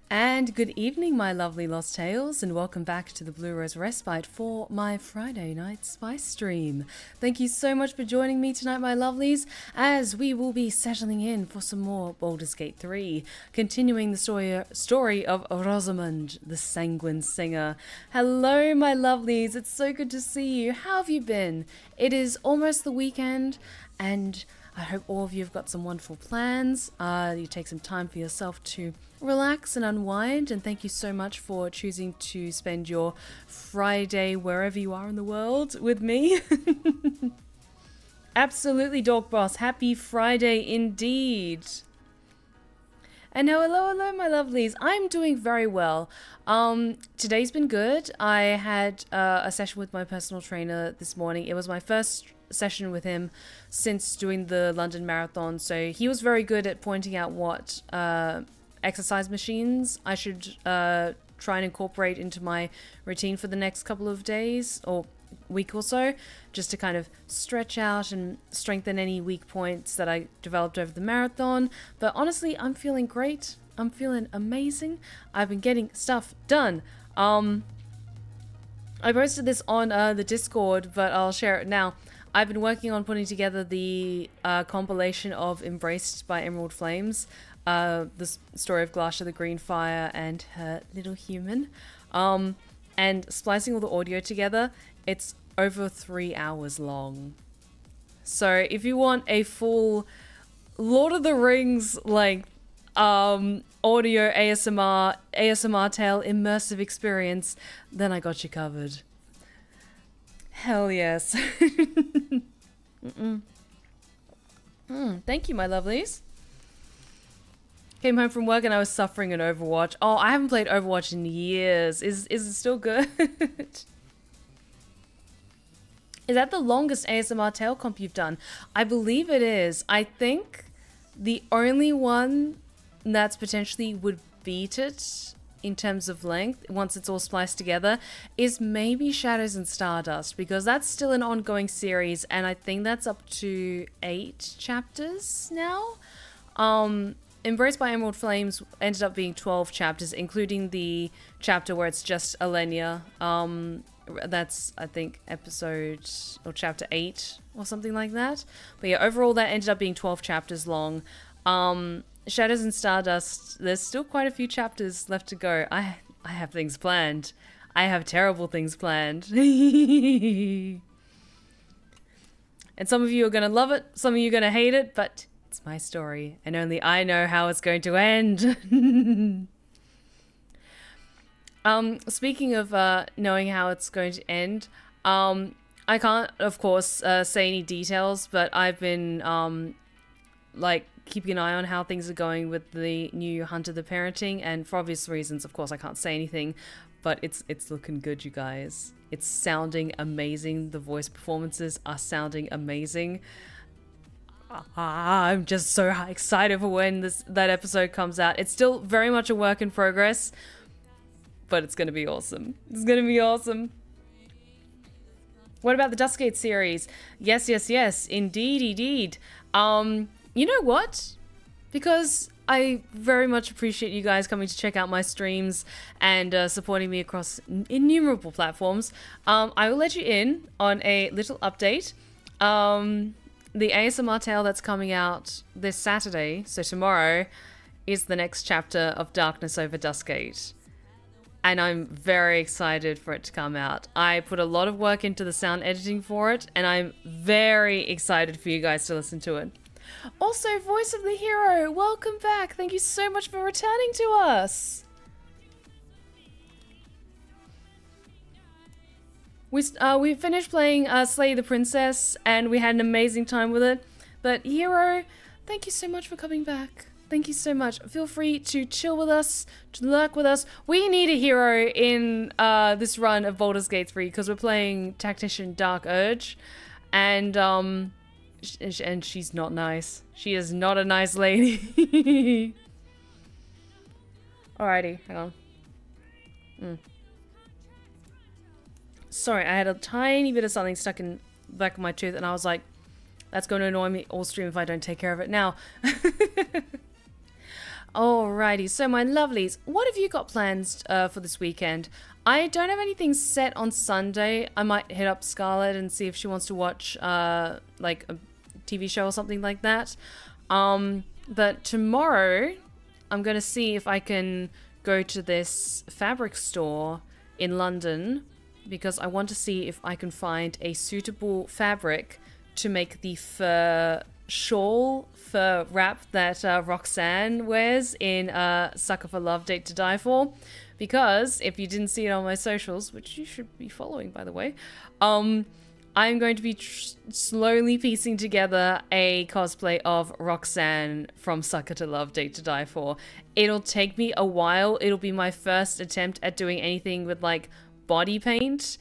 And good evening, my lovely Lost Tales, and welcome back to the Blue Rose Respite for my Friday night spice stream. Thank you so much for joining me tonight, my lovelies, as we will be settling in for some more Baldur's Gate 3, continuing the story of Rosamund, the Sanguine Singer. Hello, my lovelies, it's so good to see you. How have you been? It is almost the weekend, and I hope all of you have got some wonderful plans. You take some time for yourself to relax and unwind, and thank you so much for choosing to spend your Friday wherever you are in the world with me. Absolutely, Dog Boss. Happy Friday indeed. And now, hello, my lovelies. I'm doing very well. Today's been good. I had a session with my personal trainer this morning. It was my first session with him since doing the London Marathon, so he was very good at pointing out what exercise machines I should try and incorporate into my routine for the next couple of days or week or so, just to kind of stretch out and strengthen any weak points that I developed over the marathon. But honestly, I'm feeling great. I'm feeling amazing. I've been getting stuff done. I posted this on the Discord, but I'll share it now. I've been working on putting together the compilation of Embraced by Emerald Flames, the story of Glasha the Greenfire and her little human, and splicing all the audio together. It's over 3 hours long. So if you want a full Lord of the Rings like audio ASMR tale immersive experience, then I got you covered. Hell yes. Thank you, my lovelies. Came home from work and I was suffering in Overwatch. Oh, I haven't played Overwatch in years. Is it still good? Is that the longest ASMR tail comp you've done? I believe it is. I think the only one that's potentially would beat it in terms of length, once it's all spliced together, is maybe Shadows and Stardust, because that's still an ongoing series, and I think that's up to 8 chapters now. Embraced by Emerald Flames ended up being 12 chapters, including the chapter where it's just Alenia. That's, I think, episode or chapter 8 or something like that. But yeah, overall that ended up being 12 chapters long. Shadows and Stardust, there's still quite a few chapters left to go. I have things planned. I have terrible things planned. And some of you are going to love it, some of you are going to hate it, but it's my story, and only I know how it's going to end. Speaking of knowing how it's going to end, I can't, of course, say any details, but I've been, like, keeping an eye on how things are going with the new Hunter the Parenting, and for obvious reasons, of course, I can't say anything, but it's looking good, you guys. It's sounding amazing. The voice performances are sounding amazing. I'm just so excited for when that episode comes out. It's still very much a work in progress, but it's gonna be awesome. It's gonna be awesome. What about the Duskgate series? Yes, indeed. You know what? Because I very much appreciate you guys coming to check out my streams and supporting me across innumerable platforms, I will let you in on a little update. The ASMR tale that's coming out this Saturday, so tomorrow, is the next chapter of Darkness Over Duskgate. And I'm very excited for it to come out. I put a lot of work into the sound editing for it, and I'm very excited for you guys to listen to it. Also, Voice of the Hero, welcome back. Thank you so much for returning to us. We finished playing Slay the Princess, and we had an amazing time with it. But Hero, thank you so much for coming back. Thank you so much. Feel free to chill with us, to lurk with us. We need a hero in this run of Baldur's Gate 3 because we're playing Tactician Dark Urge, and she's not nice. She is not a nice lady. Alrighty, hang on. Sorry, I had a tiny bit of something stuck in the back of my tooth, and I was like, that's going to annoy me all stream if I don't take care of it now. Alrighty, so my lovelies, what have you got plans for this weekend? I don't have anything set on Sunday. I might hit up Scarlett and see if she wants to watch like a TV show or something like that. But tomorrow, I'm going to see if I can go to this fabric store in London because I want to see if I can find a suitable fabric to make the fur shawl, fur wrap that Roxanne wears in Sucker for Love, Date to Die For. Because if you didn't see it on my socials, which you should be following, by the way, I'm going to be slowly piecing together a cosplay of Roxanne from Sucker to Love, Date to Die For. It'll take me a while. It'll be my first attempt at doing anything with, like, body paint.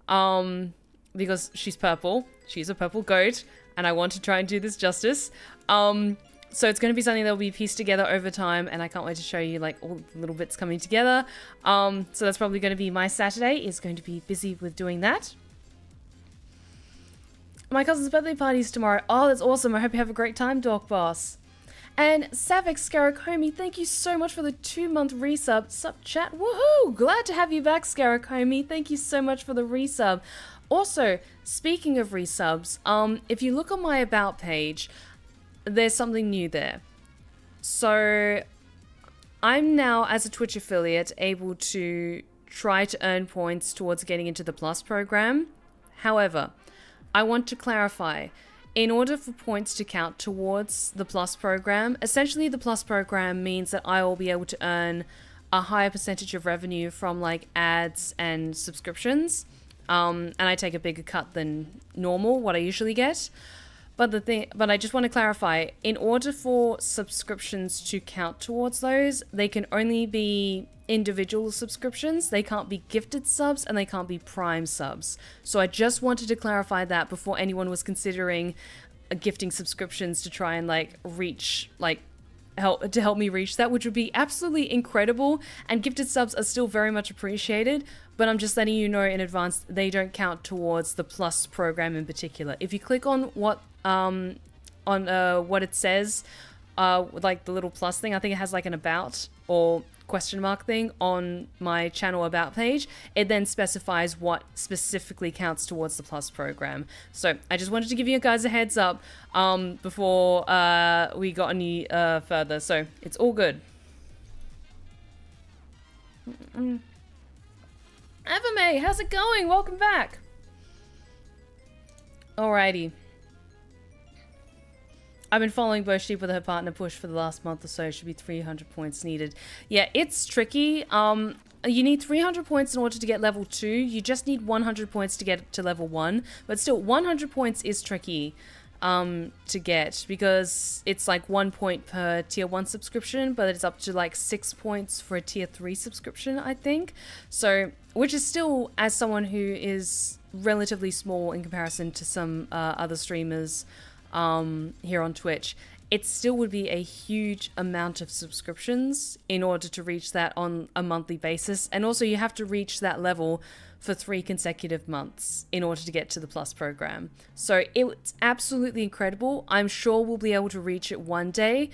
Because she's purple. She's a purple goat. And I want to try and do this justice. So it's going to be something that will be pieced together over time, and I can't wait to show you like all the little bits coming together. So that's probably going to be my Saturday, is going to be busy with doing that. My cousin's birthday party is tomorrow. Oh, that's awesome. I hope you have a great time, Dork Boss. And Savik Scaracomi, thank you so much for the 2-month resub. Sup, chat? Woohoo! Glad to have you back, Scaracomi. Thank you so much for the resub. Also, speaking of resubs, if you look on my About page, there's something new there. So I'm now, as a Twitch affiliate, able to try to earn points towards getting into the Plus program. However, I want to clarify, in order for points to count towards the Plus program, essentially the Plus program means that I will be able to earn a higher percentage of revenue from like ads and subscriptions. And I take a bigger cut than normal, what I usually get. But I just want to clarify, in order for subscriptions to count towards those, they can only be individual subscriptions. They can't be gifted subs and they can't be Prime subs. So I just wanted to clarify that before anyone was considering gifting subscriptions to try and like reach, like help me reach that, which would be absolutely incredible. And gifted subs are still very much appreciated, but I'm just letting you know in advance they don't count towards the Plus program in particular. If you click on what it says, like the little plus thing, I think it has like an about or question mark thing on my channel About page, it then specifies what specifically counts towards the Plus program. So I just wanted to give you guys a heads up before we got any further. So it's all good. Avame, how's it going? Welcome back. Alrighty. I've been following Bo Sheep with her partner Push for the last month or so. Should be 300 points needed. Yeah, it's tricky. You need 300 points in order to get level 2. You just need 100 points to get to level 1. But still, 100 points is tricky to get because it's like 1 point per tier 1 subscription, but it's up to like 6 points for a tier 3 subscription, I think. So, which is still, as someone who is relatively small in comparison to some other streamers here on Twitch, it still would be a huge amount of subscriptions in order to reach that on a monthly basis. And also you have to reach that level for 3 consecutive months in order to get to the Plus program. So it's absolutely incredible. I'm sure we'll be able to reach it one day.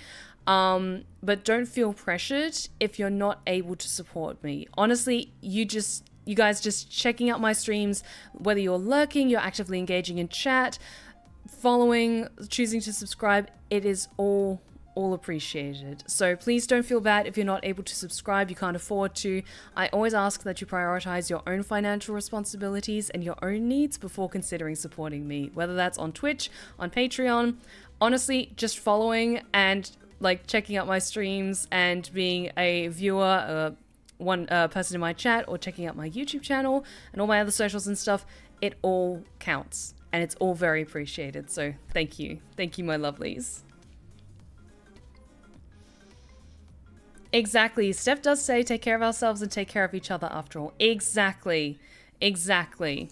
But don't feel pressured if you're not able to support me. Honestly, you guys just checking out my streams, whether you're lurking, you're actively engaging in chat, following, choosing to subscribe, it is all appreciated. So please don't feel bad if you're not able to subscribe, you can't afford to. I always ask that you prioritize your own financial responsibilities and your own needs before considering supporting me, whether that's on Twitch, on Patreon. Honestly, just following and like checking out my streams and being a viewer, one person in my chat, or checking out my YouTube channel and all my other socials and stuff, it all counts. And it's all very appreciated, so thank you. Thank you, my lovelies. Exactly. Steph does say take care of ourselves and take care of each other after all. Exactly. Exactly.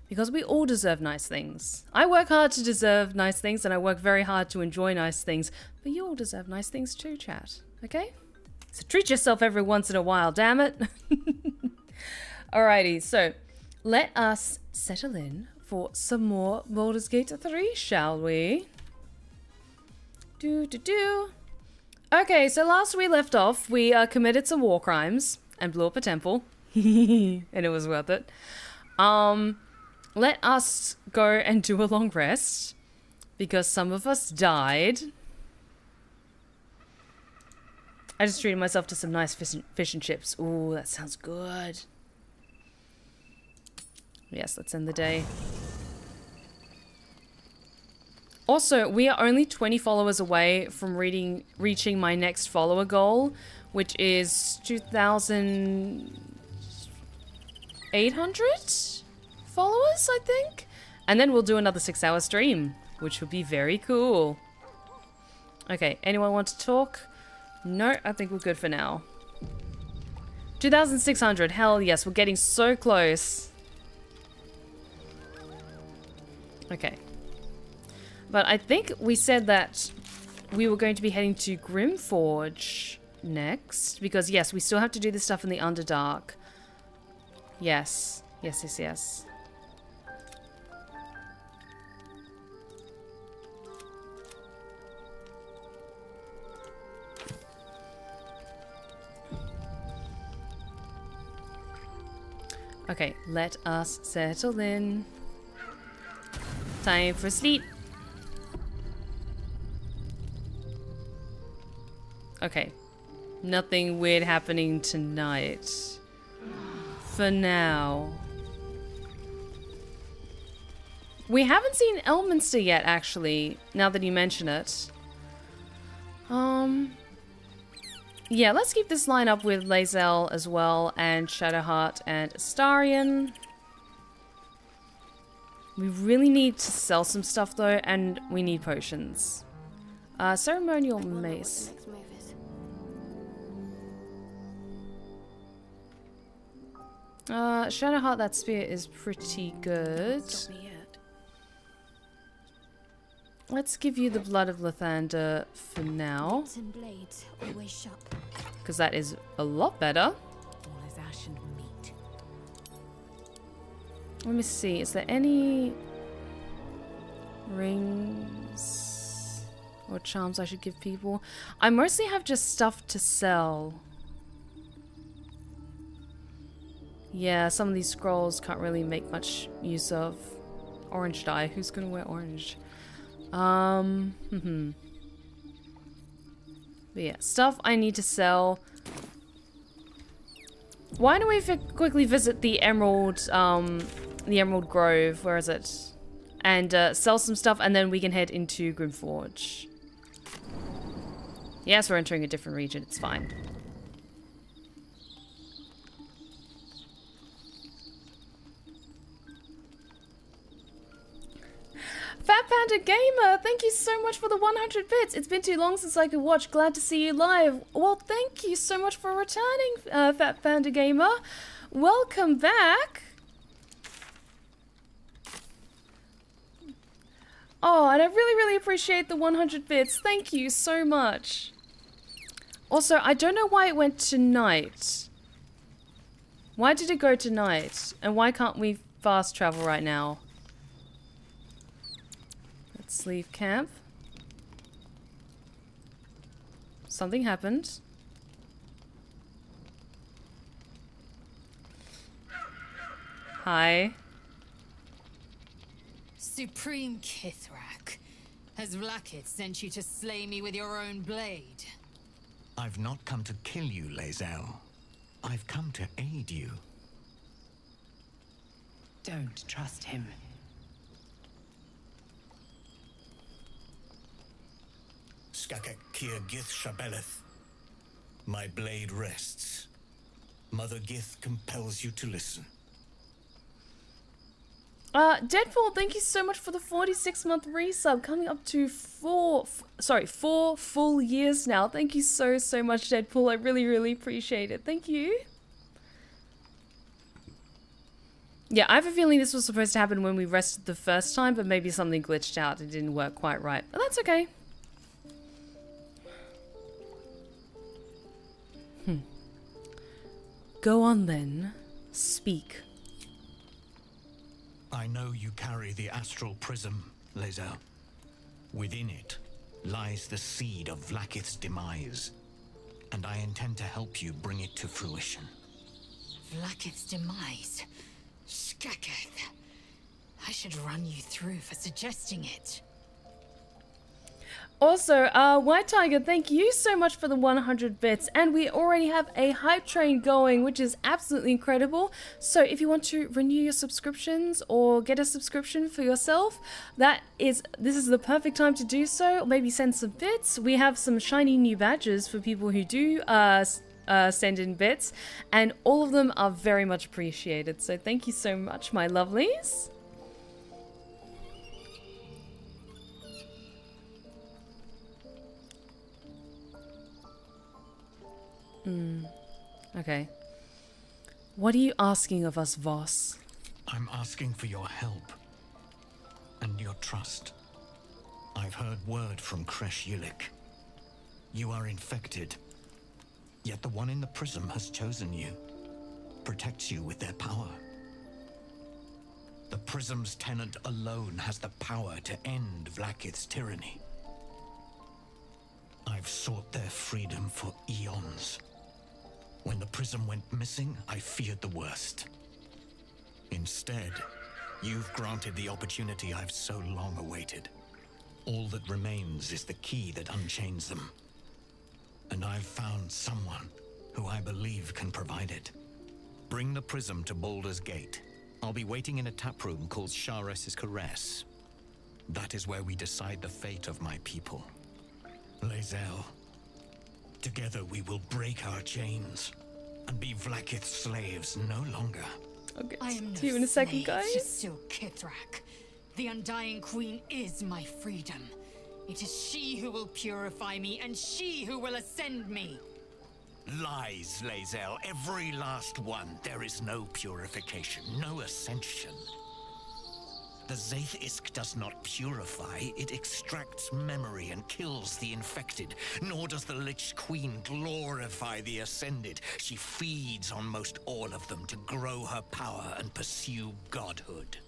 Because we all deserve nice things. I work hard to deserve nice things, and I work very hard to enjoy nice things. But you all deserve nice things too, chat. Okay? So treat yourself every once in a while, damn it. Alrighty, so let us settle in for some more Baldur's Gate 3, shall we? Okay, so last we left off, we committed some war crimes and blew up a temple. And it was worth it. Let us go and do a long rest. Because some of us died. I just treated myself to some nice fish and chips. Ooh, that sounds good. Yes, let's end the day. Also, we are only 20 followers away from reaching my next follower goal, which is 2,800 followers, I think? And then we'll do another 6-hour stream, which would be very cool. Okay, anyone want to talk? No, I think we're good for now. 2,600, hell yes, we're getting so close. Okay. But I think we said that we were going to be heading to Grymforge next. Because, yes, we still have to do this stuff in the Underdark. Yes. Yes, yes, yes. Okay, let us settle in. Time for sleep. Okay. Nothing weird happening tonight. For now. We haven't seen Elminster yet, actually, now that you mention it. Yeah, let's keep this line up with Lae'zel as well, and Shadowheart and Astarion. We really need to sell some stuff though, and we need potions. Ceremonial mace. Shadowheart, that spear is pretty good. Let's give you the Blood of Lathander for now. Because that is a lot better. Let me see, is there any rings or charms I should give people? I mostly have just stuff to sell. Yeah, some of these scrolls can't really make much use of. Orange dye, who's gonna wear orange? But yeah, stuff I need to sell. Why don't we quickly visit the Emerald Grove, where is it? And sell some stuff, and then we can head into Grymforge. Yes, we're entering a different region, it's fine. Fat Panda Gamer, thank you so much for the 100 bits. It's been too long since I could watch. Glad to see you live. Well, thank you so much for returning, Fat Panda Gamer. Welcome back. Oh, and I really appreciate the 100 bits. Thank you so much. Also, I don't know why it went to night. Why did it go to night? And why can't we fast travel right now? Let's leave camp. Something happened. Hi. Supreme Kithrak, has Vlakith sent you to slay me with your own blade? I've not come to kill you, Lae'zel. I've come to aid you. Don't trust him. Skakek Kier Gith Shabeleth. My blade rests. Mother Gith compels you to listen. Deadpool, thank you so much for the 46-month resub, coming up to 4 full years now. Thank you so much, Deadpool. I really appreciate it. Thank you. Yeah, I have a feeling this was supposed to happen when we rested the first time, but maybe something glitched out. It didn't work quite right. But that's okay. Go on then. Speak. I know you carry the astral prism, Lae'zel. Within it, lies the seed of Vlaakith's demise, and I intend to help you bring it to fruition. Vlaakith's demise? Skaketh. I should run you through for suggesting it. Also, White Tiger, thank you so much for the 100 bits, and we already have a hype train going, which is absolutely incredible. So if you want to renew your subscriptions or get a subscription for yourself, this is the perfect time to do so. Or maybe send some bits. We have some shiny new badges for people who do send in bits, and all of them are very much appreciated. So thank you so much, my lovelies. Okay. What are you asking of us, Voss? I'm asking for your help and your trust. I've heard word from Kresh Yulik. You are infected, yet the one in the prism has chosen you, protects you with their power. The prism's tenant alone has the power to end Vlaakith's tyranny. I've sought their freedom for eons. When the prism went missing, I feared the worst. Instead, you've granted the opportunity I've so long awaited. All that remains is the key that unchains them. And I've found someone who I believe can provide it. Bring the prism to Baldur's Gate. I'll be waiting in a taproom called Shares's Caress. That is where we decide the fate of my people. Lae'zel, together we will break our chains and be Vlaakith's slaves no longer. Okay, I am see you no in a second, slave guys. to Sil Kithrak. The Undying Queen is my freedom. It is she who will purify me, and she who will ascend me. Lies, Lae'zel, every last one. There is no purification, no ascension. The Zaith-Isk does not purify, it extracts memory and kills the infected. Nor does the Lich Queen glorify the ascended. She feeds on most all of them to grow her power and pursue godhood.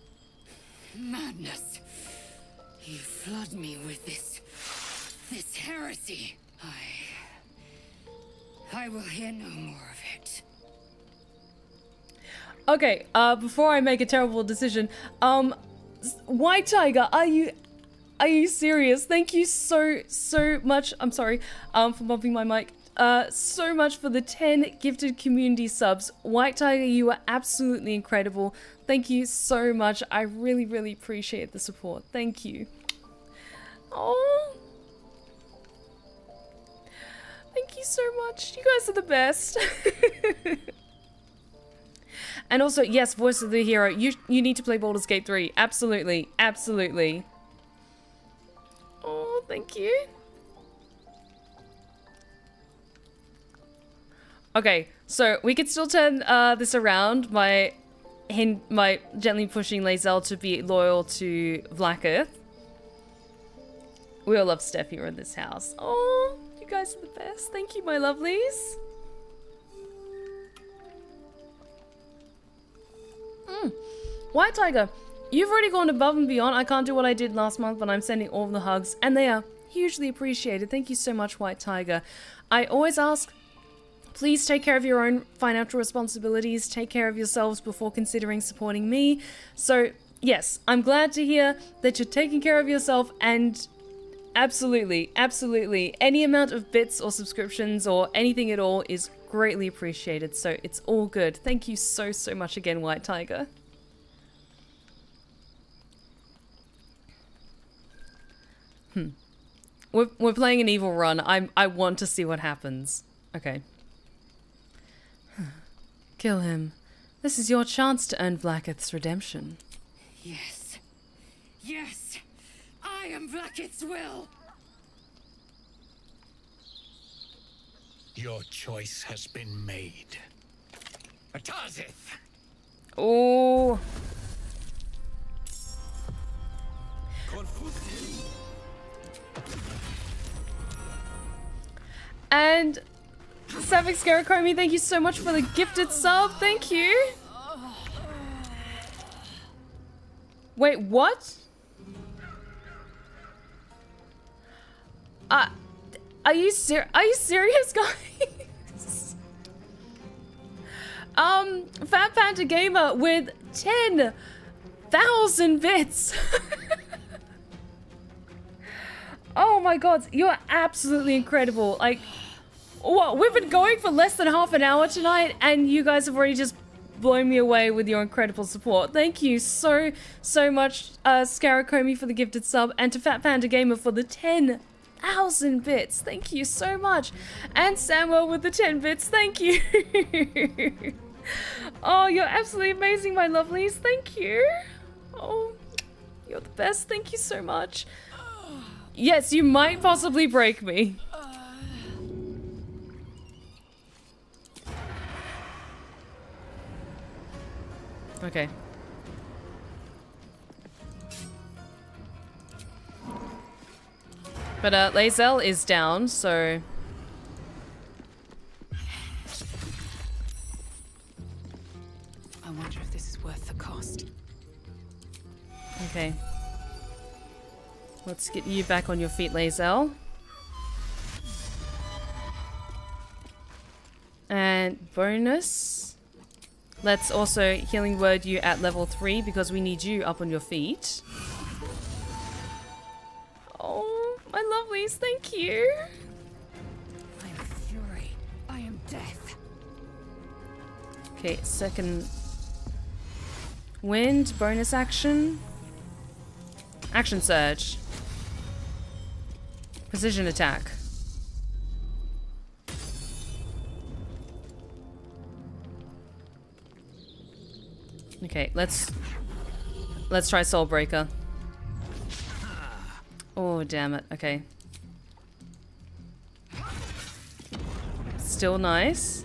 Madness. You flood me with this heresy. I will hear no more of it. Okay, before I make a terrible decision, White Tiger, are you serious? Thank you so much. I'm sorry, for bumping my mic. So much for the 10 gifted community subs. White Tiger, you are absolutely incredible. Thank you so much. I really appreciate the support. Thank you. Oh. Thank you so much. You guys are the best. And also, yes, Voice of the Hero, you need to play Baldur's Gate 3. Absolutely. Absolutely. Oh, thank you. Okay, so we could still turn this around by gently pushing Lae'zel to be loyal to Vlaakith. We all love Steph here in this house. Oh, you guys are the best. Thank you, my lovelies. White Tiger, you've already gone above and beyond. I can't do what I did last month, but I'm sending all the hugs, and they are hugely appreciated. Thank you so much, White Tiger. I always ask, please take care of your own financial responsibilities. Take care of yourselves before considering supporting me. So, yes, I'm glad to hear that you're taking care of yourself, and absolutely, any amount of bits or subscriptions or anything at all is greatly appreciated. So it's all good. Thank you so much again, White Tiger. We're playing an evil run. I want to see what happens. Okay. Kill him. This is your chance to earn Vlaakith's redemption. Yes. Yes! I am Vlaakith's will! Your choice has been made. Atazith! Oh. And Savik Scarakomi, thank you so much for the gifted sub. Thank you. Wait, what? Are you serious, guys? Fat Panda Gamer with 10,000 bits. Oh my god, you're absolutely incredible. Like, what? We've been going for less than half an hour tonight, and you guys have already just blown me away with your incredible support. Thank you so much, Scaracomi, for the gifted sub, and to Fat Panda Gamer for the 10,000 bits. Thank you so much. And Samuel with the 10 bits. Thank you. Oh, you're absolutely amazing, my lovelies. Thank you. Oh, you're the best. Thank you so much. Yes, you might possibly break me. Okay. But Lae'zel is down, so... I wonder if this is worth the cost. Okay. Let's get you back on your feet, Lae'zel. And bonus. Let's also healing word you at level 3 because we need you up on your feet. Oh, my lovelies, thank you. I am fury. I am death. Okay, second wind, bonus action. Action surge. Precision attack. Okay, let's try Soul Breaker. Oh, damn it. Okay. Still nice.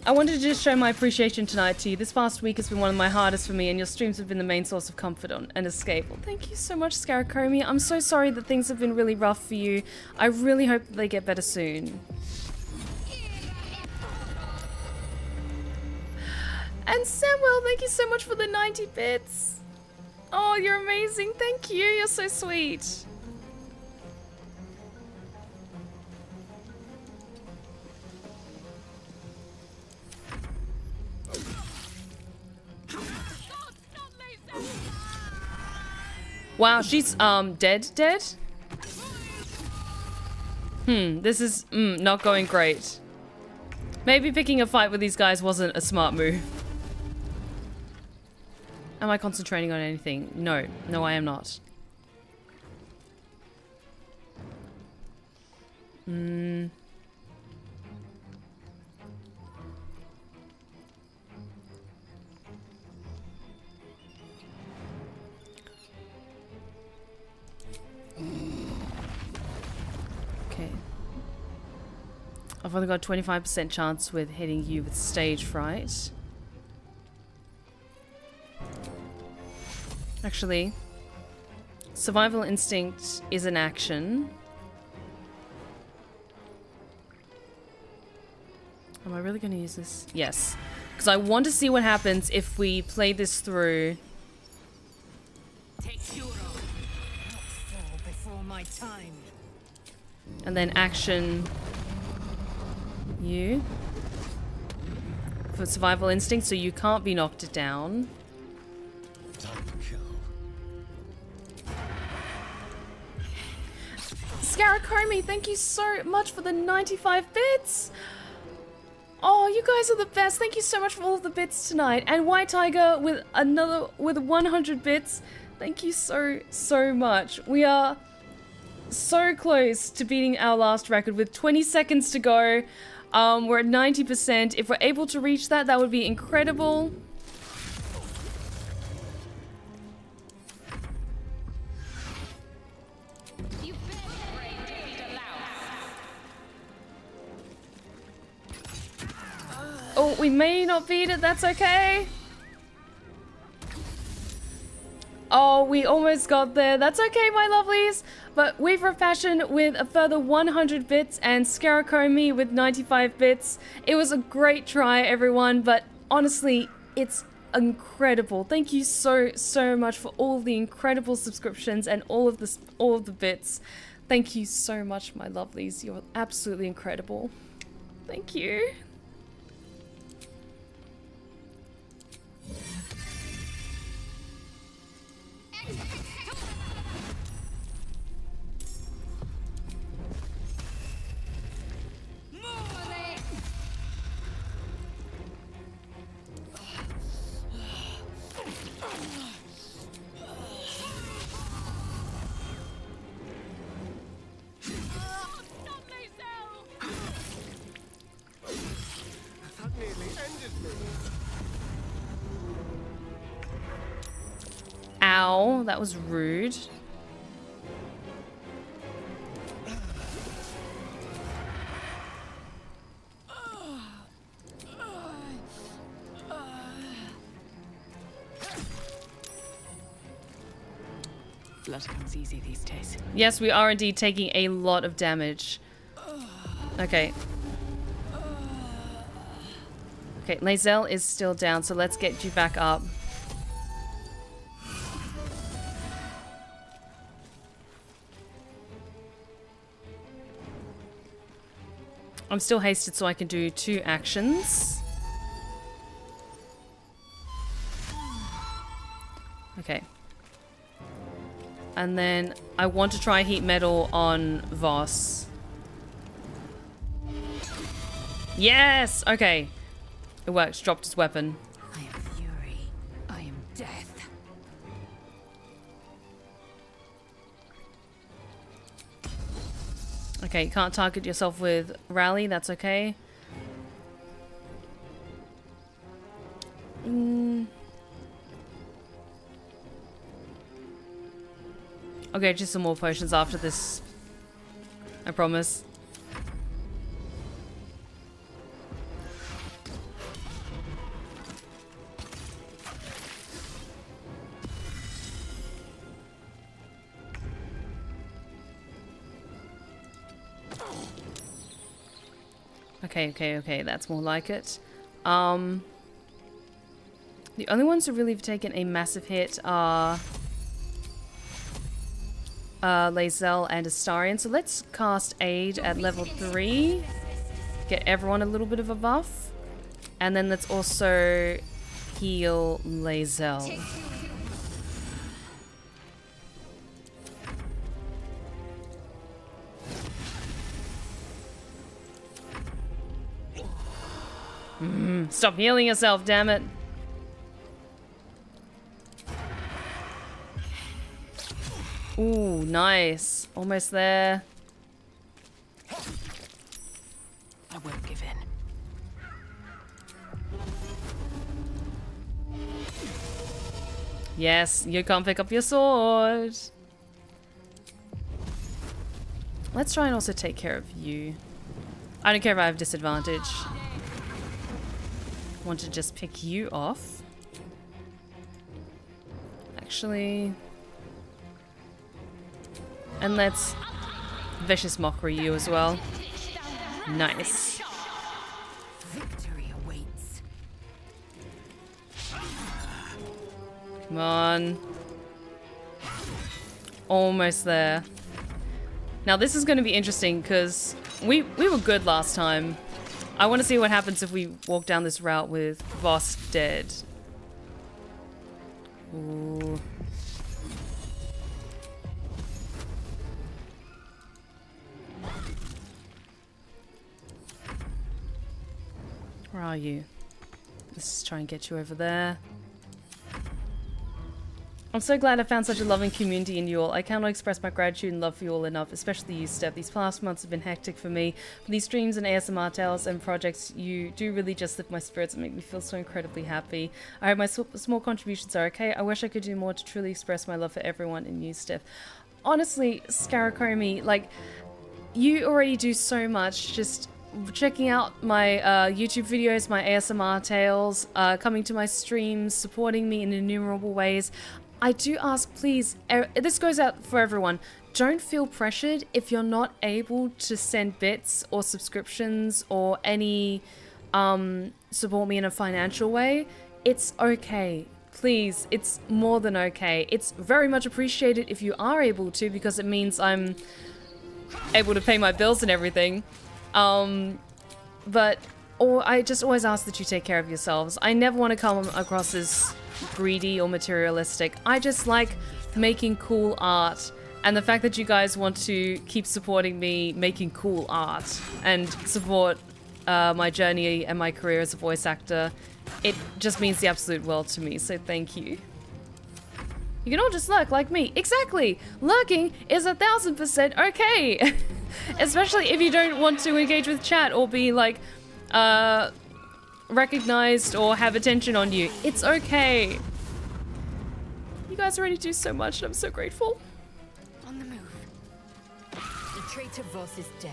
I wanted to just show my appreciation tonight to you. This past week has been one of my hardest for me, and your streams have been the main source of comfort and escape. Well, thank you so much, Scaracomi. I'm so sorry that things have been really rough for you. I really hope that they get better soon. And Samuel, thank you so much for the 90 bits. Oh, you're amazing. Thank you. You're so sweet. Wow, she's dead? This is not going great. Maybe picking a fight with these guys wasn't a smart move. Am I concentrating on anything? No. No, I am not. Okay. I've only got a 25% chance with hitting you with stage fright. Actually, survival instinct is an action. Am I really going to use this? Yes. Because I want to see what happens if we play this through. My time. And then action you for survival instinct, so you can't be knocked down. Scaracomi, thank you so much for the 95 bits. Oh, you guys are the best. Thank you so much for all of the bits tonight. And White Tiger with 100 bits. Thank you so much. We are so close to beating our last record with 20 seconds to go. We're at 90%. If we're able to reach that, that would be incredible. Oh, we may not beat it. That's okay. Oh, we almost got there. That's okay, my lovelies. But Weaver of Passion with a further 100 bits and Scaracomi with 95 bits. It was a great try, everyone, but honestly, it's incredible. Thank you so much for all the incredible subscriptions and all of the bits. Thank you so much, my lovelies. You're absolutely incredible. Thank you. Ow, that was rude. Blood comes easy these days. Yes, we are indeed taking a lot of damage. Okay. Okay, Lae'zel is still down, so let's get you back up. I'm still hasted so I can do 2 actions. Okay. And then I want to try heat metal on Voss. Yes! Okay. It worked. Dropped his weapon. I am fury. I am death. Okay, you can't target yourself with rally. That's okay. I'll get you some more potions after this. I promise. Okay, that's more like it. The only ones who really have taken a massive hit are Lae'zel and Astarion. So let's cast Aid at level 3. Get everyone a little bit of a buff. And then let's also heal Lae'zel. Stop healing yourself, damn it. Ooh, nice. Almost there. I won't give in. Yes, you can't pick up your sword. Let's try and also take care of you. I don't care if I have disadvantage. I want to just pick you off. Actually. And let's Vicious Mockery you as well. Nice. Victory awaits. Come on. Almost there. Now this is going to be interesting because we were good last time. I want to see what happens if we walk down this route with Voss dead. Ooh. Where are you? Let's try and get you over there. I'm so glad I found such a loving community in you all. I cannot express my gratitude and love for you all enough, especially you, Steph. These past months have been hectic for me. But these streams and ASMR tales and projects, you do really just lift my spirits and make me feel so incredibly happy. I hope my small contributions are okay. I wish I could do more to truly express my love for everyone in you, Steph. Honestly, Scaracomi, like, you already do so much. Just checking out my YouTube videos, my ASMR tales, coming to my streams, supporting me in innumerable ways. I do ask, please, this goes out for everyone, don't feel pressured if you're not able to send bits or subscriptions or any support me in a financial way, it's okay. Please, it's more than okay. It's very much appreciated if you are able to, because it means I'm able to pay my bills and everything. But I just always ask that you take care of yourselves. I never want to come across as greedy or materialistic. I just like making cool art. And the fact that you guys want to keep supporting me making cool art and support my journey and my career as a voice actor, it just means the absolute world to me, so thank you. You can all just lurk like me. Exactly! Lurking is 1000% okay! Especially if you don't want to engage with chat or be like, recognized or have attention on you. It's okay. You guys already do so much and I'm so grateful. On the move. The traitor Voss is dead.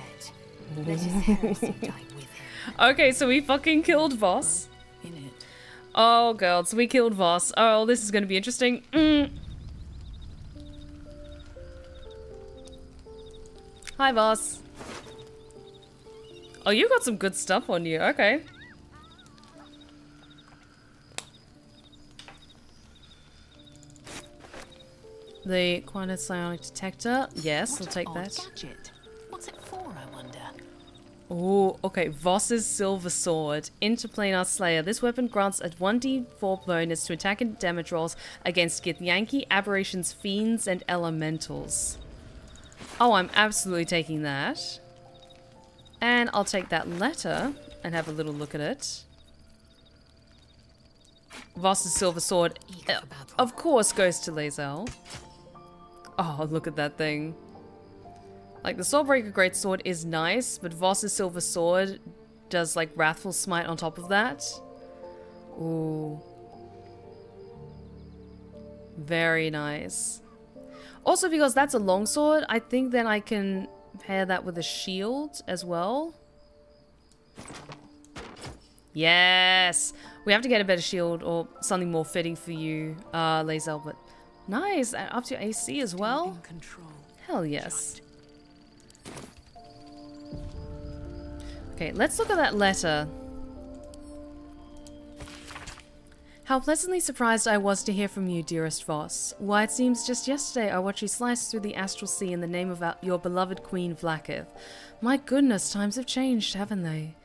Let his heresy die with him. Okay, so we fucking killed Voss. In it. Oh god, so we killed Voss. Oh, this is gonna be interesting. Hi, Voss. Oh, you got some good stuff on you. Okay. The quantum psionic detector. Yes, I'll take that. Gadget. What's it for, I wonder? Oh, okay. Voss's Silver Sword. Interplanar Slayer. This weapon grants a 1d4 bonus to attack and damage rolls against Githyanki, Aberrations, Fiends, and Elementals. Oh, I'm absolutely taking that. And I'll take that letter and have a little look at it. Voss's Silver Sword, of course, goes to Lae'zel. Oh, look at that thing. Like, the Swordbreaker Greatsword is nice, but Voss's Silver Sword does, like, Wrathful Smite on top of that. Ooh. Very nice. Also, because that's a longsword, I think then I can pair that with a shield as well. Yes! We have to get a better shield or something more fitting for you, Lae'zel, but nice! And up to your AC as well? Hell yes. Okay, let's look at that letter. How pleasantly surprised I was to hear from you, dearest Voss. Why, it seems just yesterday I watched you slice through the astral sea in the name of your beloved Queen Vlaakith. My goodness, times have changed, haven't they?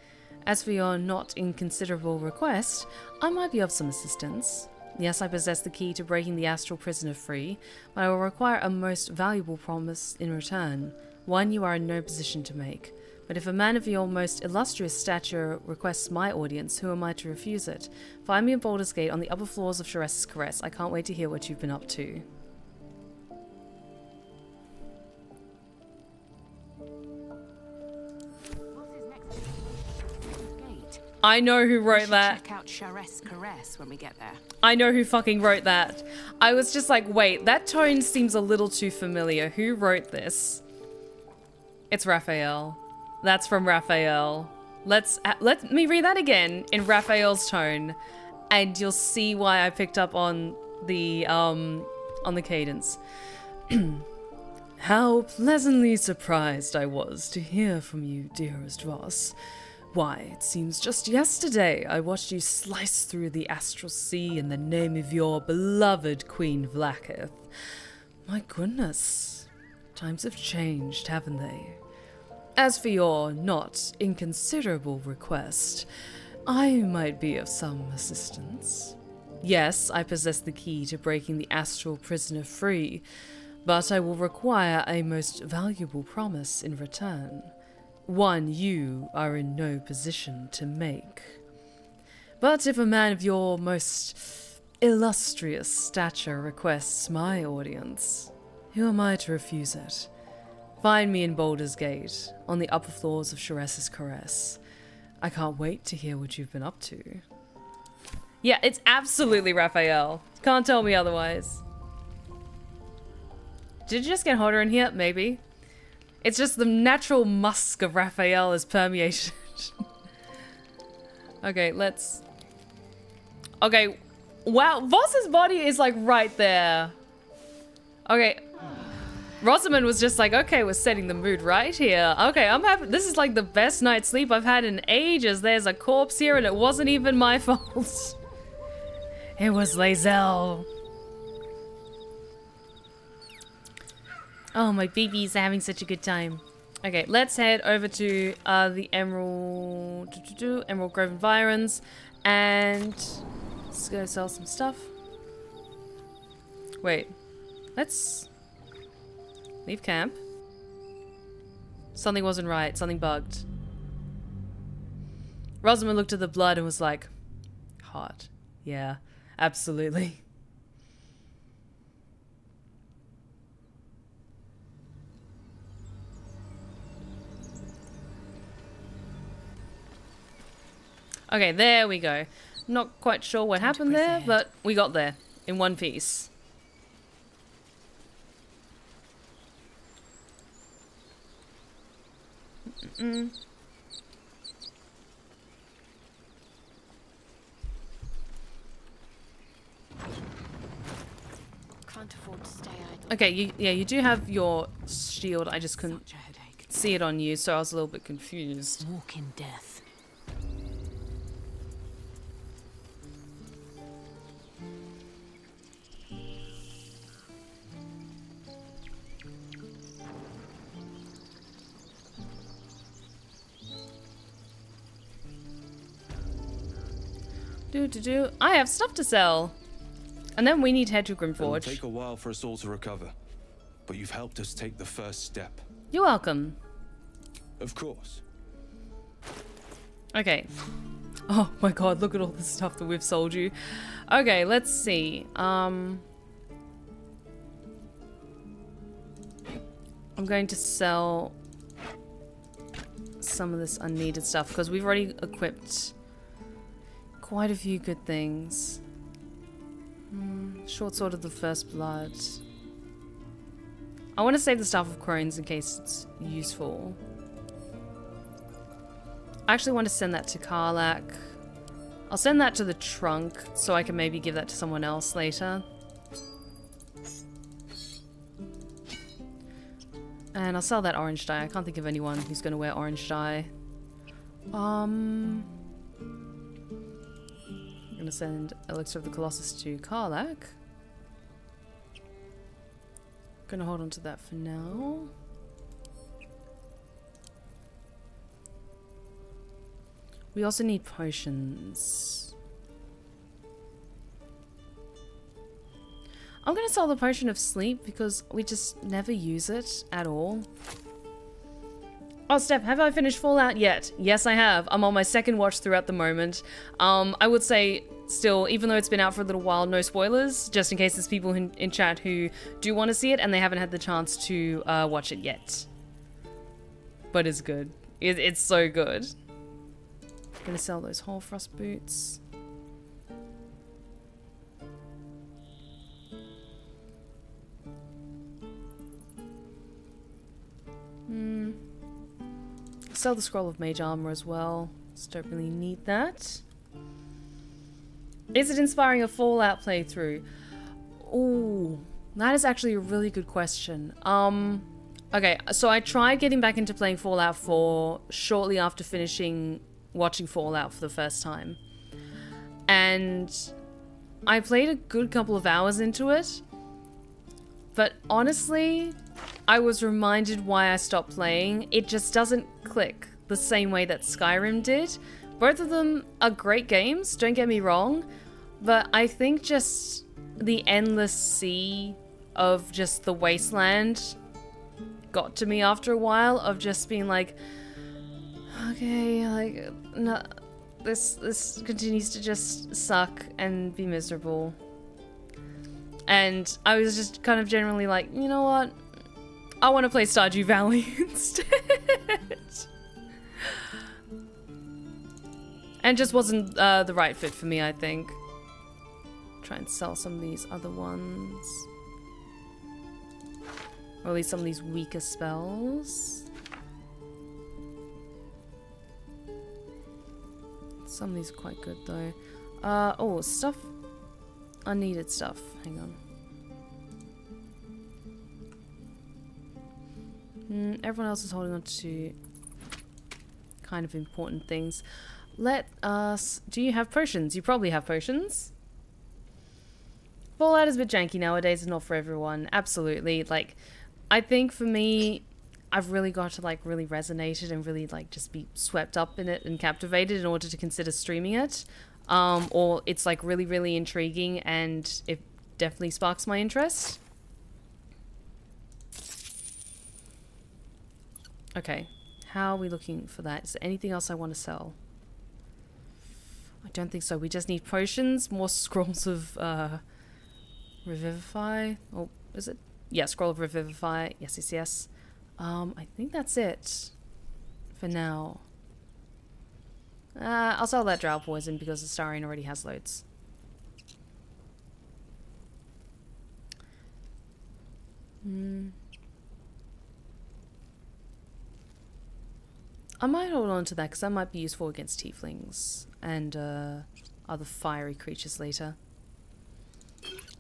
As for your not inconsiderable request, I might be of some assistance. Yes, I possess the key to breaking the astral prisoner free, but I will require a most valuable promise in return, one you are in no position to make. But if a man of your most illustrious stature requests my audience, who am I to refuse it? Find me in Baldur's Gate on the upper floors of Sharess's Caress. I can't wait to hear what you've been up to. I know who wrote that. Check out Sharess's Caress when we get there. I know who fucking wrote that. I was just like, wait, that tone seems a little too familiar. Who wrote this? It's Raphael. That's from Raphael. Let me read that again in Raphael's tone, and you'll see why I picked up on the cadence. How pleasantly surprised I was to hear from you, dearest Voss. Why, it seems just yesterday I watched you slice through the astral sea in the name of your beloved Queen Vlaakith. My goodness, times have changed, haven't they? As for your not inconsiderable request, I might be of some assistance. Yes, I possess the key to breaking the astral prisoner free, but I will require a most valuable promise in return. One you are in no position to make. But if a man of your most illustrious stature requests my audience, who am I to refuse it? Find me in Baldur's Gate, on the upper floors of Sharess's Caress. I can't wait to hear what you've been up to. Yeah, it's absolutely Raphael. Can't tell me otherwise. Did it just get hotter in here? Maybe. It's just the natural musk of Raphael is permeated. Okay, let's... Okay. Wow, Voss's body is like right there. Okay. Rosamund was just like, okay, we're setting the mood right here. Okay, I'm happy. This is like the best night's sleep I've had in ages. There's a corpse here and it wasn't even my fault. It was Lae'zel. Oh, my babies are having such a good time. Okay, let's head over to the Emerald Grove Environs and let's go sell some stuff. Wait, let's leave camp. Something wasn't right. Something bugged. Rosamund looked at the blood and was like, "Hot, yeah, absolutely." Okay, there we go. Not quite sure what happened there, but we got there in one piece. Can't afford to stay idle. Okay, you do have your shield. I just couldn't see it on you, so I was a little bit confused. Walk in death. I have stuff to sell. And then we need to head to Grymforge. It'll take a while for us all to recover, but you've helped us take the first step. You're welcome. Of course. Okay. Oh my god, look at all the stuff that we've sold you. Okay, let's see. I'm going to sell some of this unneeded stuff because we've already equipped quite a few good things. Short sword of the first blood. I want to save the staff of crones in case it's useful. I actually want to send that to Karlach. I'll send that to the trunk so I can maybe give that to someone else later. And I'll sell that orange dye. I can't think of anyone who's going to wear orange dye. I'm going to send Elixir of the Colossus to Karlach. Gonna hold on to that for now. We also need potions. I'm gonna sell the potion of sleep because we just never use it at all. Oh, Steph, have I finished Fallout yet? Yes, I have. I'm on my second watch through at the moment. I would say still, even though it's been out for a little while, no spoilers, just in case there's people in chat who do want to see it and they haven't had the chance to watch it yet. But it's good. It's so good. I'm gonna sell those Hoarfrost boots. Sell the Scroll of Mage Armor as well. Just don't really need that. Is it inspiring a Fallout playthrough? Ooh, that is actually a really good question. Okay, so I tried getting back into playing Fallout 4 shortly after finishing watching Fallout for the first time. And I played a good couple of hours into it. But honestly, I was reminded why I stopped playing. It just doesn't click the same way that Skyrim did. Both of them are great games, don't get me wrong, but I think just the endless sea of just the wasteland got to me after a while of just being like, okay, like, no, this continues to just suck and be miserable. And I was just kind of generally like, you know what? I want to play Stardew Valley instead. And just wasn't the right fit for me, I think. Try and sell some of these other ones. Or at least some of these weaker spells. Some of these are quite good though. Oh, stuff. Unneeded stuff. Hang on. Everyone else is holding on to kind of important things. Let us... Do you have potions? You probably have potions. Fallout is a bit janky nowadays. It's not for everyone. Absolutely. Like, I think for me, I've really got to, like, really resonate it and really, like, just be swept up in it and captivated in order to consider streaming it. Or it's, like, really, really intriguing and it definitely sparks my interest. Okay. How are we looking for that? Is there anything else I want to sell? I don't think so. We just need potions, more scrolls of Revivify. Oh, is it? Yeah, scroll of Revivify. Yes, yes, yes. I think that's it for now. I'll sell that drow poison because the Astarion already has loads. I might hold on to that because that might be useful against tieflings and other fiery creatures later.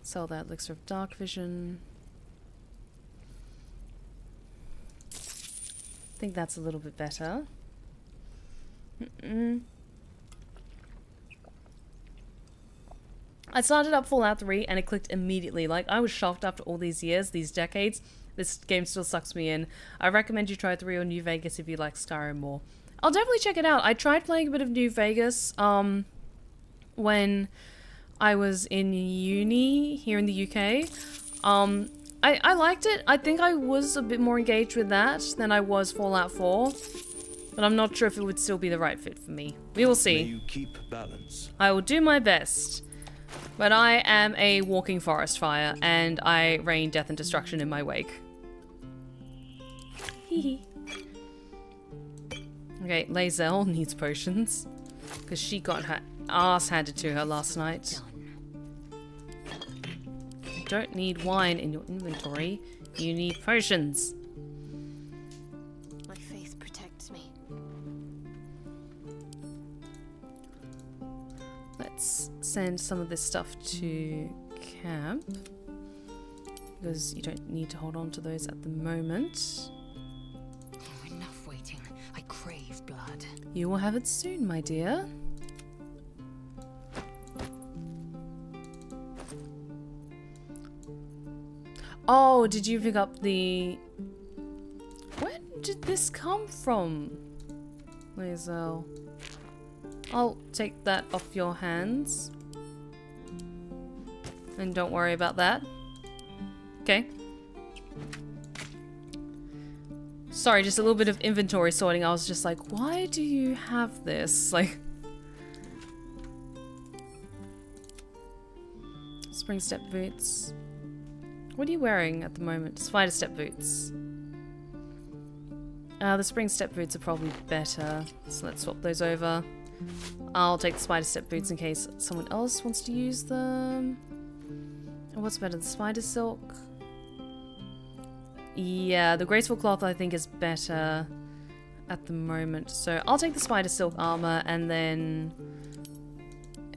Sell that elixir of dark vision. I think that's a little bit better. I started up Fallout 3 and it clicked immediately. Like, I was shocked after all these years, these decades. This game still sucks me in. I recommend you try 3 or New Vegas if you like Skyrim more. I'll definitely check it out. I tried playing a bit of New Vegas when I was in uni here in the UK. I liked it. I think I was a bit more engaged with that than I was Fallout 4. But I'm not sure if it would still be the right fit for me. We will see. May you keep balance. I will do my best. But I am a walking forest fire, and I rain death and destruction in my wake. Hehe. Okay, Lae'zel needs potions. Because she got her ass handed to her last night. You don't need wine in your inventory. You need potions. My faith protects me. Let's send some of this stuff to camp. Because you don't need to hold on to those at the moment. Oh, enough waiting. I crave blood. You will have it soon, my dear. Oh, did you pick up the... Where did this come from? Lae'zel. I'll take that off your hands. And don't worry about that. Okay. Sorry, just a little bit of inventory sorting. I was just like, why do you have this? Like... Spring step boots. What are you wearing at the moment? Spider step boots. The spring step boots are probably better. So let's swap those over. I'll take the spider step boots in case someone else wants to use them. And what's better, the spider silk? Yeah, the graceful cloth I think is better at the moment. So I'll take the spider silk armor, and then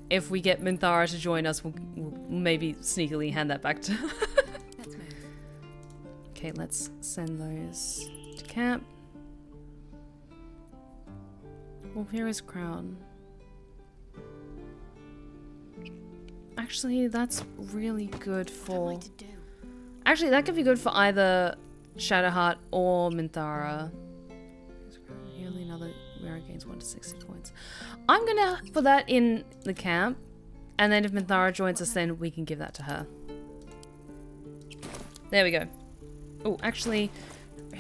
if we get Minthara to join us, we'll maybe sneakily hand that back to her. Okay, let's send those to camp. Well, here is crown. Actually, that's really good for... Actually, that could be good for either Shadowheart or Minthara. Yearly another where it gains 1 to 60 points. I'm gonna put that in the camp, and then if Minthara joins us, then we can give that to her. There we go. Oh, actually,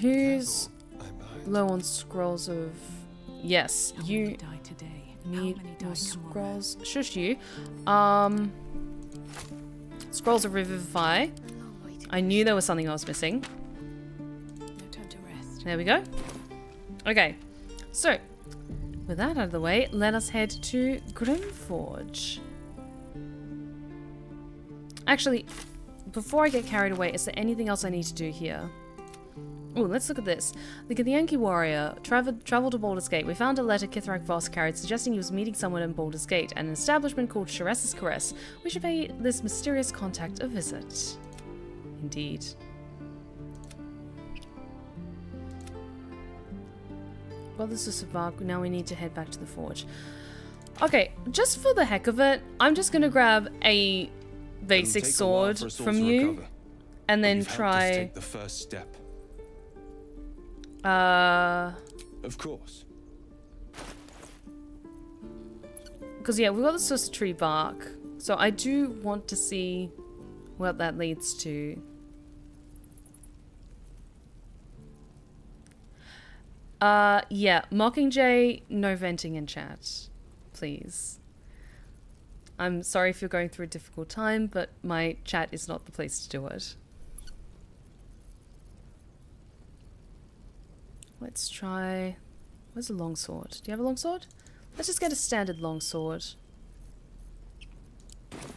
who's low on scrolls of... Yes, you need more scrolls. Shush you. Scrolls of Revivify. I knew there was something I was missing. There we go. Okay, so with that out of the way, let us head to Grymforge. Actually, before I get carried away, is there anything else I need to do here? Oh, let's look at this. The Githyanki warrior traveled to Baldur's Gate. We found a letter Kithrak Voss carried suggesting he was meeting someone in Baldur's Gate at an establishment called Sharess's Caress. We should pay this mysterious contact a visit. Indeed. Well, this is a bark. Now we need to head back to the forge. Okay, just for the heck of it, I'm just gonna grab a basic sword from you, and then try. Take the first step. Of course. Because yeah, we've got the Sussa tree bark, so I do want to see what that leads to. Yeah, Mockingjay, no venting in chat, please. I'm sorry if you're going through a difficult time, but my chat is not the place to do it. Let's try... Where's a longsword? Do you have a longsword? Let's just get a standard longsword.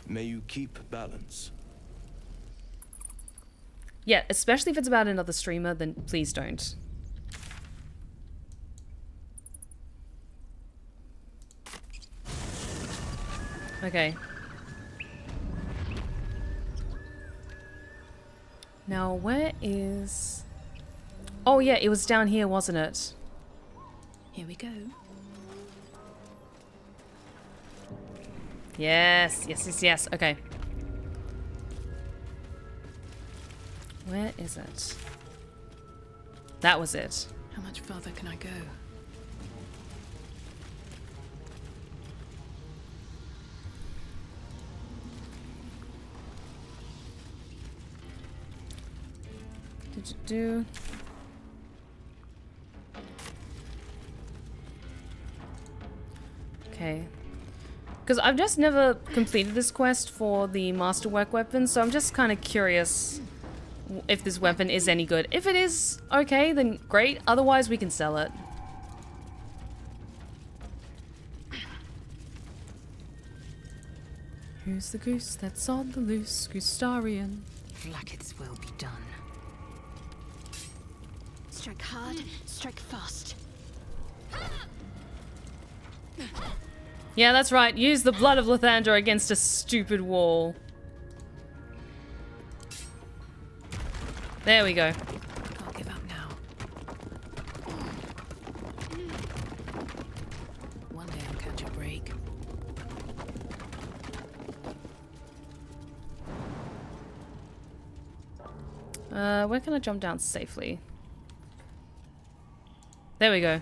May you keep balance. Yeah, especially if it's about another streamer, then please don't. Okay. Now, where is... Oh yeah, it was down here, wasn't it? Here we go. Yes, yes, yes, yes. Okay. Where is it? That was it. How much further can I go? Do. Okay. Because I've just never completed this quest for the masterwork weapon, so I'm just kind of curious if this weapon is any good. If it is okay, then great. Otherwise, we can sell it. Who's the goose that's on the loose? Goostarian. Like its will be done. Strike hard, strike fast. Yeah, that's right. Use the blood of Lathander against a stupid wall. There we go. Can't give up now. One day I'll catch a break. Where can I jump down safely? There we go.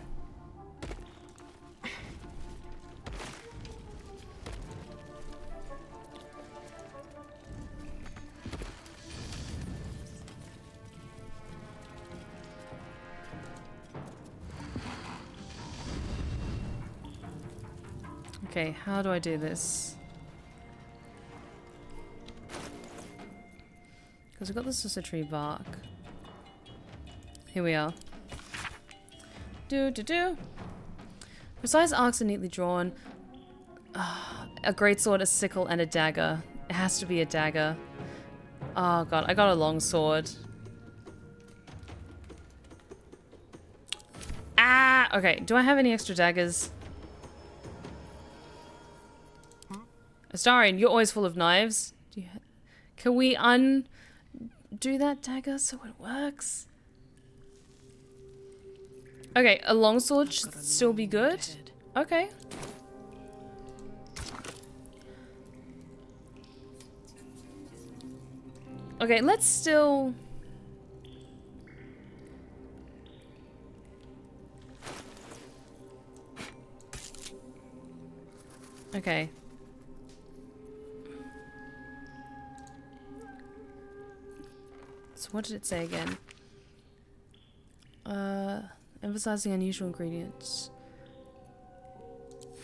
Okay, how do I do this? Because we've got the Sussa tree bark. Here we are. Do. Precise arcs are neatly drawn. A greatsword, a sickle, and a dagger. It has to be a dagger. Oh god, I got a long sword. Ah! Okay, do I have any extra daggers? Astarion, you're always full of knives. Can we undo that dagger so it works? Okay, a longsword should still be good. Okay. Okay, let's still... Okay. So what did it say again? Emphasizing unusual ingredients.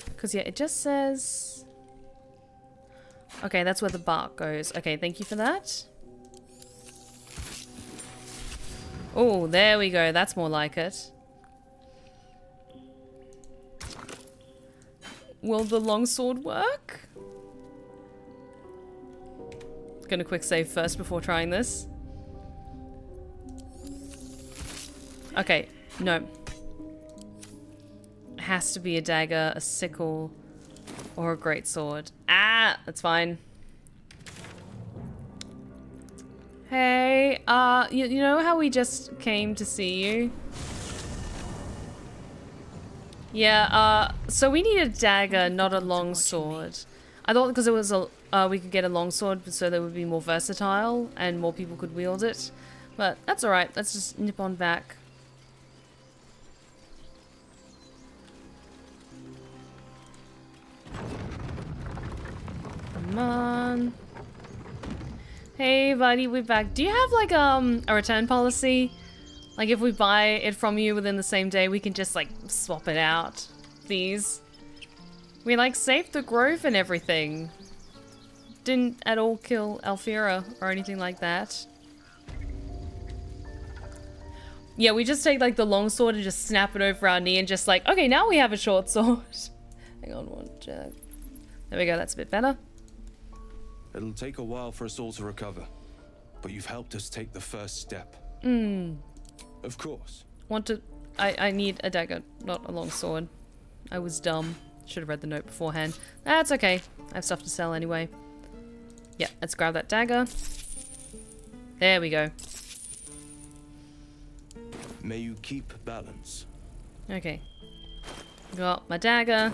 Because yeah, it just says... Okay, that's where the bark goes. Okay, thank you for that. Oh, there we go. That's more like it. Will the longsword work? Gonna quick save first before trying this. Okay, no. It has to be a dagger, a sickle, or a greatsword. Ah, that's fine. Hey, you know how we just came to see you? Yeah, so we need a dagger, not a long sword. I thought because it was a, we could get a long sword so that it would be more versatile and more people could wield it. But that's alright, let's just nip on back. Come on. Hey buddy, we're back. Do you have like a return policy? Like if we buy it from you within the same day, we can just like swap it out, please. We like saved the grove and everything. Didn't at all kill Alfira or anything like that. Yeah, we just take like the long sword and just snap it over our knee and just like, okay, now we have a short sword. Hang on one check. There we go, that's a bit better. It'll take a while for us all to recover, but you've helped us take the first step. Of course. I need a dagger, not a long sword. I was dumb. Should have read the note beforehand. That's okay. I have stuff to sell anyway. Yeah, let's grab that dagger. There we go. May you keep balance. Okay. Got my dagger.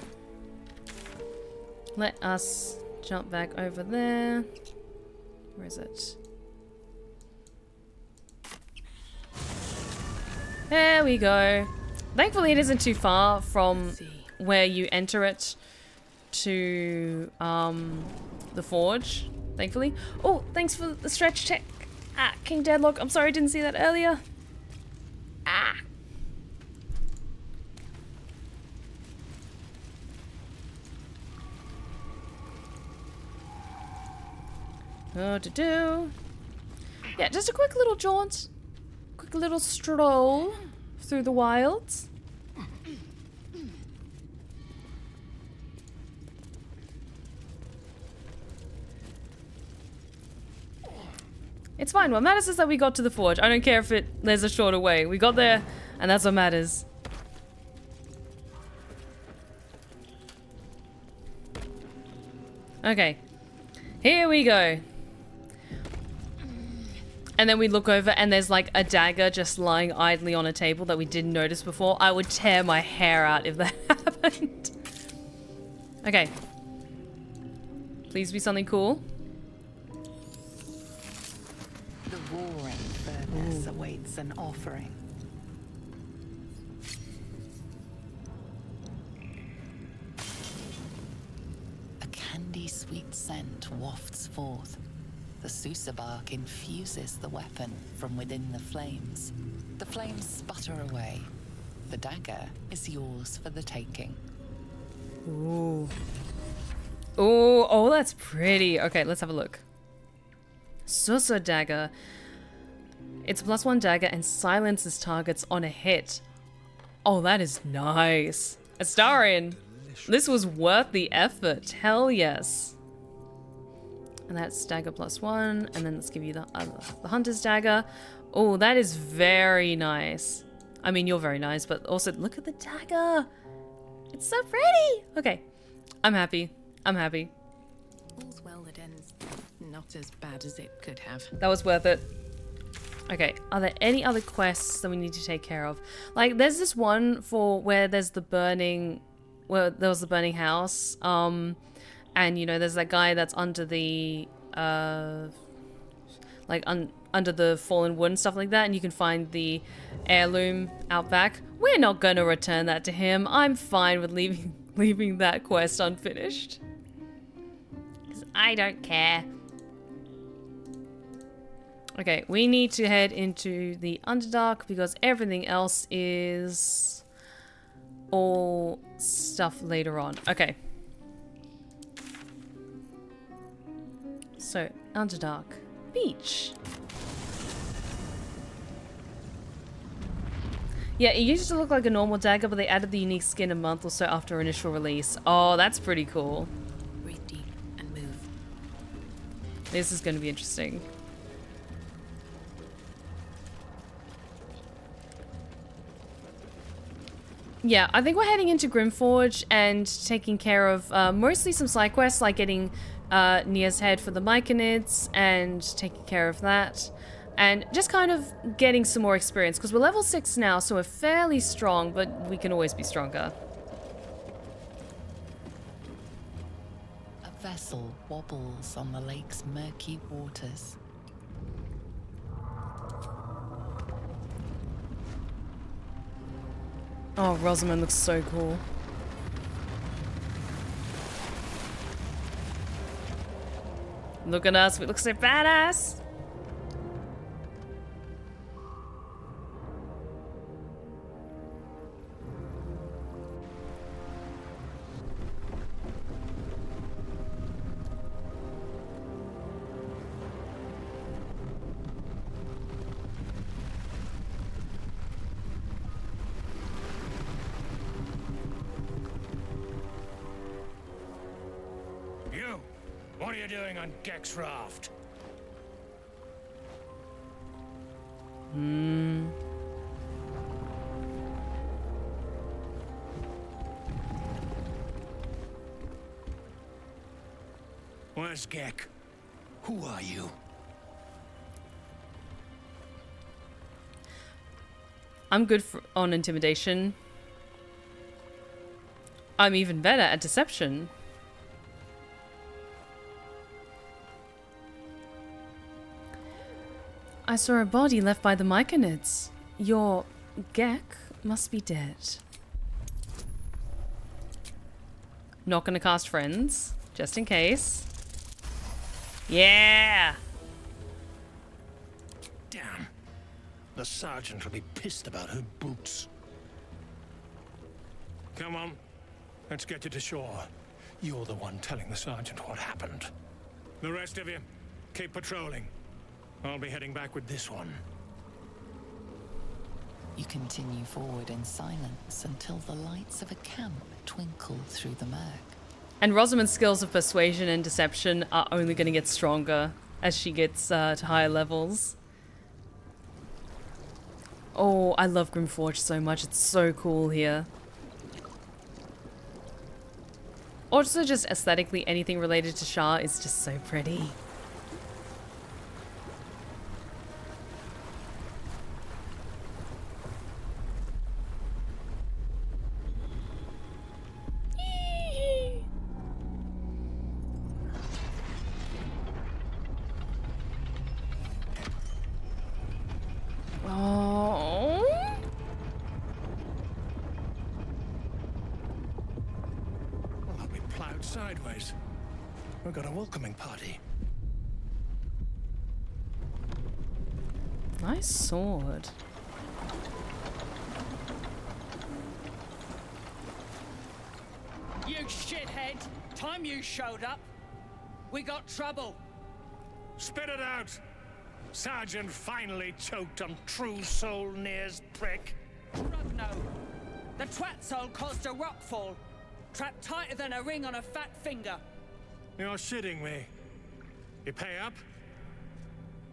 Let us jump back over there. Where is it? There we go. Thankfully it isn't too far from where you enter it to the forge. Thankfully. Oh, thanks for the stretch check. Ah, King Deadlock. I'm sorry I didn't see that earlier. Ah. What to do? Yeah, just a quick little jaunt. Quick little stroll through the wilds. It's fine. What matters is that we got to the forge. I don't care if there's a shorter way. We got there, and that's what matters. Okay. Here we go. And then we look over and there's like a dagger just lying idly on a table that we didn't notice before. I would tear my hair out if that happened. Okay. Please be something cool. The roaring furnace awaits an offering. A candy-sweet scent wafts forth. The Susa bark infuses the weapon from within the flames. The flames sputter away. The dagger is yours for the taking. Ooh. Ooh, oh, that's pretty. Okay, let's have a look. Susa dagger. It's a +1 dagger and silences targets on a hit. Oh, that is nice. Astarion, this was worth the effort. Hell yes. And that's dagger +1, and then let's give you the hunter's dagger. Oh, that is very nice. I mean, you're very nice, but also look at the dagger. It's so pretty. Okay, I'm happy. I'm happy. All's well that ends not as bad as it could have. That was worth it. Okay, are there any other quests that we need to take care of? Like, there's this one for where there's the burning, where there was the burning house. And, you know, there's that guy that's under the, under the fallen wood and stuff like that. And you can find the heirloom out back. We're not going to return that to him. I'm fine with leaving that quest unfinished. Because I don't care. Okay, we need to head into the Underdark because everything else is all stuff later on. Okay. So, Underdark Beach. Yeah, it used to look like a normal dagger, but they added the unique skin a month or so after initial release. Oh, that's pretty cool. Breathe deep and move. This is going to be interesting. Yeah, I think we're heading into Grymforge and taking care of mostly some side quests, like getting Nia's head for the Myconids and taking care of that. And just kind of getting some more experience, because we're level 6 now, so we're fairly strong, but we can always be stronger. vessel wobbles on the lake's murky waters. Oh, Rosamund looks so cool. Look at us, we look so badass! What are you doing on Gek's raft? Where's Gek? Who are you? I'm good on intimidation. I'm even better at deception. I saw a body left by the Myconids. Your Gek must be dead. Not gonna cast friends, just in case. Yeah! Damn. The sergeant will be pissed about her boots. Come on. Let's get you to shore. You're the one telling the sergeant what happened. The rest of you, keep patrolling. I'll be heading back with this one. You continue forward in silence until the lights of a camp twinkle through the murk. And Rosamund's skills of persuasion and deception are only going to get stronger as she gets to higher levels. Oh, I love Grymforge so much. It's so cool here. Also, just aesthetically, anything related to Shah is just so pretty. Sideways. We've got a welcoming party. Nice sword. You shithead! Time you showed up, we got trouble. Spit it out! Sergeant finally choked on True Soul Near's prick. No. The twat soul caused a rockfall. Trapped tighter than a ring on a fat finger. You're shitting me. You pay up?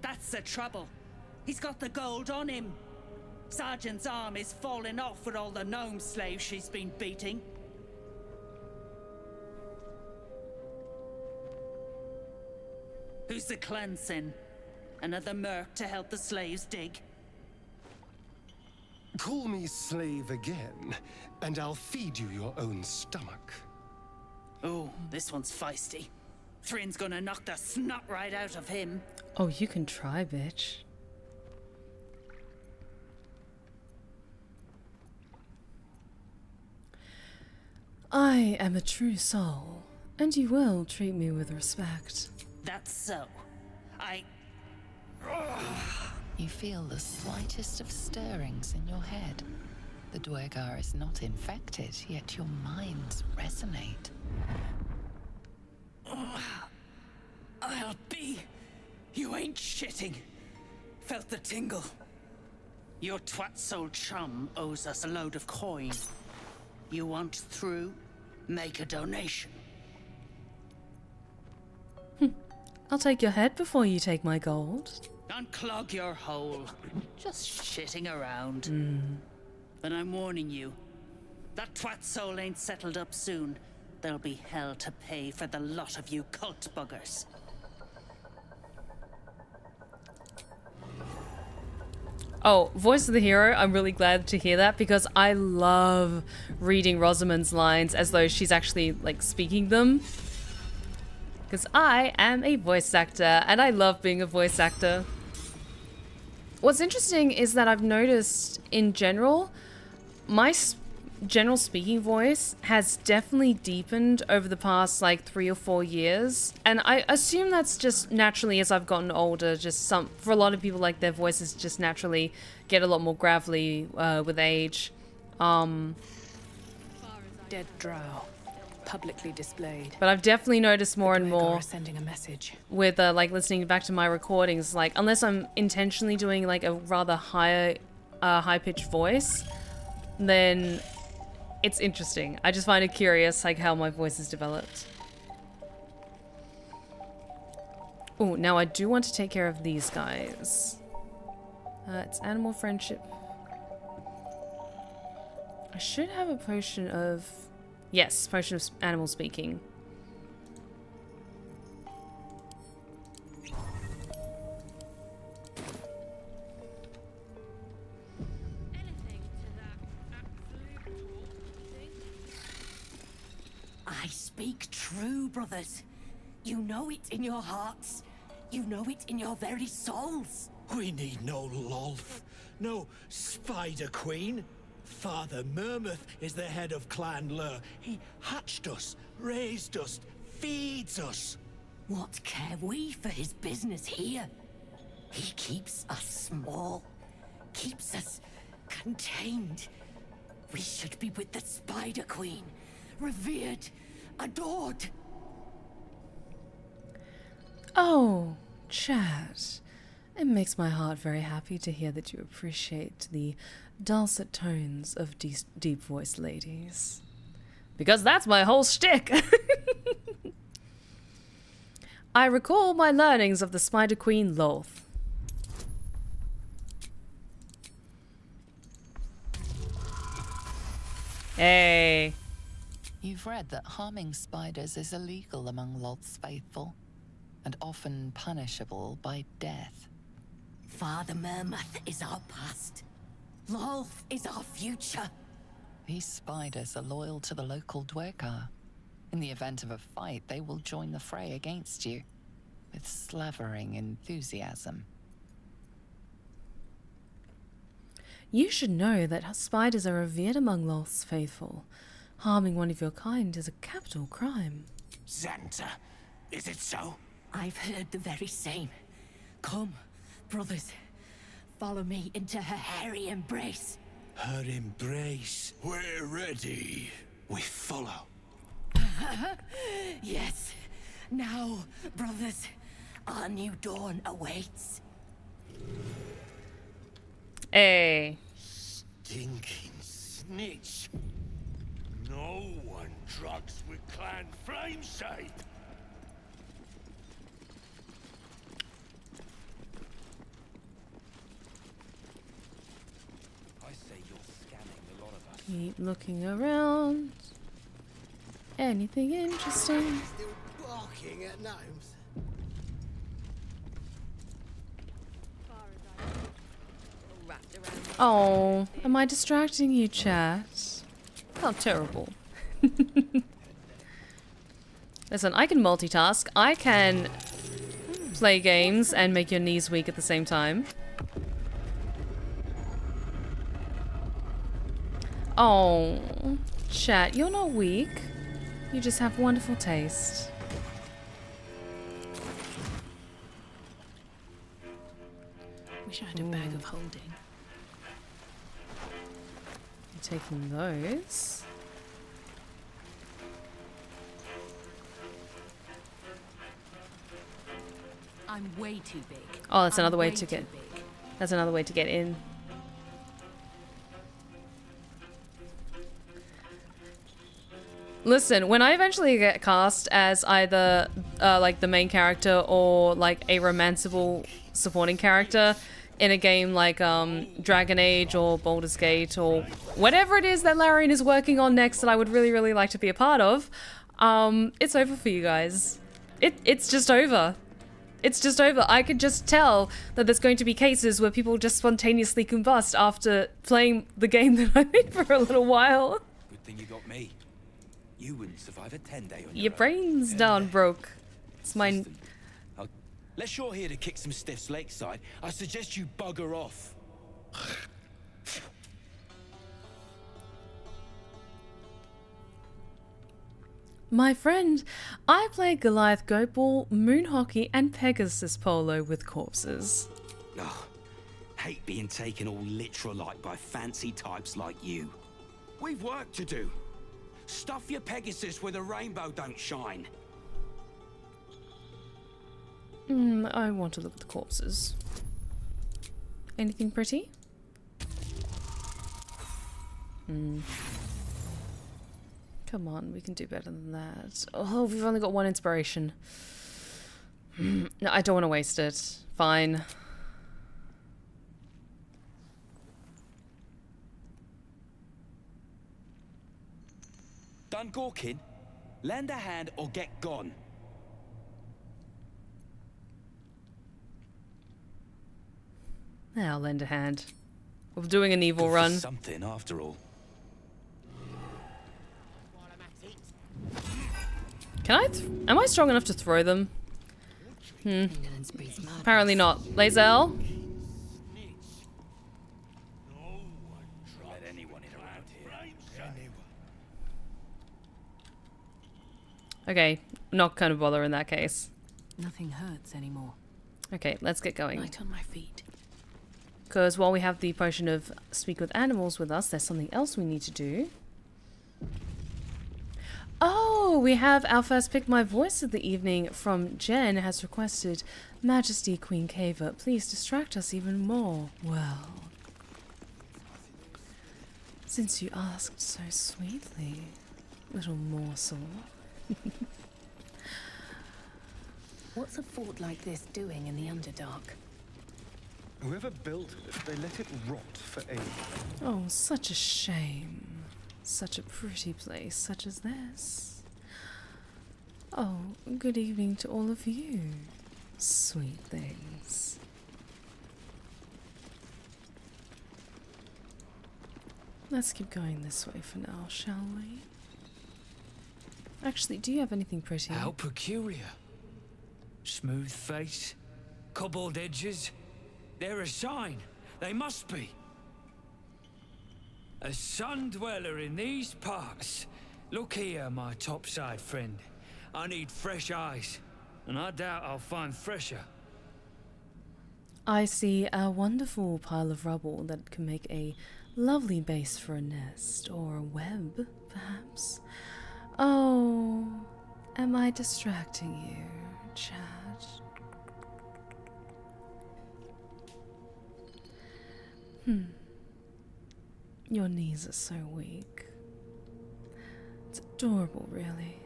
That's the trouble. He's got the gold on him. Sergeant's arm is falling off with all the gnome slaves she's been beating. Who's the cleansing? Another merc to help the slaves dig? Call me slave again, and I'll feed you your own stomach. Oh, this one's feisty. Thrin's gonna knock the snot right out of him. Oh, you can try, bitch. I am a true soul, and you will treat me with respect. That's so. You feel the slightest of stirrings in your head. The Dwergar is not infected, yet your minds resonate. I'll be... You ain't shitting. Felt the tingle. Your twat-soul chum owes us a load of coin. You want through? Make a donation. I'll take your head before you take my gold. Unclog your hole. Just shitting around. But I'm warning you. That twat soul ain't settled up soon. There'll be hell to pay for the lot of you cult buggers. Oh, voice of the hero, I'm really glad to hear that because I love reading Rosamund's lines as though she's actually, like, speaking them. Because I am a voice actor, and I love being a voice actor. What's interesting is that I've noticed, in general, my general speaking voice has definitely deepened over the past, like, 3 or 4 years. And I assume that's just naturally as I've gotten older, for a lot of people, like, their voices just naturally get a lot more gravelly with age. Dead drow. Publicly displayed. But I've definitely noticed more and more sending a message with like listening back to my recordings, like unless I'm intentionally doing like a rather high-pitched voice, then it's interesting. I just find it curious like how my voice has developed. Oh, now I do want to take care of these guys. It's animal friendship. I should have a potion of... Yes, potion of animal speaking. I speak true, brothers. You know it in your hearts. You know it in your very souls. We need no Lolth, no Spider Queen. Father Mermouth is the head of Clan Lur. He hatched us, raised us, feeds us. What care we for his business here? He keeps us small, keeps us contained. We should be with the Spider Queen, revered, adored. Oh, chat. It makes my heart very happy to hear that you appreciate the dulcet tones of deep-voiced ladies. Because that's my whole shtick! I recall my learnings of the Spider Queen Lolth. Hey! You've read that harming spiders is illegal among Lolth's faithful, and often punishable by death. Father Mermouth is our past. Lolth is our future. These spiders are loyal to the local Dwergar. In the event of a fight, they will join the fray against you, with slavering enthusiasm. You should know that spiders are revered among Lolth's faithful. Harming one of your kind is a capital crime. Xanta, is it so? I've heard the very same. Come, brothers. Follow me into her hairy embrace. Her embrace. We're ready. We follow. Yes. Now, brothers, our new dawn awaits. Hey. Stinking snitch. No one drugs with Clan Flameshade. Keep looking around. Anything interesting? Still barking at gnomes. Oh, am I distracting you, chat? How terrible. Listen, I can multitask. I can play games and make your knees weak at the same time. Oh, chat, you're not weak. You just have wonderful taste. Wish I had a bag of holding. I'm taking those. I'm way too big. Oh, that's another way to get. That's another way to get in. Listen, when I eventually get cast as either like the main character or like a romanceable supporting character in a game like Dragon Age or Baldur's Gate or whatever it is that Larian is working on next that I would really, really like to be a part of, it's over for you guys. It's just over. It's just over. I could just tell that there's going to be cases where people just spontaneously combust after playing the game that I made for a little while. Good thing you got me. You wouldn't survive a 10-day on Your brain's down broke. It's my... Unless you're here to kick some stiffs lakeside, I suggest you bugger off. My friend, I play Goliath Goat Ball, Moon Hockey, and Pegasus Polo with corpses. Ugh, hate being taken all literal-like by fancy types like you. We've work to do. Stuff your Pegasus where the rainbow don't shine. I want to look at the corpses. Anything pretty? Come on, we can do better than that. Oh, we've only got one inspiration. No, I don't want to waste it. Fine. Done gawking? Lend a hand or get gone. I'll lend a hand. We're doing an evil run. Something after all. Can I? Am I strong enough to throw them? Apparently not. Lae'zel? Okay, not gonna bother in that case. Nothing hurts anymore. Okay, let's get going. Light on my feet. Because while we have the potion of speak with animals with us, there's something else we need to do. Oh, we have our first Pick My Voice of the evening from Jen has requested, Majesty Queen Caver, please distract us even more. Well, since you asked so sweetly, little morsel. What's a fort like this doing in the Underdark? Whoever built it, they let it rot for ages. Oh, such a shame. Such a pretty place such as this. Oh, good evening to all of you, sweet things. Let's keep going this way for now, shall we? Actually, do you have anything pretty? How peculiar. Smooth face, cobbled edges. They're a sign. They must be. A sun dweller in these parts. Look here, my topside friend. I need fresh eyes, and I doubt I'll find fresher. I see a wonderful pile of rubble that can make a lovely base for a nest, or a web, perhaps. Oh, am I distracting you, Chad? Your knees are so weak. It's adorable, really.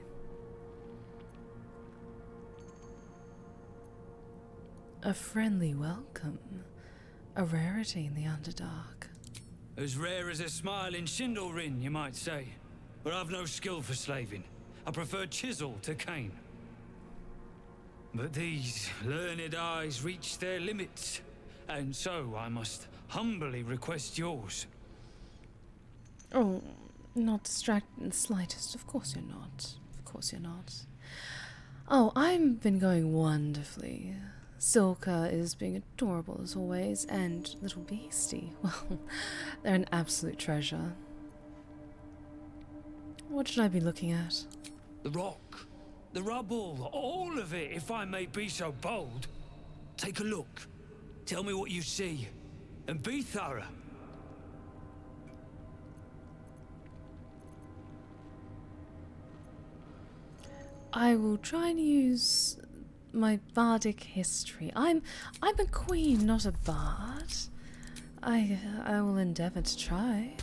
A friendly welcome. A rarity in the Underdark. As rare as a smile in Sindlerin, you might say. But I've no skill for slaving. I prefer chisel to cane. But these learned eyes reach their limits, and so I must humbly request yours. Oh, not distracted in the slightest. Of course you're not. Of course you're not. Oh, I've been going wonderfully. Silka is being adorable as always, and little Beastie, well, they're an absolute treasure. What should I be looking at? The rock, the rubble, all of it, if I may be so bold. Take a look. Tell me what you see, and be thorough. I will try and use my bardic history. I'm a queen, not a bard. I will endeavour to try.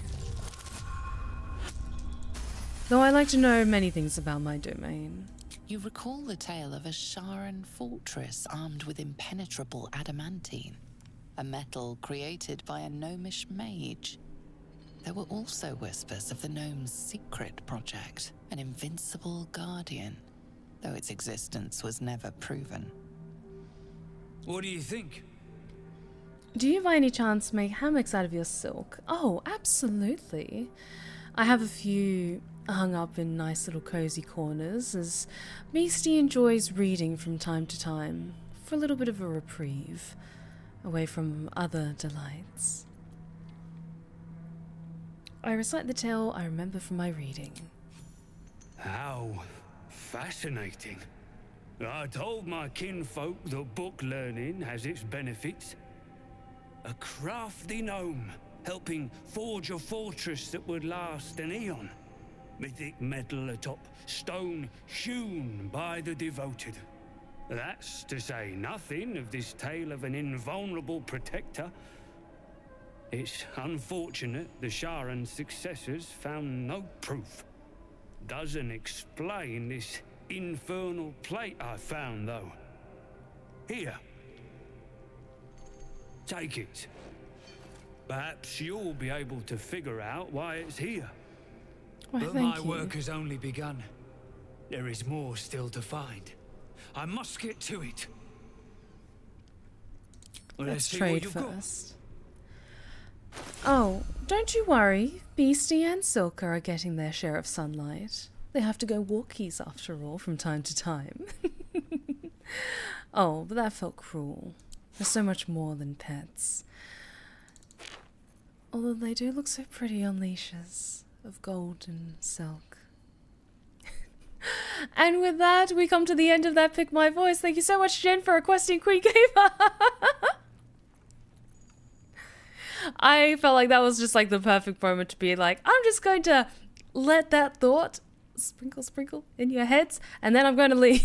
Though I like to know many things about my domain. You recall the tale of a Sharan fortress armed with impenetrable adamantine, a metal created by a gnomish mage. There were also whispers of the gnome's secret project, an invincible guardian, though its existence was never proven. What do you think? Do you by any chance make hammocks out of your silk? Oh, absolutely. I have a few hung up in nice little cozy corners as Beastie enjoys reading from time to time for a little bit of a reprieve away from other delights. I recite the tale I remember from my reading. How fascinating. I told my kinfolk that book learning has its benefits. A crafty gnome helping forge a fortress that would last an eon. Mythic metal atop stone hewn by the devoted. That's to say nothing of this tale of an invulnerable protector. It's unfortunate the Sharan's successors found no proof. Doesn't explain this infernal plate I found, though. Here. Take it. Perhaps you'll be able to figure out why it's here. Why, but my work has only begun. There is more still to find. I must get to it. Let's trade first. Oh, don't you worry. Beastie and Silka are getting their share of sunlight. They have to go walkies after all from time to time. Oh, but that felt cruel. They're so much more than pets. Although they do look so pretty on leashes of gold and silk. And with that, we come to the end of that Pick My Voice. Thank you so much, Jen, for requesting Queen Gamer. I felt like that was just like the perfect moment to be like, I'm just going to let that thought sprinkle, sprinkle in your heads, and then I'm going to leave.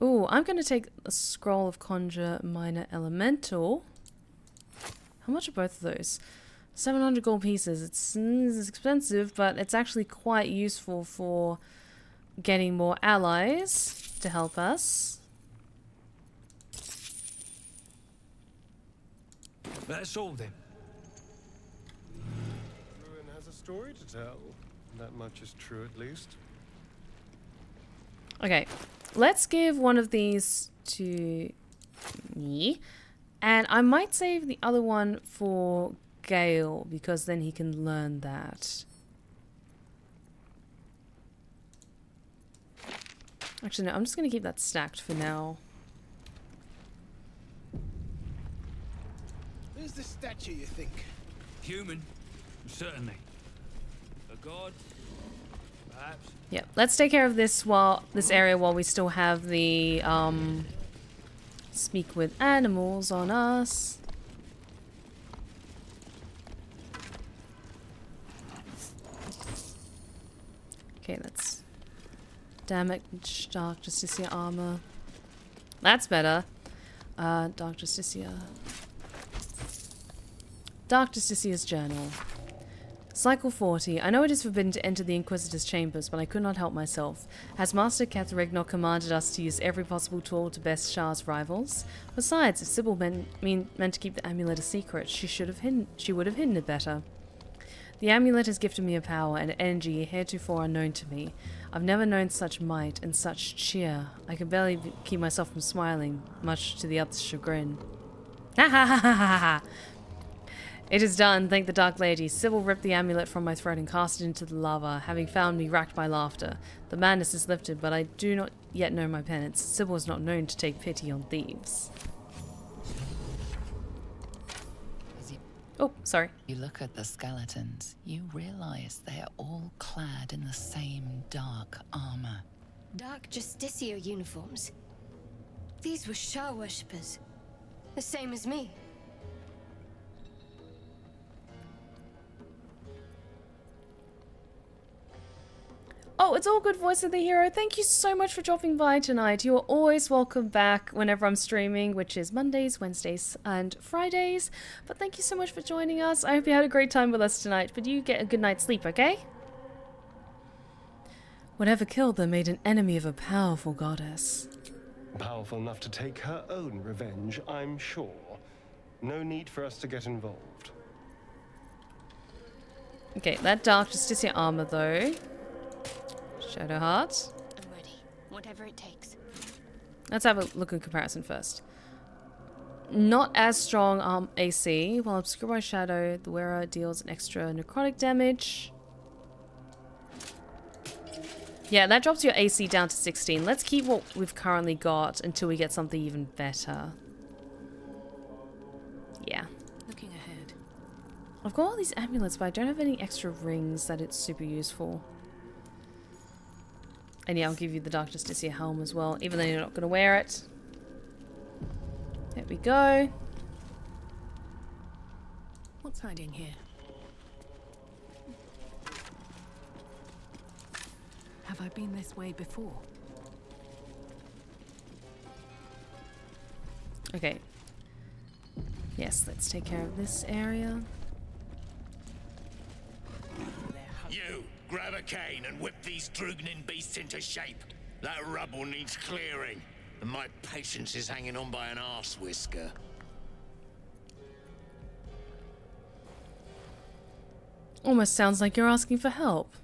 Ooh, I'm going to take a Scroll of Conjure Minor Elemental. How much are both of those? 700 gold pieces. It's expensive, but it's actually quite useful for getting more allies to help us. That's all then. Ruin has a story to tell. That much is true, at least. Okay, let's give one of these to me. And I might save the other one for Gale, because then he can learn that. Actually, no, I'm just going to keep that stacked for now. Who's the statue, you think? Human, certainly. A god, perhaps. Yeah, let's take care of this area while we still have the speak with animals on us. Okay, that's damage, Dark Justicia armor. That's better. Dark Justicia. Dark Justicia's journal. Cycle 40. I know it is forbidden to enter the Inquisitor's chambers, but I could not help myself. Has Master Catherine not commanded us to use every possible tool to best Shah's rivals? Besides, if Sybil meant to keep the amulet a secret, she would have hidden it better. The amulet has gifted me a power and energy heretofore unknown to me. I've never known such might and such cheer. I can barely keep myself from smiling, much to the other's chagrin. Ha ha ha ha ha ha! It is done, thank the Dark Lady. Sybil ripped the amulet from my throat and cast it into the lava, having found me racked by laughter. The madness is lifted, but I do not yet know my penance. Sybil is not known to take pity on thieves. Oh, sorry. You look at the skeletons, you realize they are all clad in the same dark armor. Dark Justicia uniforms. These were Shah worshippers. The same as me. Oh, it's all good, Voice of the Hero. Thank you so much for dropping by tonight. You are always welcome back whenever I'm streaming, which is Mondays, Wednesdays, and Fridays. But thank you so much for joining us. I hope you had a great time with us tonight, but you get a good night's sleep, okay? Whatever killed them made an enemy of a powerful goddess. Powerful enough to take her own revenge, I'm sure. No need for us to get involved. Okay, that Dark Justicia armor, though. Shadowheart. I'm ready. Whatever it takes. Let's have a look at comparison first. not as strong AC. While obscured by shadow, the wearer deals an extra necrotic damage. Yeah, that drops your AC down to 16. Let's keep what we've currently got until we get something even better. Yeah. Looking ahead. I've got all these amulets, but I don't have any extra rings that it's super useful. And yeah, I'll give you the Dark Justicia helm as well, even though you're not going to wear it. There we go. What's hiding here? Have I been this way before? Okay. Yes, let's take care of this area. You, grab a cane and whip these Drugnin beasts into shape. That rubble needs clearing, and my patience is hanging on by an arse whisker. Almost sounds like you're asking for help,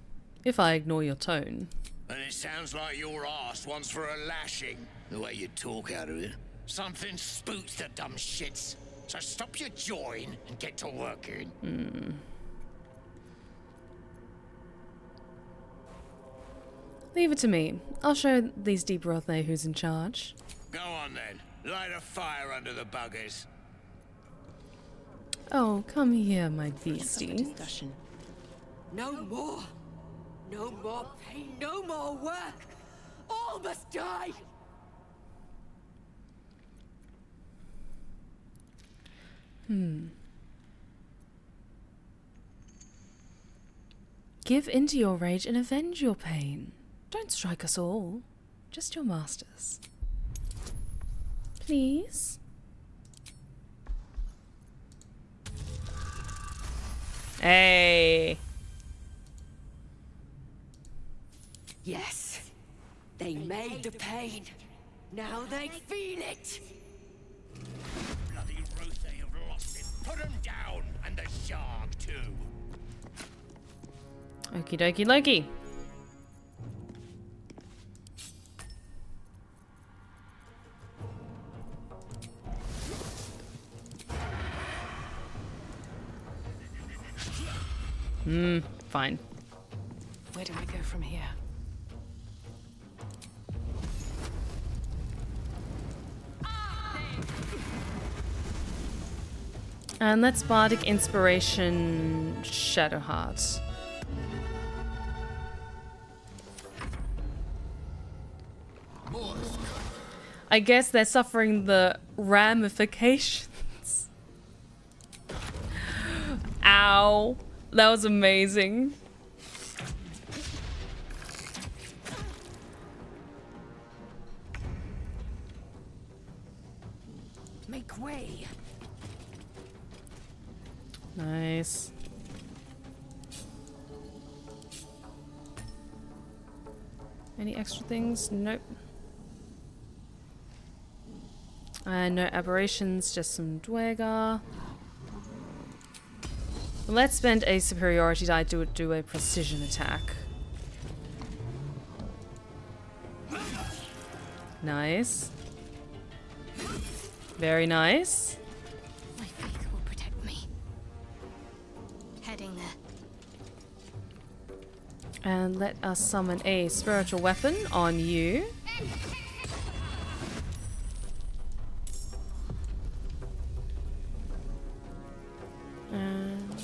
if I ignore your tone. And it sounds like your arse wants for a lashing, the way you talk out of it. Something spooks the dumb shits, so stop your jawing and get to working. Leave it to me. I'll show these deep Rothe who's in charge. Go on then, light a fire under the buggers. Oh, come here, my beastie. No more! No more pain, no more work! All must die! Give into your rage and avenge your pain. Don't strike us all. Just your masters. Please? Hey! Yes, they made the pain. Now they feel it. Bloody Rothe have lost it. Put them down, and the shark too. Okie dokie Loki. Fine. Where do I go from here? And let's Bardic Inspiration Shadowheart. I guess they're suffering the ramifications. Ow. That was amazing. Make way. Nice. Any extra things? Nope. No aberrations, just some Dwegar. Let's spend a superiority die to do a precision attack. Nice. Very nice. My faith will protect me. Heading there. And let us summon a spiritual weapon on you. And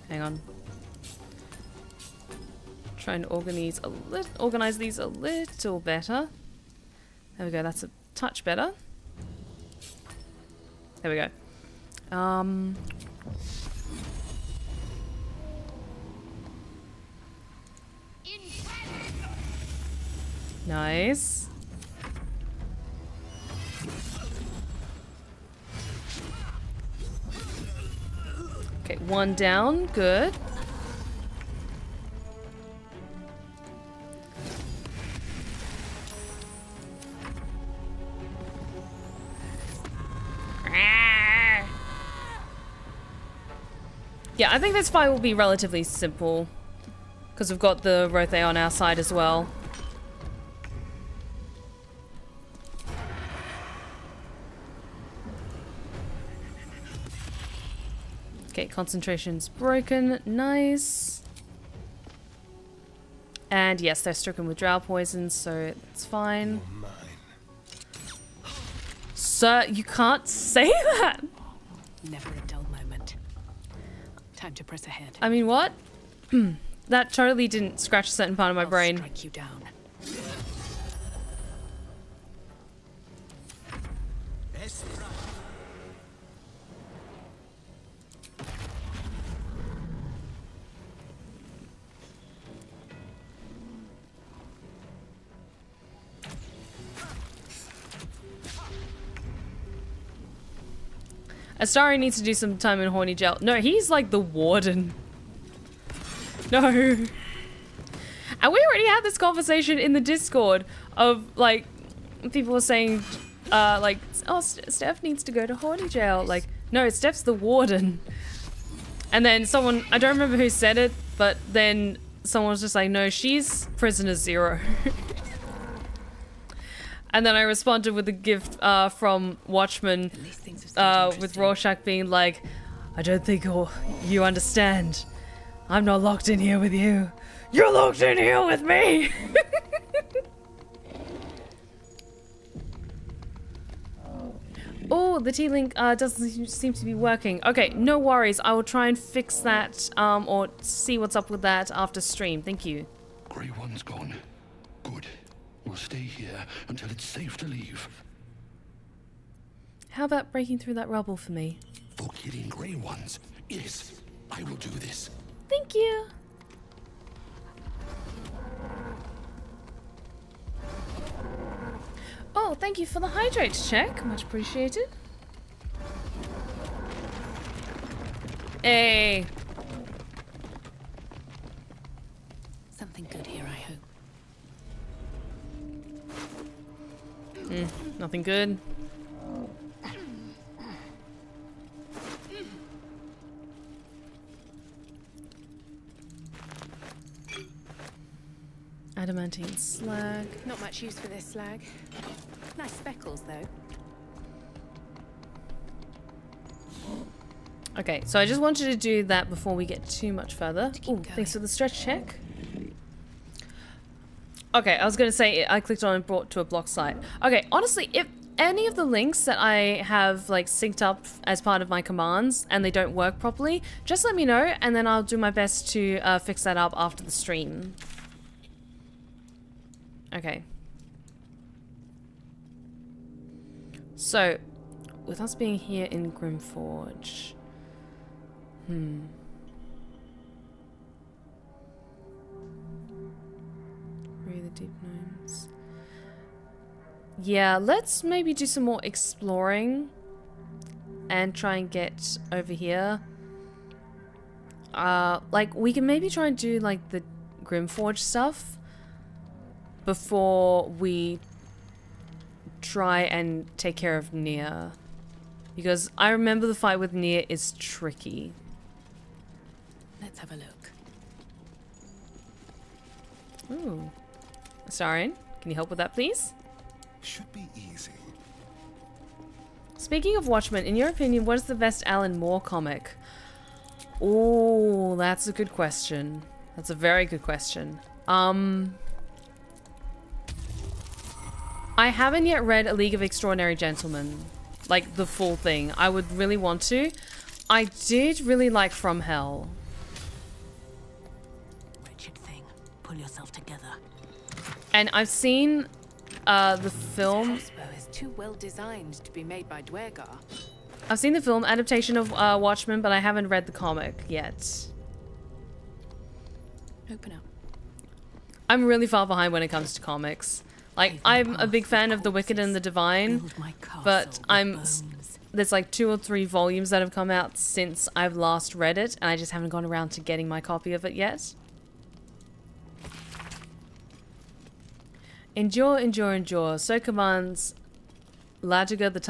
hang on. Trying to organize these a little better. There we go, that's a touch better. There we go. Nice. Okay, one down, good. Yeah, I think this fight will be relatively simple because we've got the Rothe on our side as well. concentration's broken. Nice. And yes, they're stricken with drow poison, so it's fine. Sir, you can't say that! Never a dull moment. Time to press ahead. I mean, what? That totally didn't scratch a certain part of my brain. Strike you down. Astari needs to do some time in horny jail. No, he's like the warden. No. And we already had this conversation in the Discord of like people were saying like, oh, Steph needs to go to horny jail. Like, no, Steph's the warden. And then someone, I don't remember who said it, but then someone was just like, no, she's prisoner 0. And then I responded with a gift from Watchmen with Rorschach being like, I don't think you understand. I'm not locked in here with you. You're locked in here with me! Oh, the T-Link doesn't seem to be working. Okay, no worries. I will try and fix that or see what's up with that after stream. Thank you. Grey One's gone. Good. We'll stay here until it's safe to leave. How about breaking through that rubble for me? For killing Grey Ones. Yes, I will do this. Thank you. Oh, thank you for the hydrate check. Much appreciated. Hey. Something good here, I hope. Nothing good. Adamantine slag. Not much use for this slag. Nice speckles, though. Okay, so I just wanted to do that before we get too much further. Ooh, thanks for the stretch check. Okay, I was going to say I clicked on and brought to a block site. Okay, honestly, if any of the links that I have like synced up as part of my commands and they don't work properly, just let me know and then I'll do my best to fix that up after the stream. Okay. So, with us being here in Grymforge... Free the deep gnomes. Yeah, let's maybe do some more exploring and try and get over here. Like, we can maybe try and do, like, the Grymforge stuff before we try and take care of Nia. Because I remember the fight with Nia is tricky. Let's have a look. Ooh. Scion, can you help with that, please? Should be easy. Speaking of Watchmen, in your opinion, what is the best Alan Moore comic? Oh, that's a good question. That's a very good question. I haven't yet read A League of Extraordinary Gentlemen. Like, the full thing. I would really want to. I did really like From Hell. Wretched thing. Pull yourself together. And I've seen the film... This crossbow is too well designed to be made by Dwergar. I've seen the film adaptation of Watchmen, but I haven't read the comic yet. Open up. I'm really far behind when it comes to comics. Like, I'm a big fan of The Wicked and the Divine, but there's like 2 or 3 volumes that have come out since I've last read it, and I just haven't gone around to getting my copy of it yet. Endure, endure, endure. So commands Lae'zel the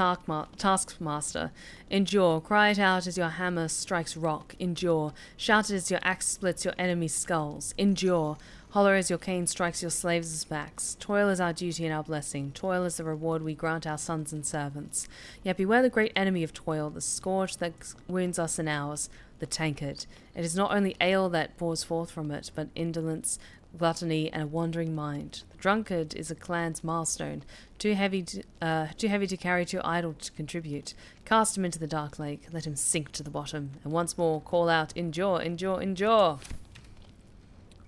Taskmaster. Endure. Cry it out as your hammer strikes rock. Endure. Shout it as your axe splits your enemy's skulls. Endure. Holler as your cane strikes your slaves' backs. Toil is our duty and our blessing. Toil is the reward we grant our sons and servants. Yet beware the great enemy of toil, the scourge that wounds us in ours. the tankard. It is not only ale that pours forth from it, but indolence, gluttony, and a wandering mind. The drunkard is a clan's milestone, too heavy to carry, too idle to contribute. Cast him into the dark lake, let him sink to the bottom, and once more call out, endure, endure, endure.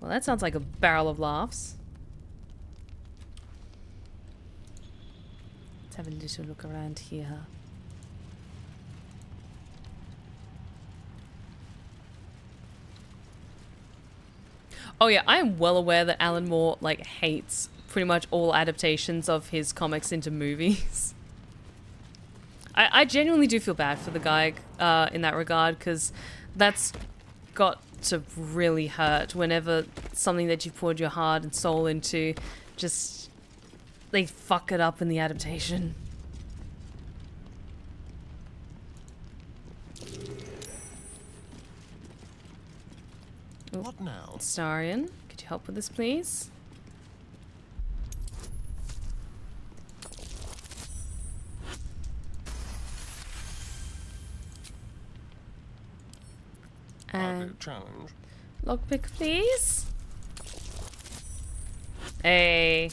Well, that sounds like a barrel of laughs. Let's have a little look around here. Oh yeah, I am well aware that Alan Moore, like, hates pretty much all adaptations of his comics into movies. I genuinely do feel bad for the guy in that regard, because that's got to really hurt whenever something that you've poured your heart and soul into, just, they fuck it up in the adaptation. What now? Scion, could you help with this, please? And challenge. Lockpick, please. Hey.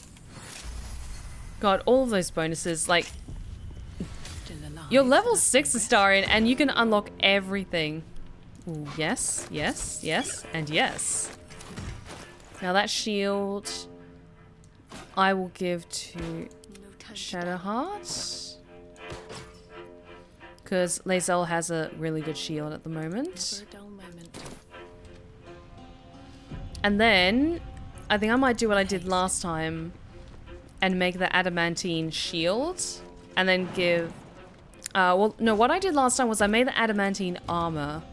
God, all of those bonuses, like, you're level 6 Astarion and you can unlock everything. Ooh, yes, yes, yes, and yes. Now that shield I will give to Shadowheart, because Lae'zel has a really good shield at the moment. And then I think I might do what I did last time and make the adamantine shield and then give well, no, what I did last time was I made the adamantine armor.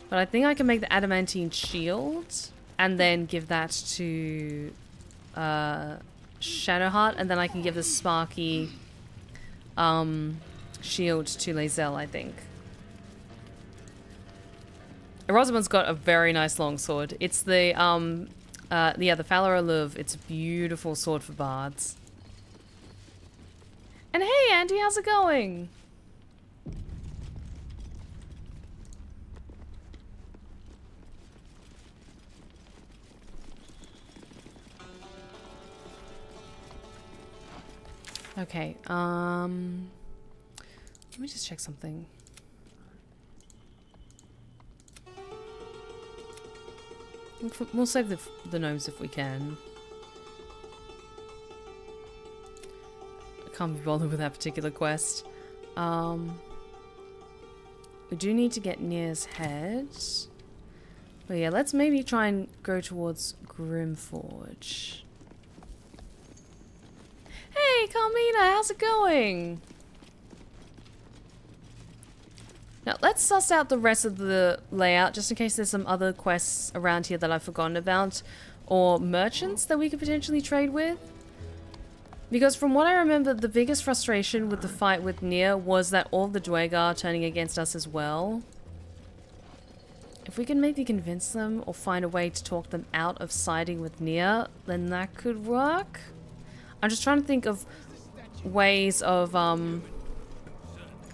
But I think I can make the adamantine shield and then give that to Shadowheart, and then I can give the sparky shield to Lae'zel, I think. Rosamund's got a very nice long sword. It's the yeah, the Falor Luv. It's a beautiful sword for bards. And hey Andy, how's it going? Okay, let me just check something. We'll save the gnomes if we can. I can't be bothered with that particular quest. We do need to get Nir's head. But yeah, let's maybe try and go towards Grymforge. Hey, Carmina, how's it going? Now, let's suss out the rest of the layout, just in case there's some other quests around here that I've forgotten about, or merchants that we could potentially trade with. Because from what I remember, the biggest frustration with the fight with Nir was that all the Dwegar are turning against us as well. If we can maybe convince them, or find a way to talk them out of siding with Nir, then that could work. I'm just trying to think of ways of, hang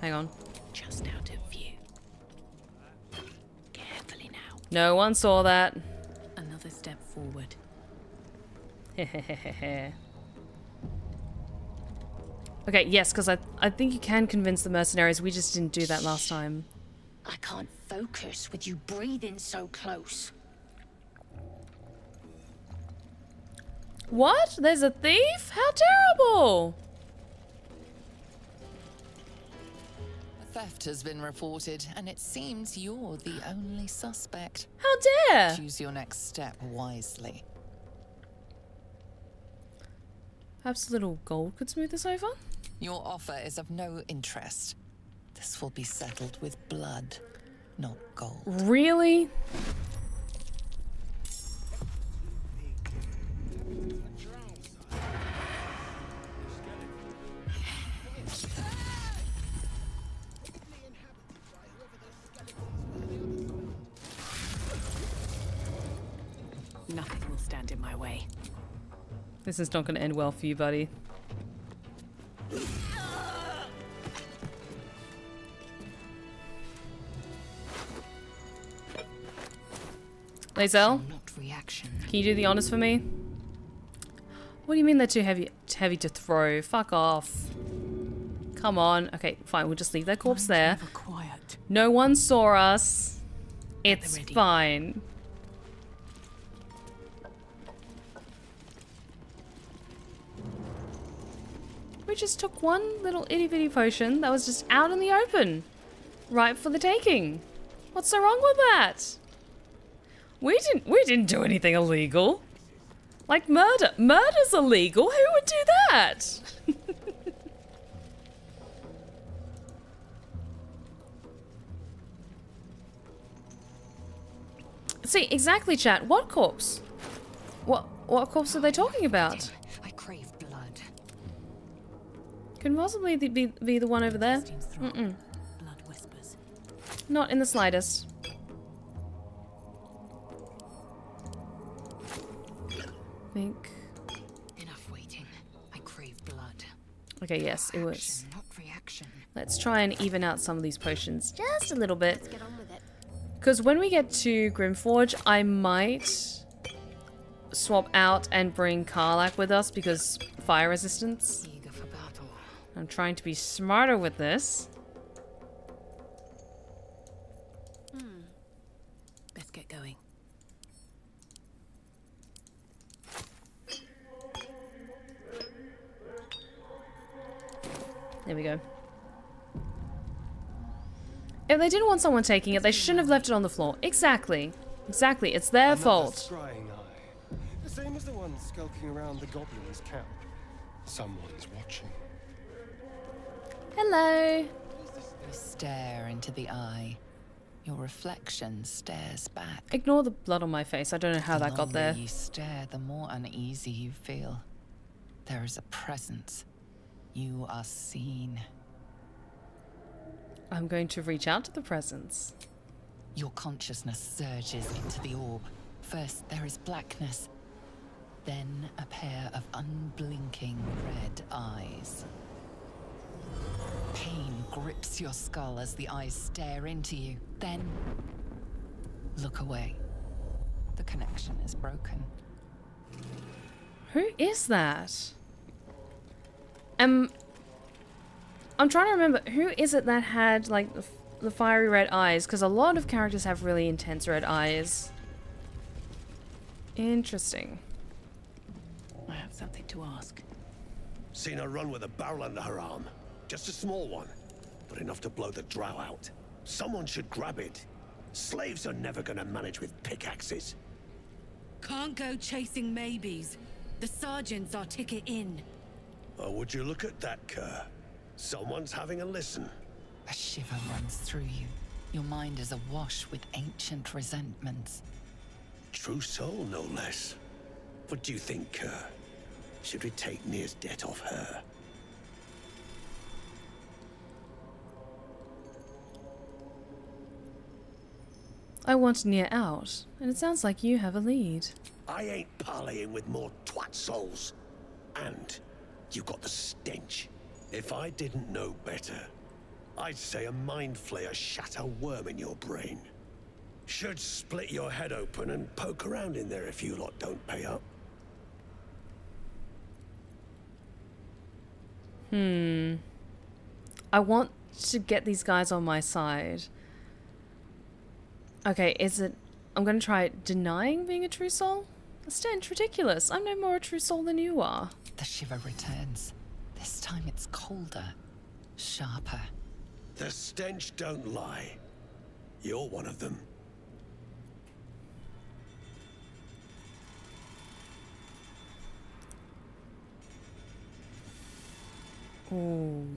on. Just out of view. Carefully now. No one saw that. Another step forward. Okay, yes, because I think you can convince the mercenaries. We just didn't do that last time. I can't focus with you breathing so close. What? There's a thief? How terrible! A theft has been reported, and it seems you're the only suspect. How dare! Choose your next step wisely. Perhaps a little gold could smooth this over? Your offer is of no interest. This will be settled with blood, not gold. Really? Nothing will stand in my way. This is not going to end well for you, buddy. Lae'zel, can you do the honors for me? What do you mean they're too heavy to throw? Fuck off. Come on. Okay, fine. We'll just leave their corpse there. No one saw us. It's fine. We just took one little itty-bitty potion that was just out in the open. Right for the taking. What's so wrong with that? We didn't do anything illegal. Like murder. Murder's illegal. Who would do that? See, exactly, chat. What corpse? What corpse are they talking about? I crave blood. Can possibly be the one over there. Mm-mm. Blood whispers. Not in the slightest. Think. Enough waiting. I crave blood. Okay, yes, it was. Not reaction. Let's try and even out some of these potions just a little bit. Let's get on with it. Because when we get to Grymforge, I might swap out and bring Karlach with us because fire resistance. Eager for battle. I'm trying to be smarter with this. Let's get going. There we go. If they didn't want someone taking it, they shouldn't have left it on the floor. Exactly. Exactly. It's their fault. Scrying eye. The same as the one skulking around the goblin's camp. Someone's watching. Hello. You stare into the eye. Your reflection stares back. Ignore the blood on my face. I don't know how that got there. The longer you stare, the more uneasy you feel. There is a presence. You are seen. I'm going to reach out to the presence. Your consciousness surges into the orb. First, there is blackness. Then, a pair of unblinking red eyes. Pain grips your skull as the eyes stare into you. Then, look away. The connection is broken. Who is that? I'm trying to remember, who is it that had, like, the fiery red eyes? Because a lot of characters have really intense red eyes. Interesting. I have something to ask. Seen her run with a barrel under her arm. Just a small one, but enough to blow the drow out. Someone should grab it. Slaves are never gonna manage with pickaxes. Can't go chasing maybes. The sergeant's our ticket in. Oh, would you look at that, Kerr? Someone's having a listen. A shiver runs through you. Your mind is awash with ancient resentments. True soul, no less. What do you think, Kerr? Should we take Nir's debt off her? I want Nir out, and it sounds like you have a lead. I ain't parleying with more twat souls. And you got the stench. If I didn't know better, I'd say a mind flayer shat a worm in your brain. Should split your head open and poke around in there if you lot don't pay up. I want to get these guys on my side. Okay, is it... I'm gonna try denying being a true soul? A stench, ridiculous. I'm no more a true soul than you are. The shiver returns. This time it's colder, sharper. The stench don't lie. You're one of them. Ooh.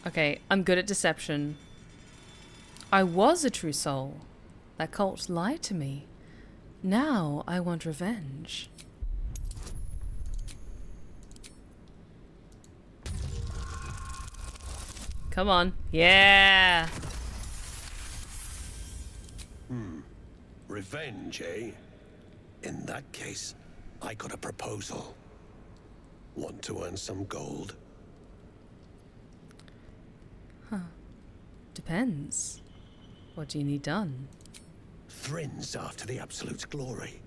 Okay, I'm good at deception. I was a true soul. That cult lied to me. Now I want revenge. Come on. Yeah! Revenge, eh? In that case, I got a proposal. Want to earn some gold? Huh. Depends. What do you need done? Thrin's after the Absolute's glory.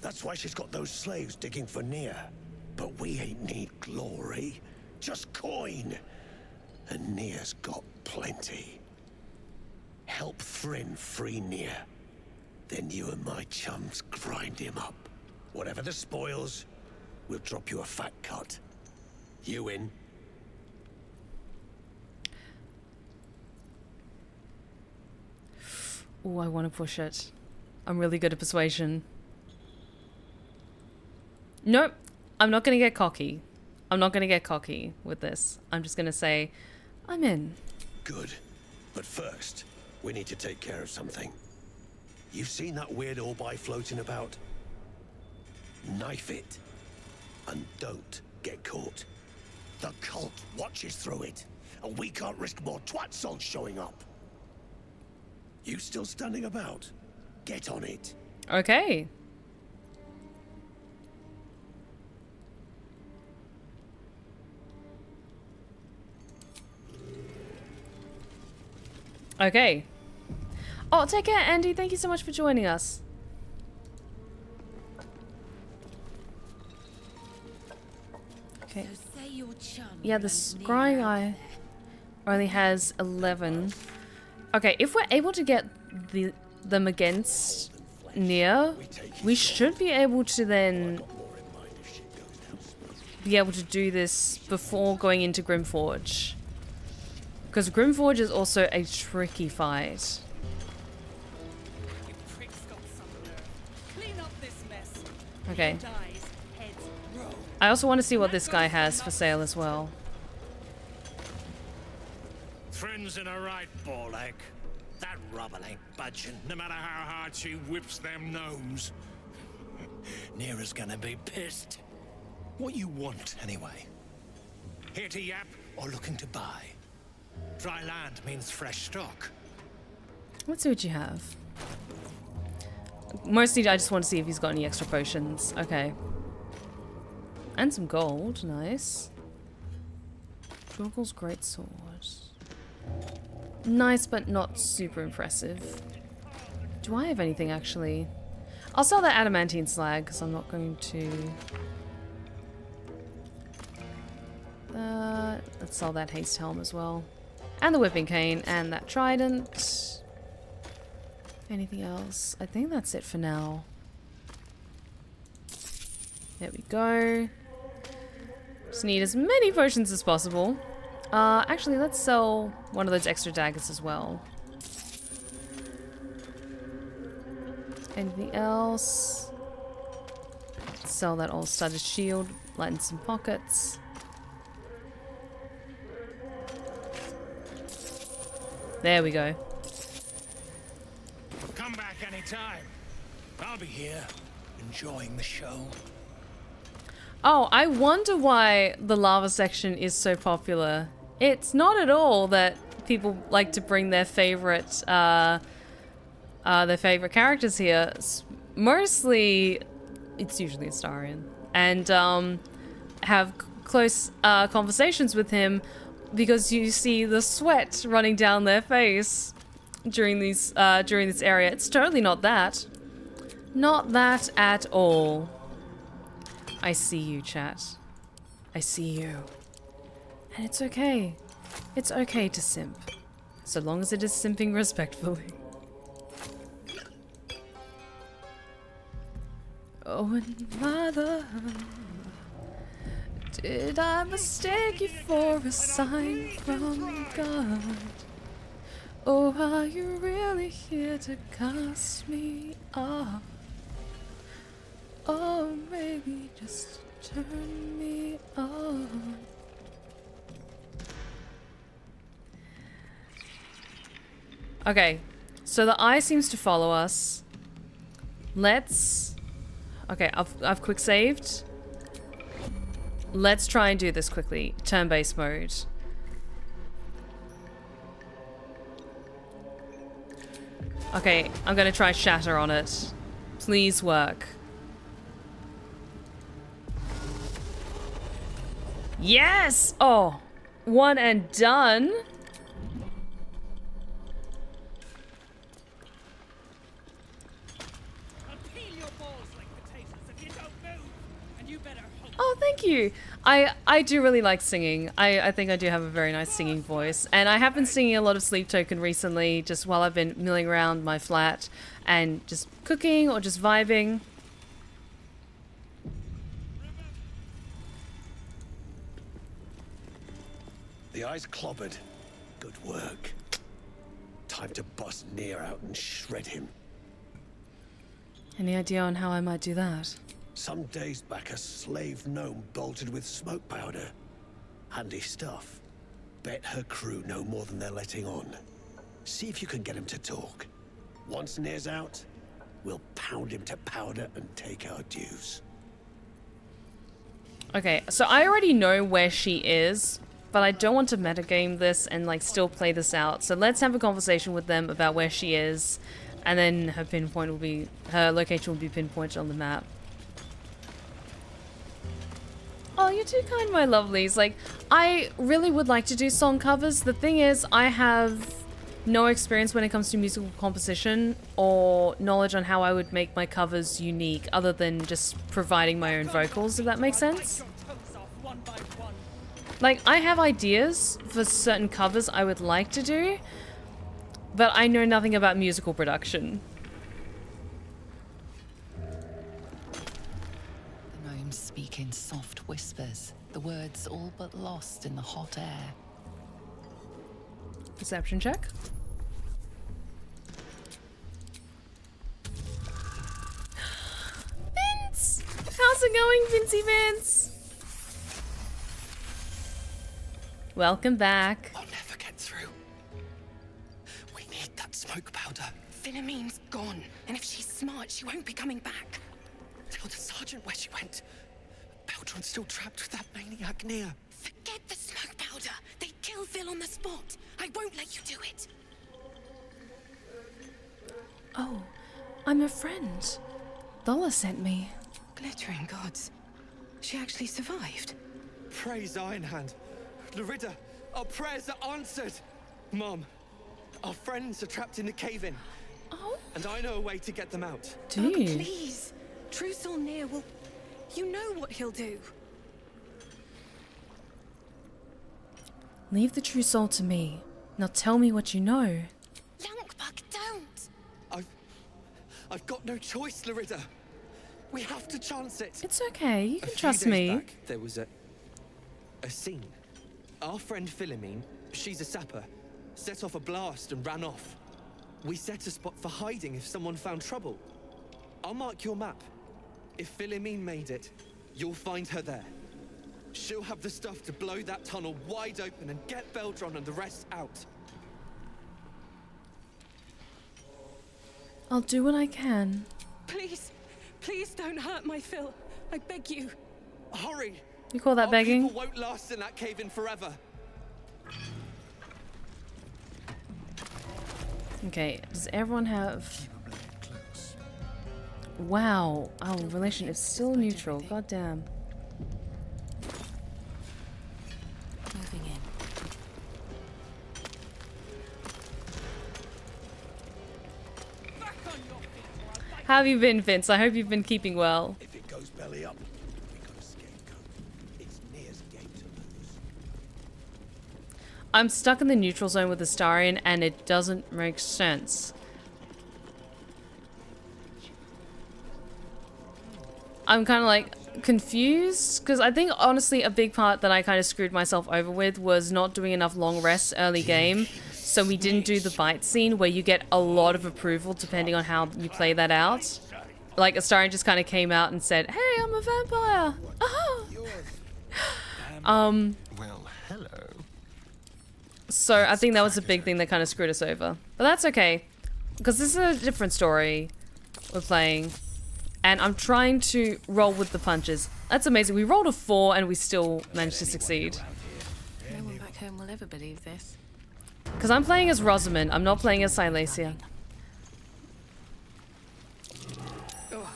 That's why she's got those slaves digging for Nia. But we ain't need glory, just coin. And Nia's got plenty. Help Thrin free Nia. Then you and my chums grind him up. Whatever the spoils, we'll drop you a fat cut. You in? Oh, I want to push it. I'm really good at persuasion. Nope. I'm not going to get cocky. I'm not going to get cocky with this. I'm just going to say, I'm in. Good. But first, we need to take care of something. You've seen that weird orbi floating about? Knife it. And don't get caught. The cult watches through it. And we can't risk more twat souls showing up. You still standing about? Get on it. Okay. Okay. Oh, take care, Andy. Thank you so much for joining us. Okay. Yeah, the scrying eye only has 11. Okay, if we're able to get them against Nia, we should be able to then be able to do this before going into Grymforge. Because Grymforge is also a tricky fight. Okay. I also want to see what this guy has for sale as well. Thrin's in a right ball ache. That rubble ain't budging, no matter how hard she whips them gnomes. Neera's gonna be pissed. What you want, anyway? Here to yap or looking to buy? Dry land means fresh stock. Let's see what you have. Mostly I just want to see if he's got any extra potions. Okay. And some gold. Nice. Jorgal's greatsword. Nice, but not super impressive. Do I have anything, actually? I'll sell that adamantine slag, because I'm not going to... let's sell that haste helm as well. And the whipping cane, and that trident. Anything else? I think that's it for now. There we go. Just need as many potions as possible. Actually, let's sell one of those extra daggers as well. Anything else? Sell that all-studded shield, lighten some pockets. There we go. Come back anytime. I'll be here, enjoying the show. Oh, I wonder why the lava section is so popular. It's not at all that people like to bring their favorite characters here. Mostly, it's usually Astarion, and have close conversations with him because you see the sweat running down their face during this area. It's totally not that. Not that at all. I see you, chat. I see you. And it's okay. It's okay to simp. So long as it is simping respectfully. Oh, and mother, did I mistake you for a sign from God? Or are you really here to cast me off? Or maybe just turn me on? Okay, so the eye seems to follow us. Let's... Okay, I've quick saved. Let's try and do this quickly. Turn-based mode. Okay, I'm gonna try shatter on it. Please work. Yes! Oh, one and done. Oh, thank you. I do really like singing. I think I do have a very nice singing voice. And I have been singing a lot of Sleep Token recently, just while I've been milling around my flat and just cooking or just vibing. The eye's clobbered. Good work. Time to bust Near out and shred him. Any idea on how I might do that? Some days back, a slave gnome bolted with smoke powder. Handy stuff. Bet her crew know more than they're letting on. See if you can get him to talk. Once Near's out, we'll pound him to powder and take our dues. Okay, so I already know where she is, but I don't want to metagame this and like still play this out. So let's have a conversation with them about where she is, and then her pinpoint will be, her location will be pinpointed on the map. Oh, you're too kind, my lovelies. Like, I really would like to do song covers. The thing is, I have no experience when it comes to musical composition or knowledge on how I would make my covers unique, other than just providing my own vocals, if that makes sense. Like, I have ideas for certain covers I would like to do, but I know nothing about musical production. The gnomes speak in soft whispers, the words all but lost in the hot air. Perception check. Vince! How's it going, Vincey Vince? Welcome back. I'll never get through. We need that smoke powder. Philommene's gone, and if she's smart, she won't be coming back. Tell the sergeant where she went. Baltur's still trapped with that maniac Near. Forget the smoke powder. They'd kill Phil on the spot. I won't let you do it. Oh, I'm a friend. Dollar sent me. Glittering gods. She actually survived. Praise Ironhand. Larida, our prayers are answered. Mom, our friends are trapped in the cave-in. Oh. And I know a way to get them out. Do you? Please. True Soul Near will... You know what he'll do. Leave the true soul to me. Now tell me what you know. Lankbuck, don't. I've got no choice, Larida. We have to chance it. It's okay. You can trust few me. days back, there was a scene. Our friend Philomene, she's a sapper, set off a blast and ran off. We set a spot for hiding if someone found trouble. I'll mark your map. If Philomene made it, you'll find her there. She'll have the stuff to blow that tunnel wide open and get Beldron and the rest out. I'll do what I can. Please, please don't hurt my Phil. I beg you. Hurry! You call that begging? People won't last in that cave-in forever. Okay, does everyone have... Wow, our relation is still neutral. God damn. Moving in. How have you been, Vince? I hope you've been keeping well. If it goes belly up, we got a scapegoat. It's Near's game to lose. I'm stuck in the neutral zone with the Astarion, and it doesn't make sense. I'm kind of like confused, because I think honestly a big part that I kind of screwed myself over with was not doing enough long rests early game. So we didn't do the bite scene where you get a lot of approval depending on how you play that out. Like Astarion just kind of came out and said, "Hey, I'm a vampire." Well, hello. So I think that was a big thing that kind of screwed us over. But that's okay, because this is a different story we're playing. And I'm trying to roll with the punches. That's amazing. We rolled a 4 and we still managed to succeed. No one back home will ever believe this. Because I'm playing as Rosamund. I'm not playing as Silesia. Oh,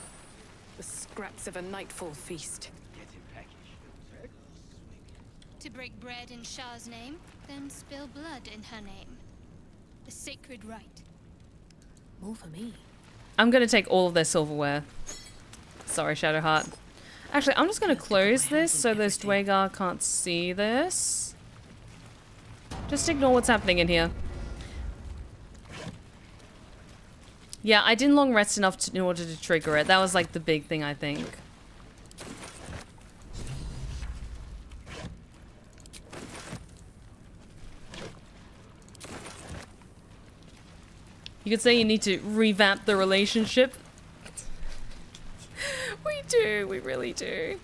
the scraps of a nightfall feast. To break bread in Shah's name, then spill blood in her name. The sacred rite. More for me. I'm going to take all of their silverware. Sorry, Shadowheart. Actually, I'm just going to close this so those Dwagar can't see this. Just ignore what's happening in here. Yeah, I didn't long rest enough in order to trigger it. That was like the big thing, I think. You could say you need to revamp the relationship. We do, we really do.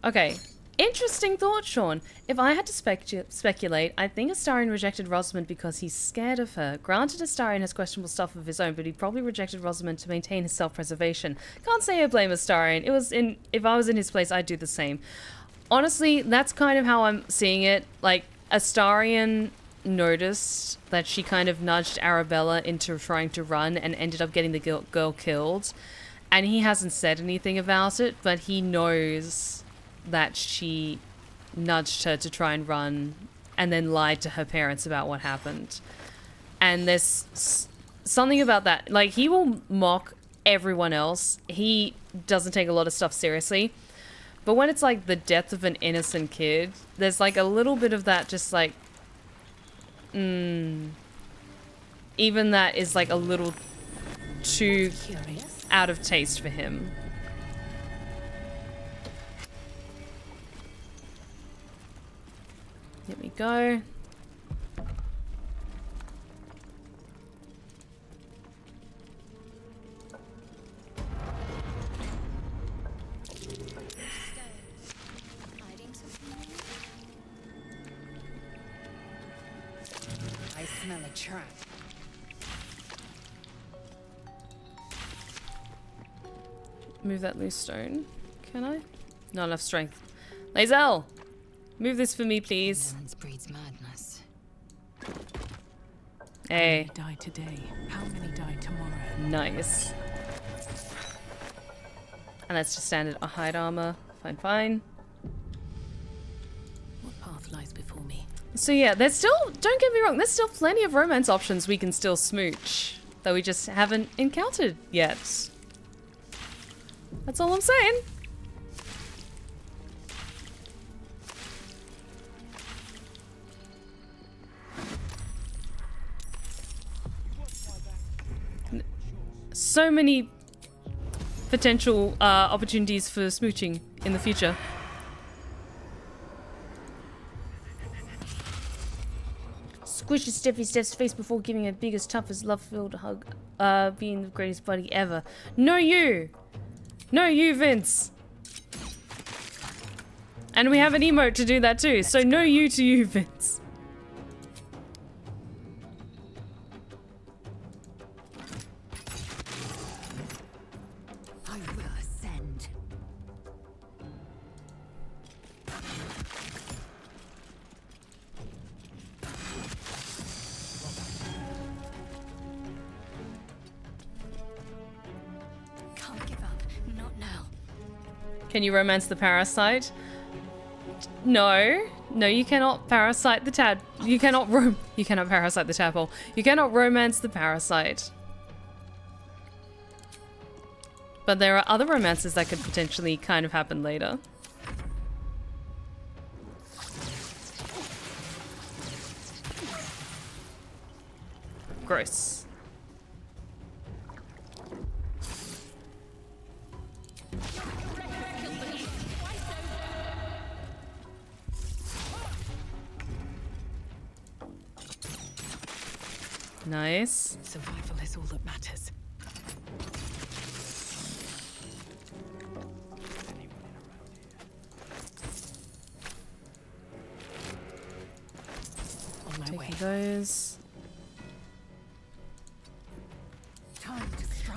Okay, interesting thought, Sean. If I had to speculate, I think Astarion rejected Rosamund because he's scared of her. Granted, Astarion has questionable stuff of his own, but he probably rejected Rosamund to maintain his self-preservation. Can't say I blame Astarion. If I was in his place, I'd do the same. Honestly, that's kind of how I'm seeing it. Like, Astarion noticed that she kind of nudged Arabella into trying to run and ended up getting the girl killed. And he hasn't said anything about it, but he knows that she nudged her to try and run and then lied to her parents about what happened. And there's something about that. Like, he will mock everyone else. He doesn't take a lot of stuff seriously. But when it's like the death of an innocent kid, there's like a little bit of that just like... Even that is like a little too out of taste for him. Here we go. I smell a trap. Move that loose stone. Can I? Not enough strength. Lae'zel! Move this for me, please. Breeds madness. Hey. How many die today? How many die tomorrow? Nice. And that's just standard hide armor. Fine, fine. What path lies before me? So yeah, there's still, don't get me wrong, there's still plenty of romance options we can still smooch. That we just haven't encountered yet. That's all I'm saying. So many potential opportunities for smooching in the future. Squishes Steph's face before giving her biggest, toughest, love-filled hug, being the greatest buddy ever. No you! No you, Vince! And we have an emote to do that too, so no you to you, Vince. I will ascend. Can't give up. Not now. Can you romance the parasite? No. No, you cannot parasite the tad. You cannot parasite the tadpole. You cannot romance the parasite. But there are other romances that could potentially kind of happen later. Gross. Nice. Survival is all that matters. On my way. Those.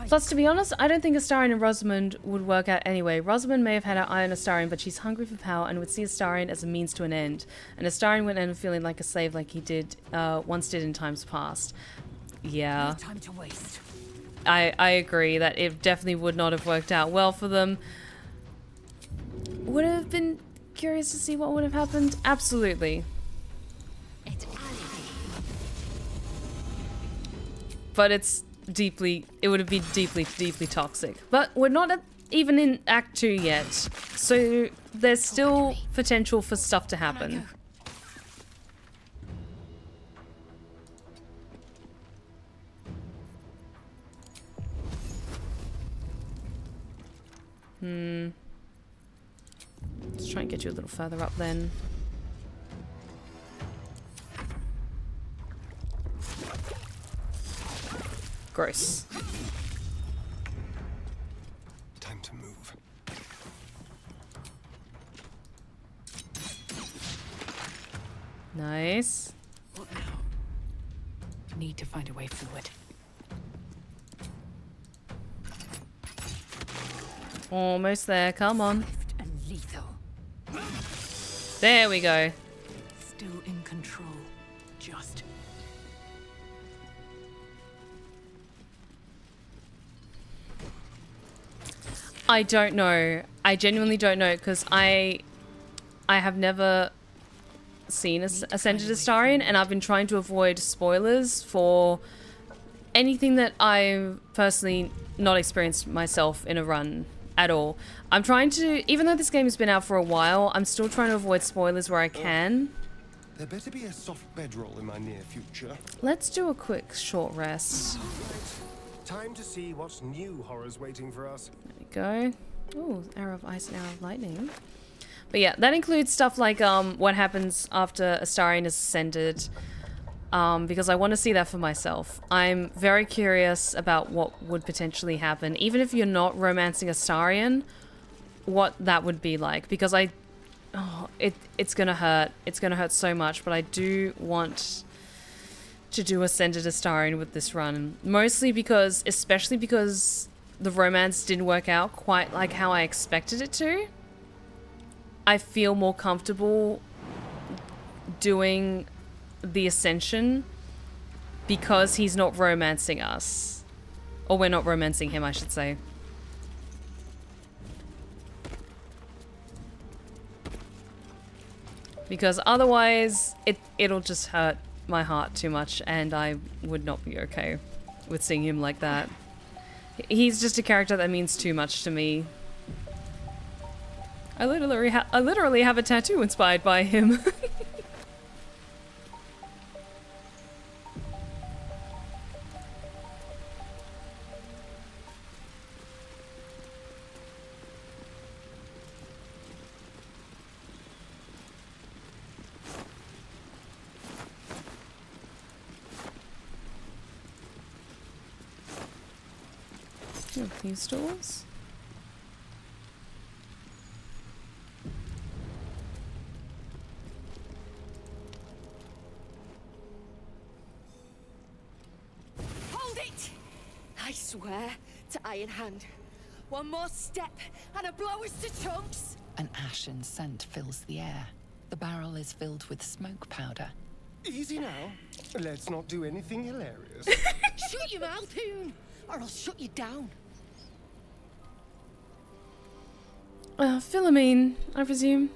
Plus, to be honest, I don't think Astarion and Rosamund would work out anyway. Rosamund may have had her eye on Astarion, but she's hungry for power and would see Astarion as a means to an end. And Astarion would end up feeling like a slave like he did once did in times past. Yeah. No time to waste. I agree that it definitely would not have worked out well for them. Would have been curious to see what would have happened? Absolutely. but it's deeply, it would be deeply, deeply toxic. But we're not even in Act 2 yet, so there's still potential for stuff to happen. Let's try and get you a little further up then. Gross. Time to move. Nice. What now? Need to find a way forward. Almost there, come on. And lethal. There we go. Still in control. Just. I don't know. I genuinely don't know, because I have never seen Ascended Astarion, and I've been trying to avoid spoilers for anything that I've personally not experienced myself in a run at all. I'm trying to, even though this game has been out for a while, I'm still trying to avoid spoilers where I can. There better be a soft bedroll in my near future. Let's do a quick short rest. Time to see what new horrors waiting for us. There we go. Ooh, arrow of ice and arrow of lightning. But yeah, that includes stuff like what happens after Astarion is ascended, because I want to see that for myself. I'm very curious about what would potentially happen, even if you're not romancing Astarion, what that would be like, because it's gonna hurt. It's gonna hurt so much, but I do want to do Ascended Astarion with this run, mostly because, especially because the romance didn't work out quite like how I expected it to. I feel more comfortable doing the Ascension because he's not romancing us. Or we're not romancing him, I should say. Because otherwise, it'll just hurt my heart too much, and I would not be okay with seeing him like that. He's just a character that means too much to me. I literally have a tattoo inspired by him. A few stools. Hold it! I swear to Iron Hand. One more step and a blow us to chunks! An ashen scent fills the air. The barrel is filled with smoke powder. Easy now. Let's not do anything hilarious. Shut your mouth, Hoon, or I'll shut you down. Philomene, I presume.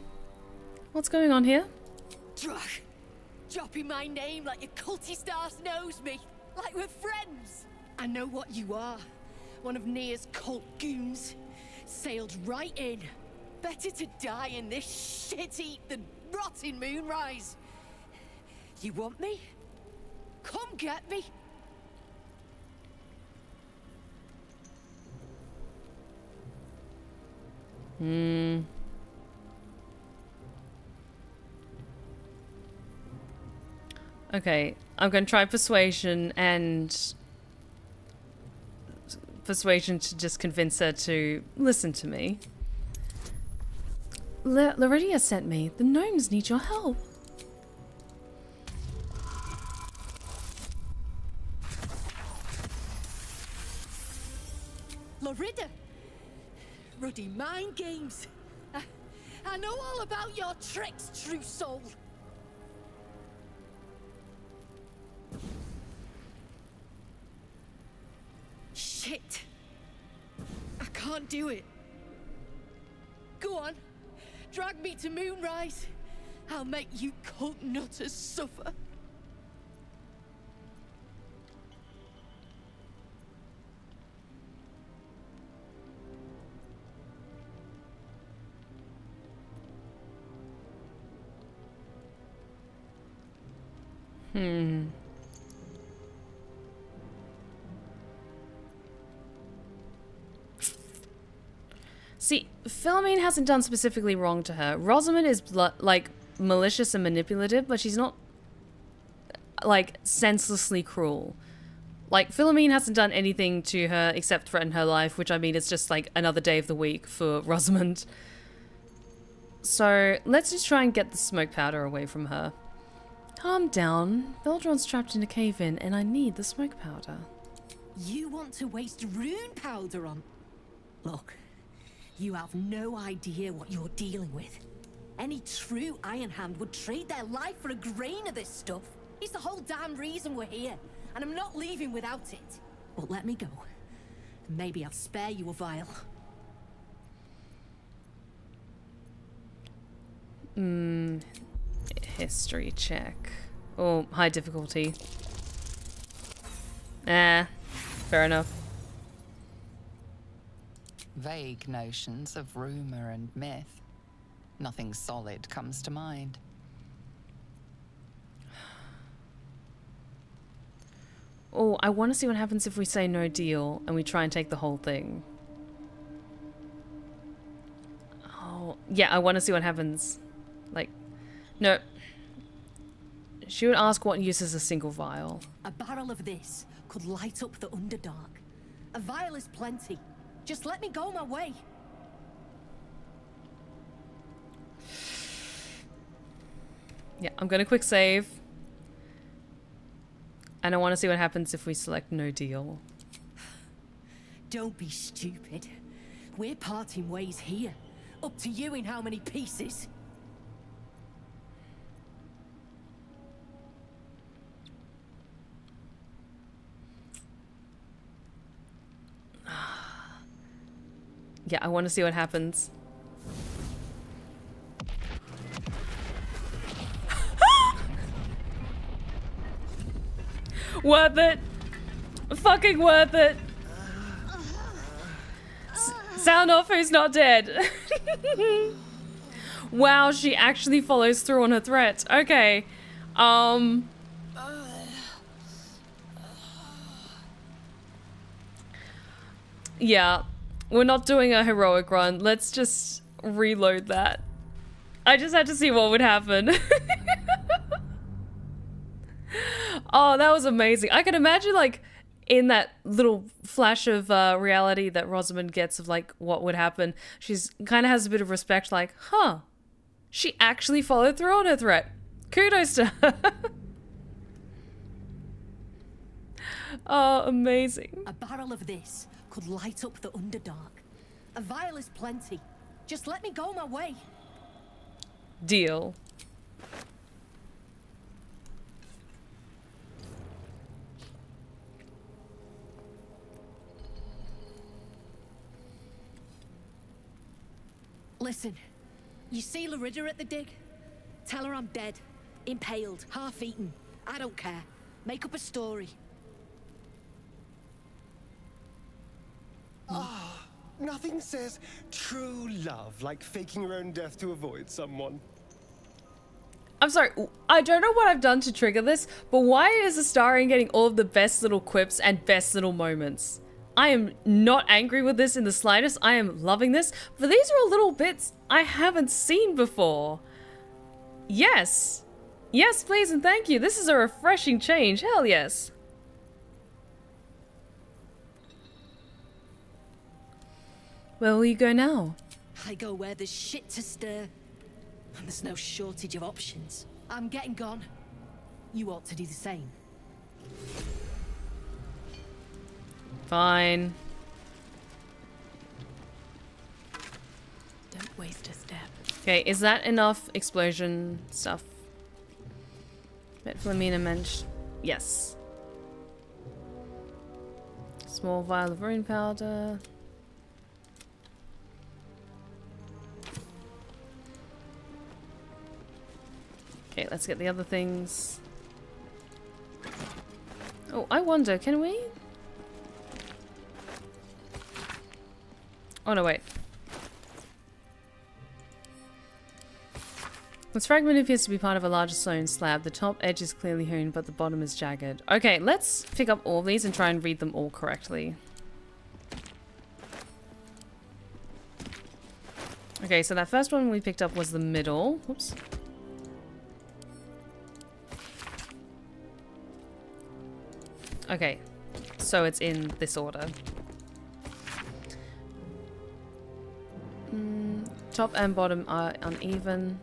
What's going on here? Drug. Dropping my name like your cultist ass knows me. Like we're friends. I know what you are. One of Nia's cult goons. Sailed right in. Better to die in this shit heap than rot in Moonrise. You want me? Come get me. Okay, I'm going to try persuasion to just convince her to listen to me. Loridia sent me. The gnomes need your help. Lorida! Ruddy mind games. I know all about your tricks, true soul. Shit. I can't do it. Go on. Drag me to Moonrise. I'll make you cult nutters suffer. See, Philomene hasn't done specifically wrong to her. Rosamund is, like, malicious and manipulative, but she's not, like, senselessly cruel. Like, Philomene hasn't done anything to her except threaten her life, which, I mean, it's just, like, another day of the week for Rosamund. So, let's just try and get the smoke powder away from her. Calm down. Beldron's trapped in a cave-in, and I need the smoke powder. You want to waste rune powder on... Look, you have no idea what you're dealing with. Any true Iron Hand would trade their life for a grain of this stuff. It's the whole damn reason we're here, and I'm not leaving without it. But let me go. Maybe I'll spare you a vial. History check. Oh, high difficulty. Fair enough. Vague notions of rumor and myth. Nothing solid comes to mind. Oh, I want to see what happens if we say no deal and we try and take the whole thing. Oh, yeah, I want to see what happens. Like, no. She would ask what use is a single vial. A barrel of this could light up the Underdark. A vial is plenty. Just let me go my way. Yeah, I'm gonna quick save. And I want to see what happens if we select no deal. Don't be stupid. We're parting ways here. Up to you in how many pieces. Yeah, I want to see what happens. Worth it. Fucking worth it. Sound off who's not dead. Wow, she actually follows through on her threat. Okay. Yeah. We're not doing a heroic run. Let's just reload that. I just had to see what would happen. Oh, that was amazing. I can imagine, like, in that little flash of reality that Rosamund gets of, like, what would happen, she's kind of has a bit of respect, like, huh, she actually followed through on her threat. Kudos to her. Oh, amazing. A barrel of this could light up the Underdark. A vial is plenty. Just let me go my way. Deal. Listen, you see Larida at the dig? Tell her I'm dead, impaled, half-eaten. I don't care. Make up a story. Ah, nothing says true love like faking your own death to avoid someone. I'm sorry, I don't know what I've done to trigger this, but why is Astarion getting all of the best little quips and best little moments? I am not angry with this in the slightest. I am loving this, but these are all little bits I haven't seen before. Yes. Yes, please and thank you. This is a refreshing change. Hell yes. Where will you go now? I go where there's shit to stir. And there's no shortage of options. I'm getting gone. You ought to do the same. Fine. Don't waste a step. Okay, is that enough explosion stuff? Flamina mentioned. Yes. Small vial of rune powder. Okay, let's get the other things. Oh, I wonder, can we? Oh, no, wait. This fragment appears to be part of a larger stone slab. The top edge is clearly hewn, but the bottom is jagged. Okay, let's pick up all these and try and read them all correctly. Okay, so that first one we picked up was the middle. Whoops. Okay, so it's in this order. Top and bottom are uneven.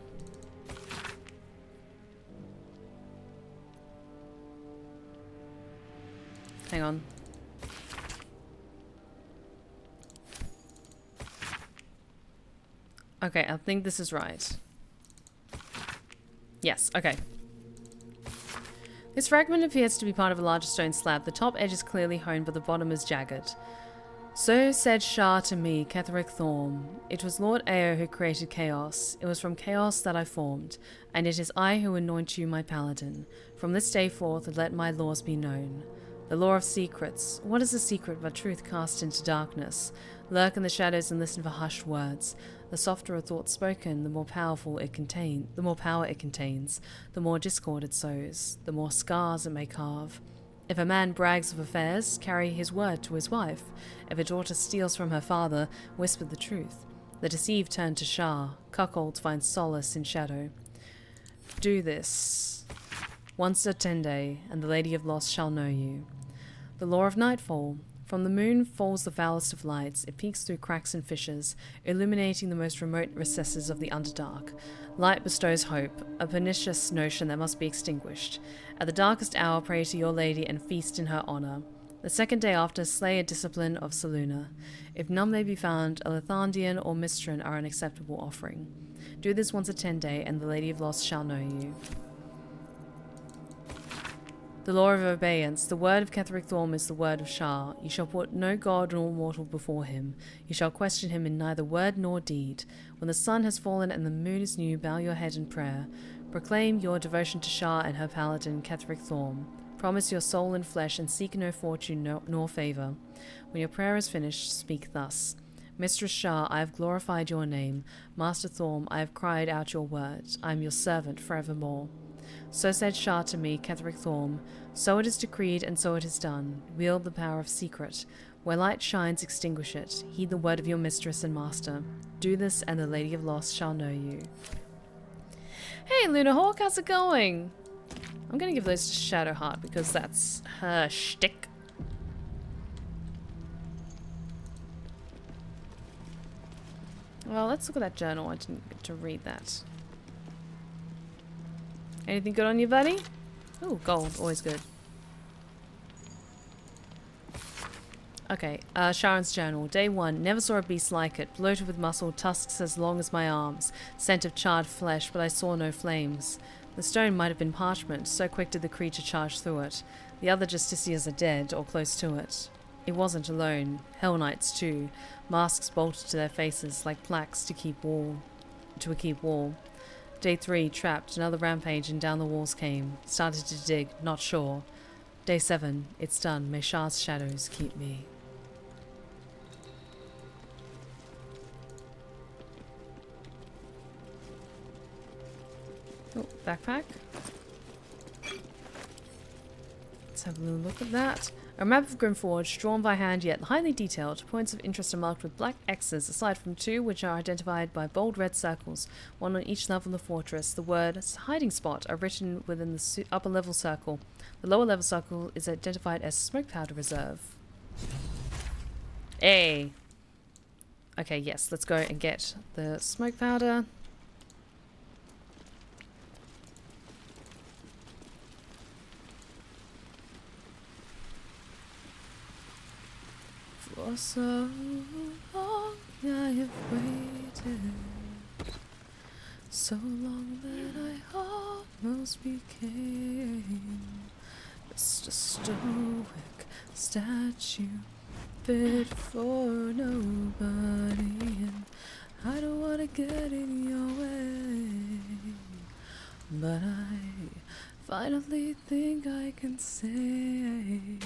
Hang on. Okay, I think this is right. Yes, okay. This fragment appears to be part of a larger stone slab. The top edge is clearly honed, but the bottom is jagged. So said Shah to me, Ketheric Thorm. It was Lord Ao who created chaos. It was from chaos that I formed, and it is I who anoint you my paladin. From this day forth, let my laws be known. The law of secrets. What is a secret but truth cast into darkness? Lurk in the shadows and listen for hushed words. The softer a thought spoken, the more power it contains, the more discord it sows, the more scars it may carve. If a man brags of affairs, carry his word to his wife. If a daughter steals from her father, whisper the truth. The deceived turn to Shah. Cuckolds find solace in shadow. Do this. Once a 10-day, and the Lady of Loss shall know you. The law of nightfall. From the moon falls the foulest of lights. It peeks through cracks and fissures, illuminating the most remote recesses of the Underdark. Light bestows hope, a pernicious notion that must be extinguished. At the darkest hour, pray to your lady and feast in her honour. The second day after, slay a discipline of Selûne. If none may be found, a Lethandian or Mistran are an acceptable offering. Do this once a 10-day, and the Lady of Loss shall know you. The law of obeyance. The word of Ketheric Thorm is the word of Shah. You shall put no god nor mortal before him. You shall question him in neither word nor deed. When the sun has fallen and the moon is new, bow your head in prayer. Proclaim your devotion to Shah and her paladin, Ketheric Thorm. Promise your soul and flesh and seek no fortune nor favour. When your prayer is finished, speak thus. Mistress Shah, I have glorified your name. Master Thorm, I have cried out your words. I am your servant forevermore. So said Shah to me, Ketheric Thorm. So it is decreed, and so it is done. Wield the power of secret. Where light shines, extinguish it. Heed the word of your mistress and master. Do this, and the Lady of Loss shall know you. Hey, Luna Hawk, how's it going? I'm gonna give those to Shadowheart because that's her shtick. Well, let's look at that journal. I didn't get to read that. Anything good on you, buddy? Ooh, gold. Always good. Okay, Sharon's journal. Day 1. Never saw a beast like it. Bloated with muscle, tusks as long as my arms. Scent of charred flesh, but I saw no flames. The stone might have been parchment, so quick did the creature charge through it. The other Justiciars are dead, or close to it. It wasn't alone. Hell Knights too. Masks bolted to their faces, like plaques to keep wall. Day 3, trapped, another rampage, and down the walls came. Started to dig, not sure. Day 7, it's done. May Shah's shadows keep me. Oh, backpack. Let's have a little look at that. A map of Grymforge, drawn by hand yet highly detailed. Points of interest are marked with black X's, aside from 2 which are identified by bold red circles, 1 on each level of the fortress. The words hiding spot are written within the upper level circle. The lower level circle is identified as smoke powder reserve. Hey! Okay, yes, let's go and get the smoke powder. For so long I have waited, so long that I almost became just a stoic statue fit for nobody, and I don't want to get in your way, but I finally think I can say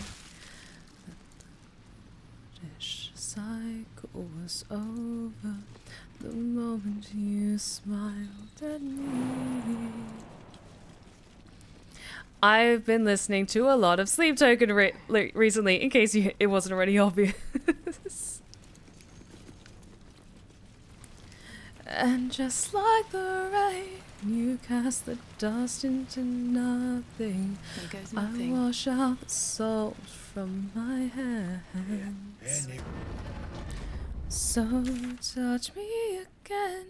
cycle was over. the moment you smiled at me. I've been listening to a lot of Sleep Token recently, in case it wasn't already obvious. And just like the rain, you cast the dust into nothing. There goes nothing. I wash out the salt from my hands. So touch me again,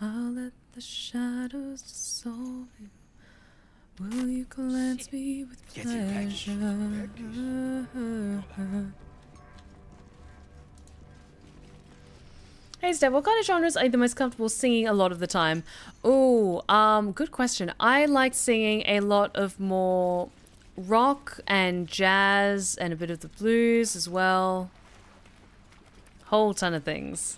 I'll let the shadows dissolve you. Will you cleanse me with pleasure? Hey Steph, what kind of genres are you the most comfortable singing a lot of the time? Oh, good question. I like singing a lot of more rock and jazz and a bit of the blues as well. Whole ton of things.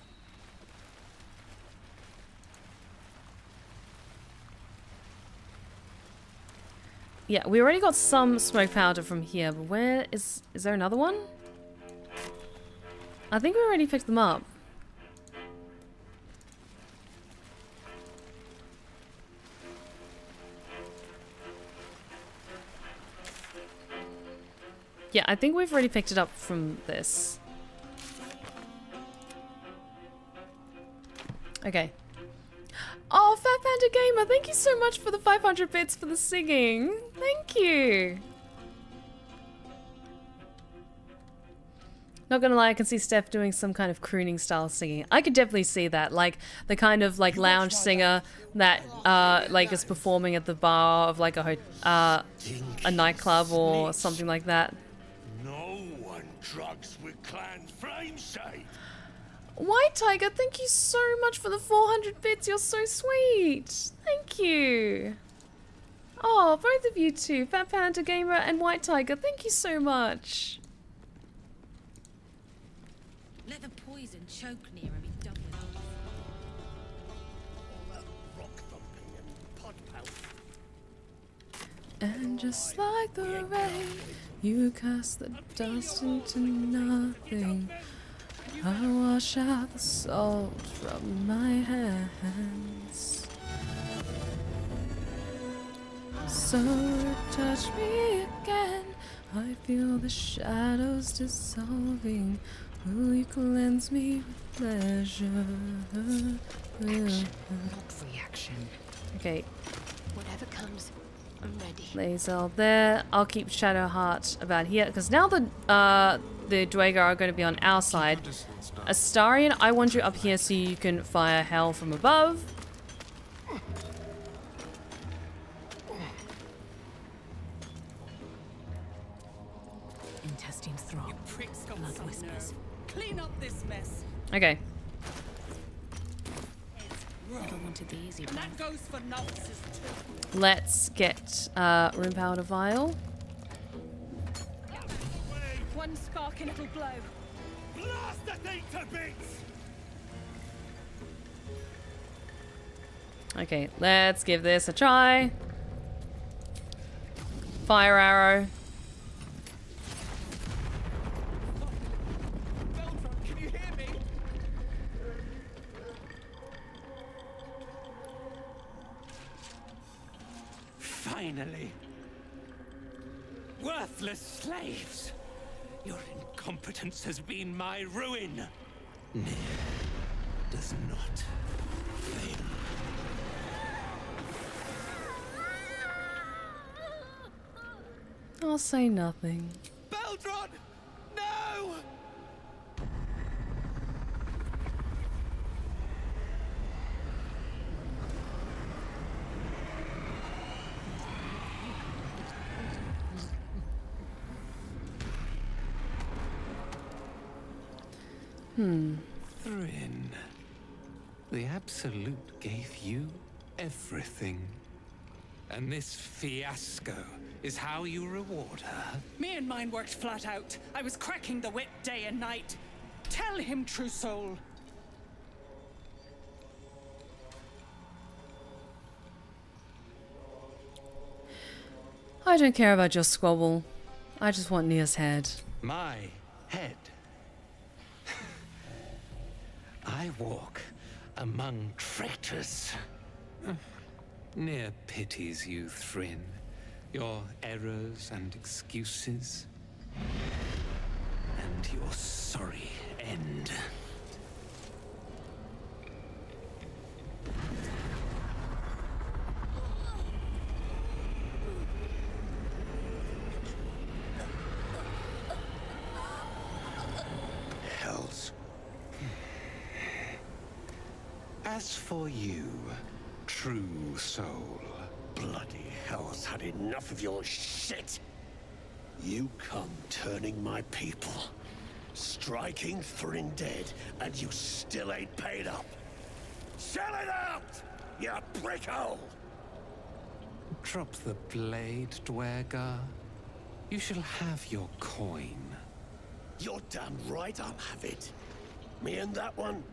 Yeah, we already got some smoke powder from here, but where is there another one? I think we already picked them up. Yeah, I think we've already picked it up from this. Okay. Oh, Fat Panda Gamer, thank you so much for the 500 bits for the singing. Thank you. Not gonna lie, I can see Steph doing some kind of crooning style singing. I could definitely see that, like the kind of like lounge singer that like is performing at the bar of like a nightclub or something like that. No one drugs with clan flame shade. White Tiger, thank you so much for the 400 bits. You're so sweet. Thank you. Oh, both of you two, Fat Panda Gamer and White Tiger, thank you so much. Let the poison choke near and be done with it. All that rock thumping and pod pelt. And just like the rain, you cast the dust into nothing. I wash out the salt from my hands. So touch me again, I feel the shadows dissolving. Will you cleanse me with pleasure? Reaction. Okay. Whatever comes, I'm ready. Lae'zel there. I'll keep Shadowheart about here because now the Dwager are going to be on our side. Astarion, I want you up here so you can fire hell from above. Intestines throb. You pricks got Blood some whispers. nerve. Clean up this mess. Okay. Never wanted the easy And that goes for novices too. Let's get room powder vial. One spark and it'll blow. Blast the thing to bits! Okay, let's give this a try. Fire arrow. Baldur, can you hear me? Finally. Worthless slaves. Your incompetence has been my ruin. Nier does not fail. I'll say nothing. Baldur! No! Thrin, the Absolute gave you everything. And this fiasco is how you reward her? Me and mine worked flat out. I was cracking the whip day and night. Tell him, true soul. I don't care about your squabble. I just want Nia's head. My head. I walk among traitors. Near pities you, Thryn. Your errors and excuses. And your sorry end. Hells. As for you, true soul. Bloody hell's had enough of your shit. You come turning my people, striking Thryn dead, and you still ain't paid up. Sell it out, you brickhole! Drop the blade, Dwergar. You shall have your coin. You're damn right I'll have it. Me and that one,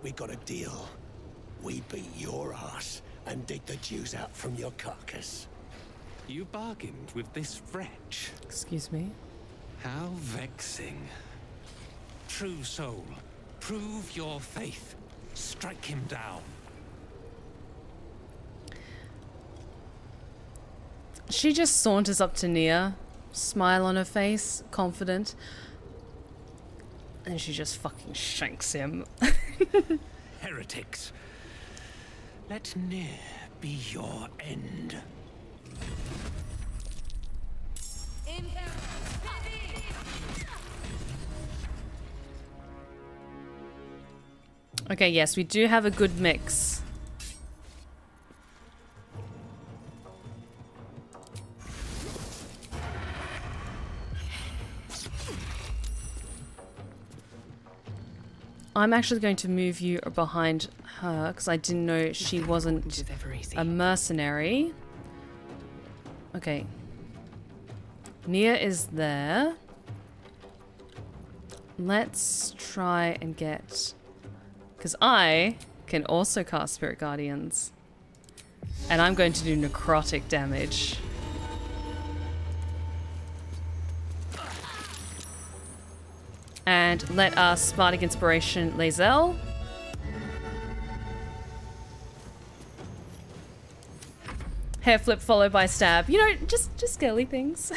we got a deal. We beat your ass and dig the Jews out from your carcass. You bargained with this wretch. Excuse me? How vexing. True soul, prove your faith. Strike him down. She just saunters up to Nia, smile on her face, confident. And she just fucking shanks him. Heretics. Let Nia be your end. Okay, yes, we do have a good mix. I'm actually going to move you behind her because I didn't know she wasn't a mercenary. Okay. Nia is there. Let's try and get... Because I can also cast Spirit Guardians. And I'm going to do necrotic damage. And let us Bardic Inspiration Lae'zel. Hair flip followed by stab. You know, just girly things.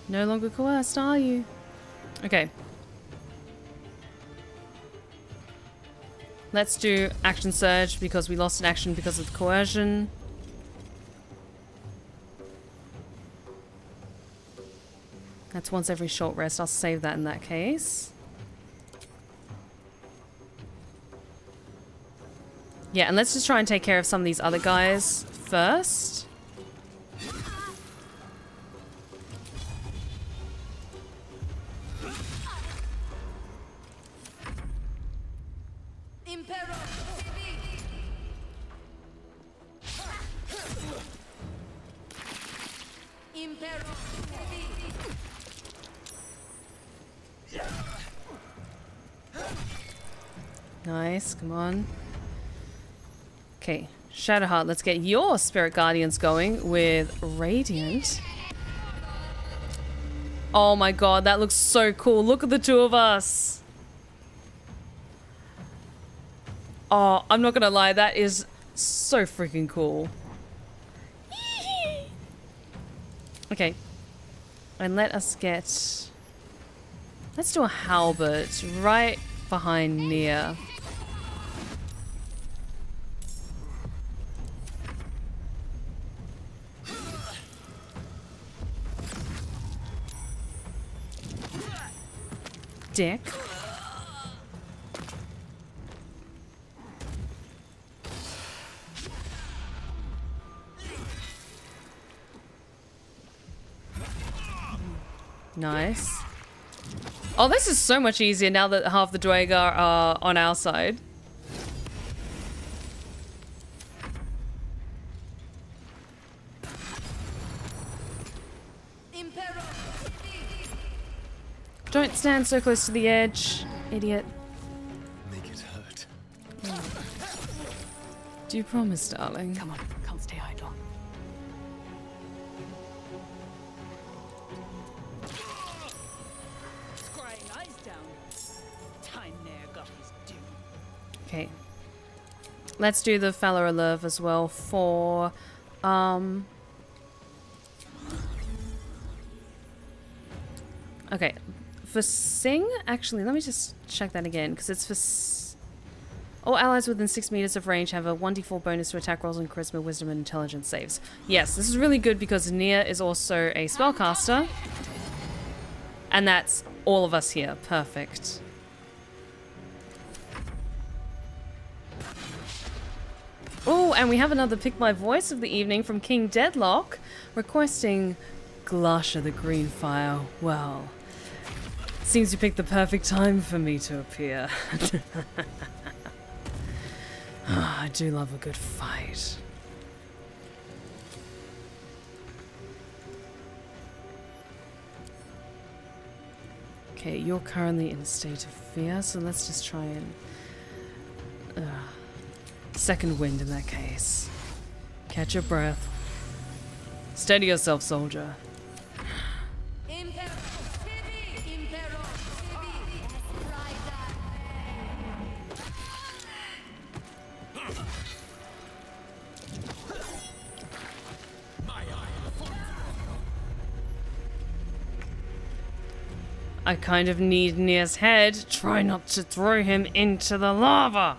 No longer coerced, are you? Okay. Let's do action surge because we lost an action because of the coercion. That's once every short rest. I'll save that in that case. Yeah, and let's just try and take care of some of these other guys first. Nice, come on. Okay, Shadowheart, let's get your Spirit Guardians going with Radiant. Oh my god, that looks so cool. Look at the two of us. Oh, I'm not gonna lie, that is so freaking cool. Okay. And let us get... Let's do a halberd right behind Nia. Dick. Nice. Oh, this is so much easier now that half the Dwagar are on our side. Don't stand so close to the edge, idiot. Make it hurt. Do you promise, darling? Come on, can't stay idle. Scrying eyes down. Time ne'er got his due. Okay. Let's do the Fallor Love as well for okay. For Sing, actually, let me just check that again, because it's for all allies within 6 meters of range have a 1d4 bonus to attack rolls and charisma, wisdom, and intelligence saves. Yes, this is really good because Nia is also a spellcaster. And that's all of us here. Perfect. Oh, and we have another Pick My Voice of the evening from King Deadlock, requesting Glasha the Greenfire. Well, seems you picked the perfect time for me to appear. Oh, I do love a good fight. Okay, you're currently in a state of fear, so let's just try and... second wind in that case. Catch your breath. Steady yourself, soldier. I kind of need Nia's head. Try not to throw him into the lava.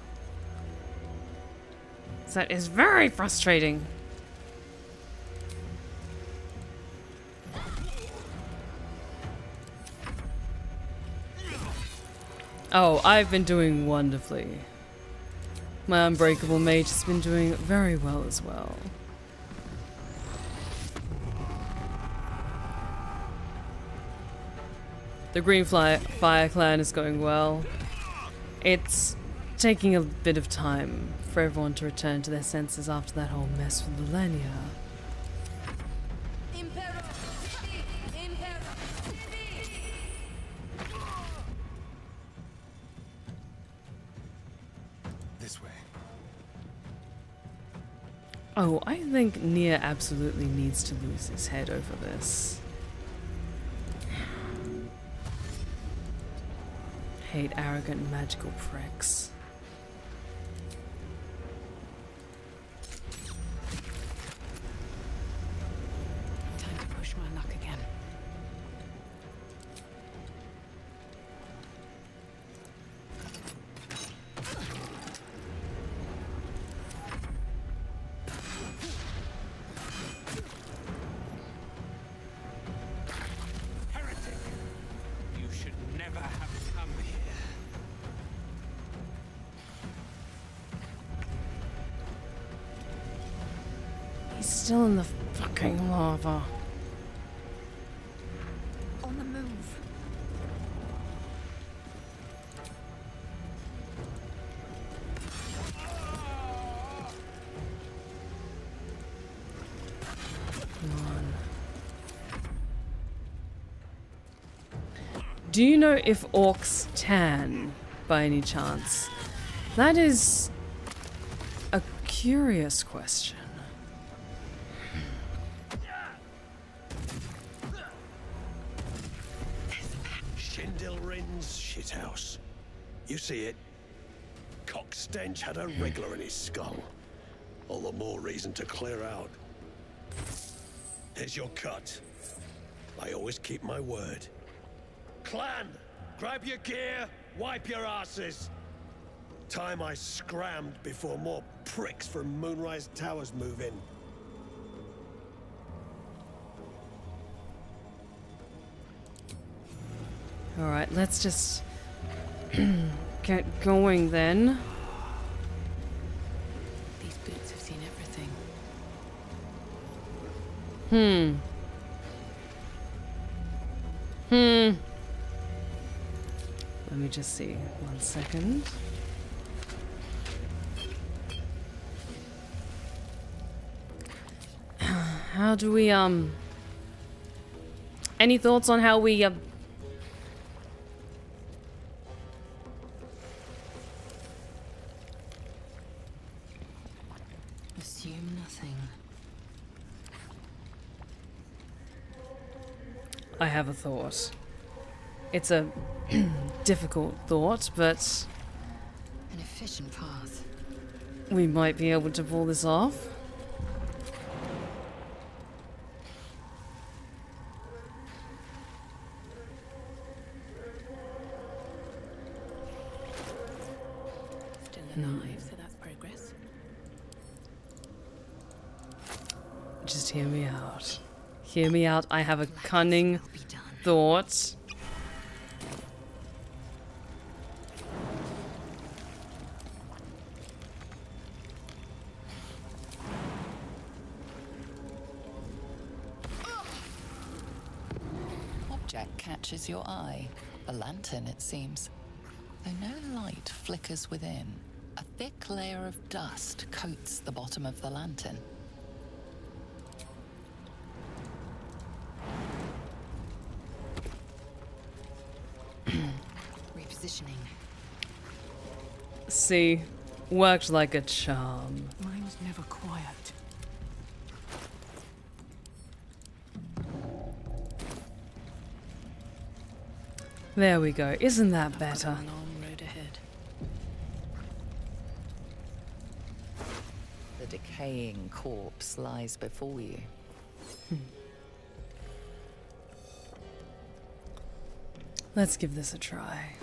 That is very frustrating. Oh, I've been doing wonderfully. My unbreakable mage has been doing very well as well. The Greenfire clan is going well. It's taking a bit of time for everyone to return to their senses after that whole mess with Lelenia. This way. Oh, I think Nia absolutely needs to lose his head over this. Hate arrogant magical pricks. Time to push my luck again. Heretic! You should never have come here. He's still in the fucking lava. On the move. Come on. Do you know if orcs tan, by any chance? That is a curious question. Shindilrin's shithouse. You see it? Cock stench had a wriggler in his skull. All the more reason to clear out. Here's your cut. I always keep my word. Clan, grab your gear, wipe your asses. Time I scrammed before more pricks from Moonrise Towers move in. Alright, let's just get going then. These boots have seen everything. Let me just see. 1 second. How do we, any thoughts on how we, Assume nothing. I have a thought. It's a difficult thought, but An efficient path. we might be able to pull this off. Still alive, so that's progress. Just hear me out. Hear me out. I have a cunning thought. Object catches your eye. A lantern, it seems. Though no light flickers within, a thick layer of dust coats the bottom of the lantern. Repositioning. See, worked like a charm. Mine's never quiet. There we go. Isn't that better? A long road ahead. The decaying corpse lies before you. Let's give this a try.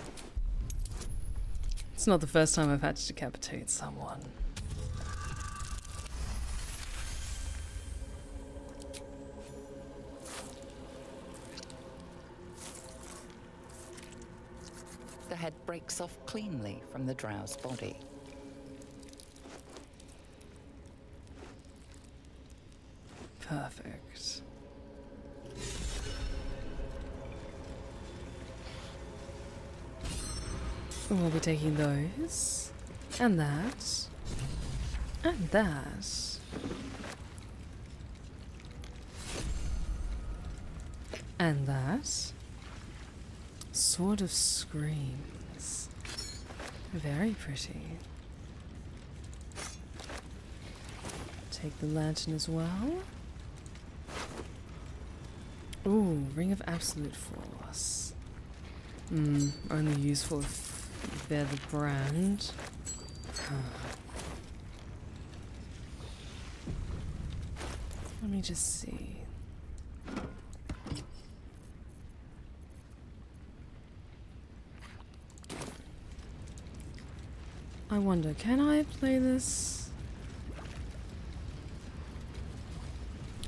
It's not the first time I've had to decapitate someone. The head breaks off cleanly from the drow's body. Perfect. We'll be taking those, and that, and that, and that. Sort of screams. Very pretty. Take the lantern as well. Ooh, Ring of Absolute Force. Only useful if you bear the brand. Let me just see. I wonder, can I play this?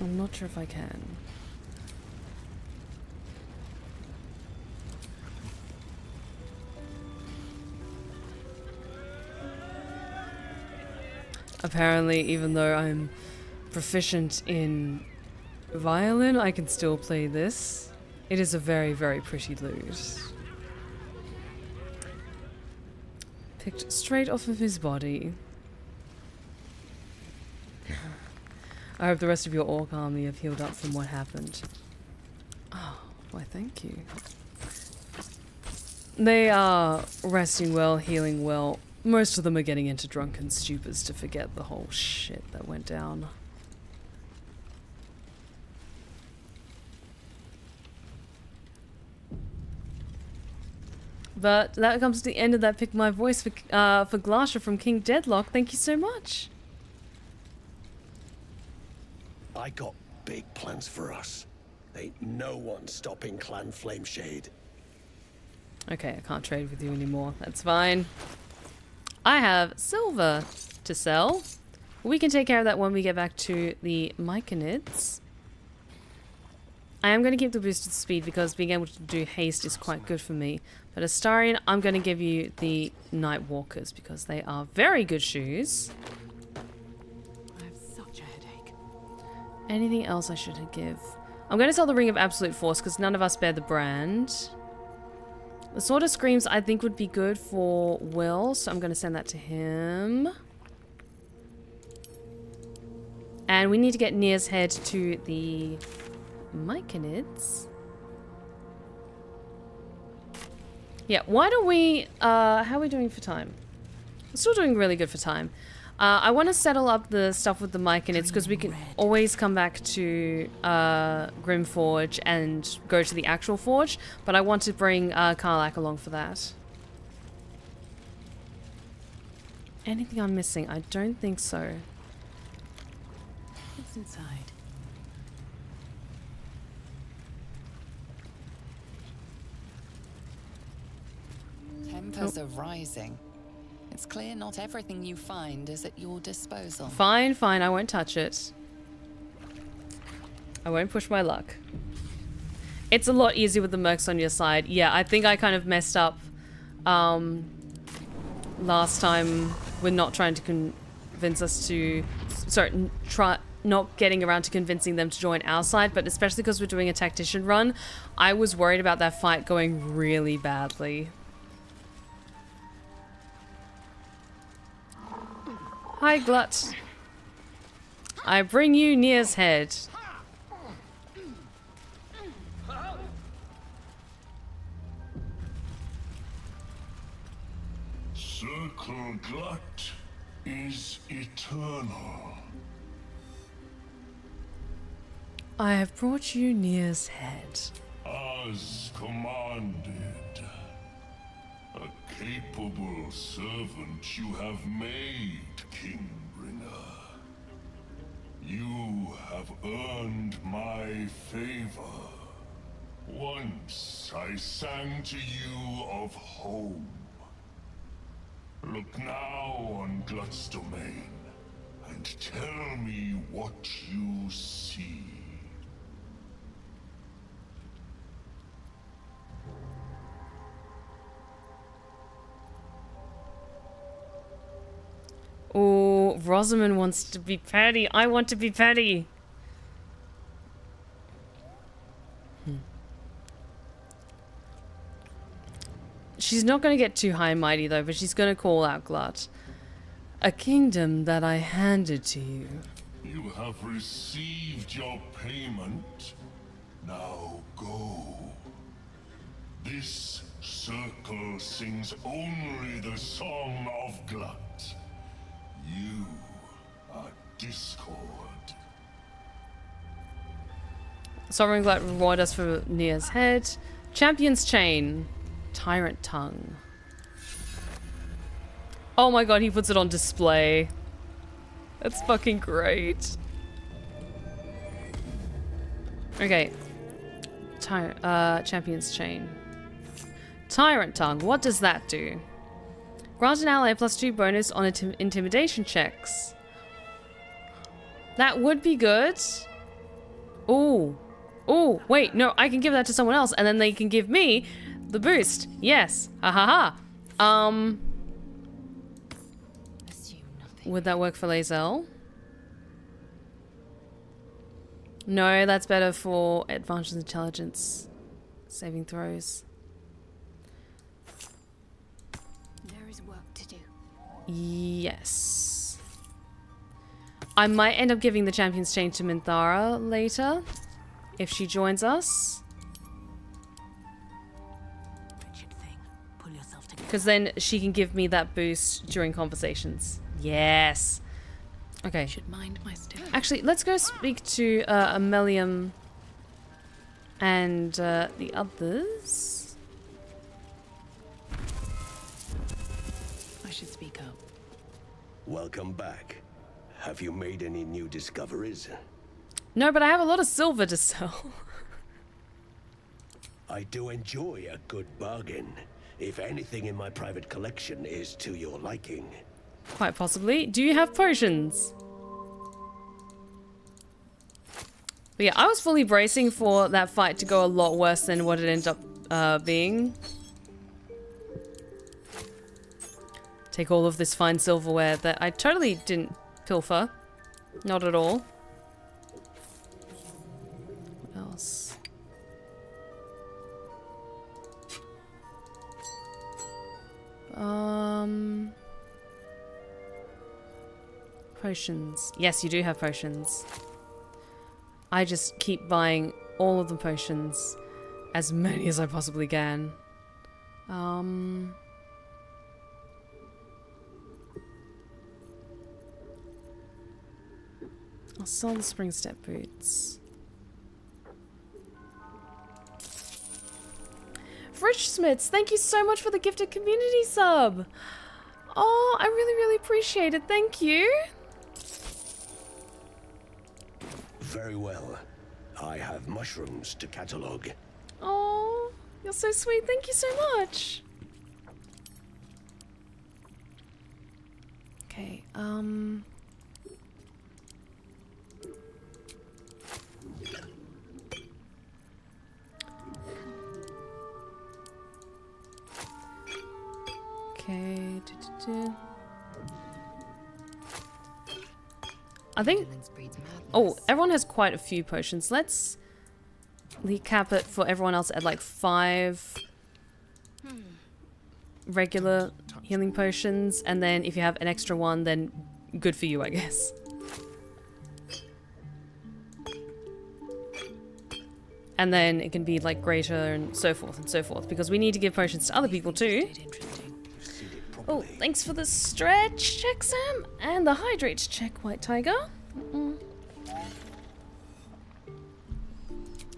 I'm not sure if I can. Apparently, even though I'm proficient in violin, I can still play this. It is a very, very pretty lute. Picked straight off of his body. I hope the rest of your orc army have healed up from what happened. Oh, why thank you. They are resting well, healing well. Most of them are getting into drunken stupors to forget the whole shit that went down. But that comes to the end of that Pick My Voice for Glasha from King Deadlock. Thank you so much. I got big plans for us. Ain't no one stopping Clan Flameshade. Okay, I can't trade with you anymore. That's fine. I have silver to sell. We can take care of that when we get back to the Myconids. I am going to keep the boosted speed because being able to do haste is quite good for me. But Astarion, I'm going to give you the Night Walkers because they are very good shoes. I have such a headache. Anything else I should give? I'm going to sell the Ring of Absolute Force because none of us bear the brand. The Sword of Screams I think would be good for Will, so I'm going to send that to him. And we need to get Nia's head to the Myconids. Yeah, why don't we, how are we doing for time? We're still doing really good for time. I want to settle up the stuff with the mic, and it's because we can always come back to Grymforge and go to the actual forge, but I want to bring Karlach along for that. Anything I'm missing? I don't think so. What's inside? Tempers are rising. It's clear not everything you find is at your disposal. Fine, fine, I won't touch it. I won't push my luck. It's a lot easier with the mercs on your side. Yeah, I think I kind of messed up last time with not trying to convince us to... Sorry, not getting around to convincing them to join our side, but especially because we're doing a tactician run, I was worried about that fight going really badly. Hi, Glut. I bring you Nia's head. Circle Glut is eternal. I have brought you Nia's head. As commanded. A capable servant you have made, Kingbringer. You have earned my favor. Once I sang to you of home. Look now on Glut's domain, and tell me what you see. Oh, Rosamund wants to be petty. I want to be petty. She's not going to get too high and mighty though, but she's going to call out Glut. A kingdom that I handed to you. You have received your payment. Now go. This circle sings only the song of Glut. You are discord. Sovereign Glut reward us for Nia's head. Champion's chain. Tyrant tongue. Oh my god, he puts it on display. That's fucking great. Okay. Champion's chain. Tyrant tongue. What does that do? Grant an ally +2 bonus on intimidation checks. That would be good. Ooh. Ooh, wait, no, I can give that to someone else and then they can give me the boost. Yes. Ha ha ha. Would that work for Lae'zel? No, that's better for advantage intelligence saving throws. There is work to do. Yes. I might end up giving the champion's chain to Minthara later if she joins us. Because then she can give me that boost during conversations. Yes. Okay. Should mind my step. Actually, let's go speak to Ammelium and the others. I should speak up. Welcome back. Have you made any new discoveries? No, but I have a lot of silver to sell. I do enjoy a good bargain. If anything in my private collection is to your liking. Quite possibly. Do you have potions? But yeah, I was fully bracing for that fight to go a lot worse than what it ended up being. Take all of this fine silverware that I totally didn't pilfer. Not at all. What else? Potions. Yes, you do have potions. I just keep buying all of the potions. As many as I possibly can. I'll sell the spring step boots. Frisch Smits, thank you so much for the gifted community sub. Oh, I really, really appreciate it. Thank you. Very well. I have mushrooms to catalogue. Oh, you're so sweet. Thank you so much. Okay, okay. I think... Oh, everyone has quite a few potions. Let's cap it for everyone else at like 5 regular healing potions. And then if you have an extra one, then good for you, I guess. And then it can be like greater and so forth, because we need to give potions to other people too. Oh, thanks for the stretch check, Sam, and the hydrate check, White Tiger.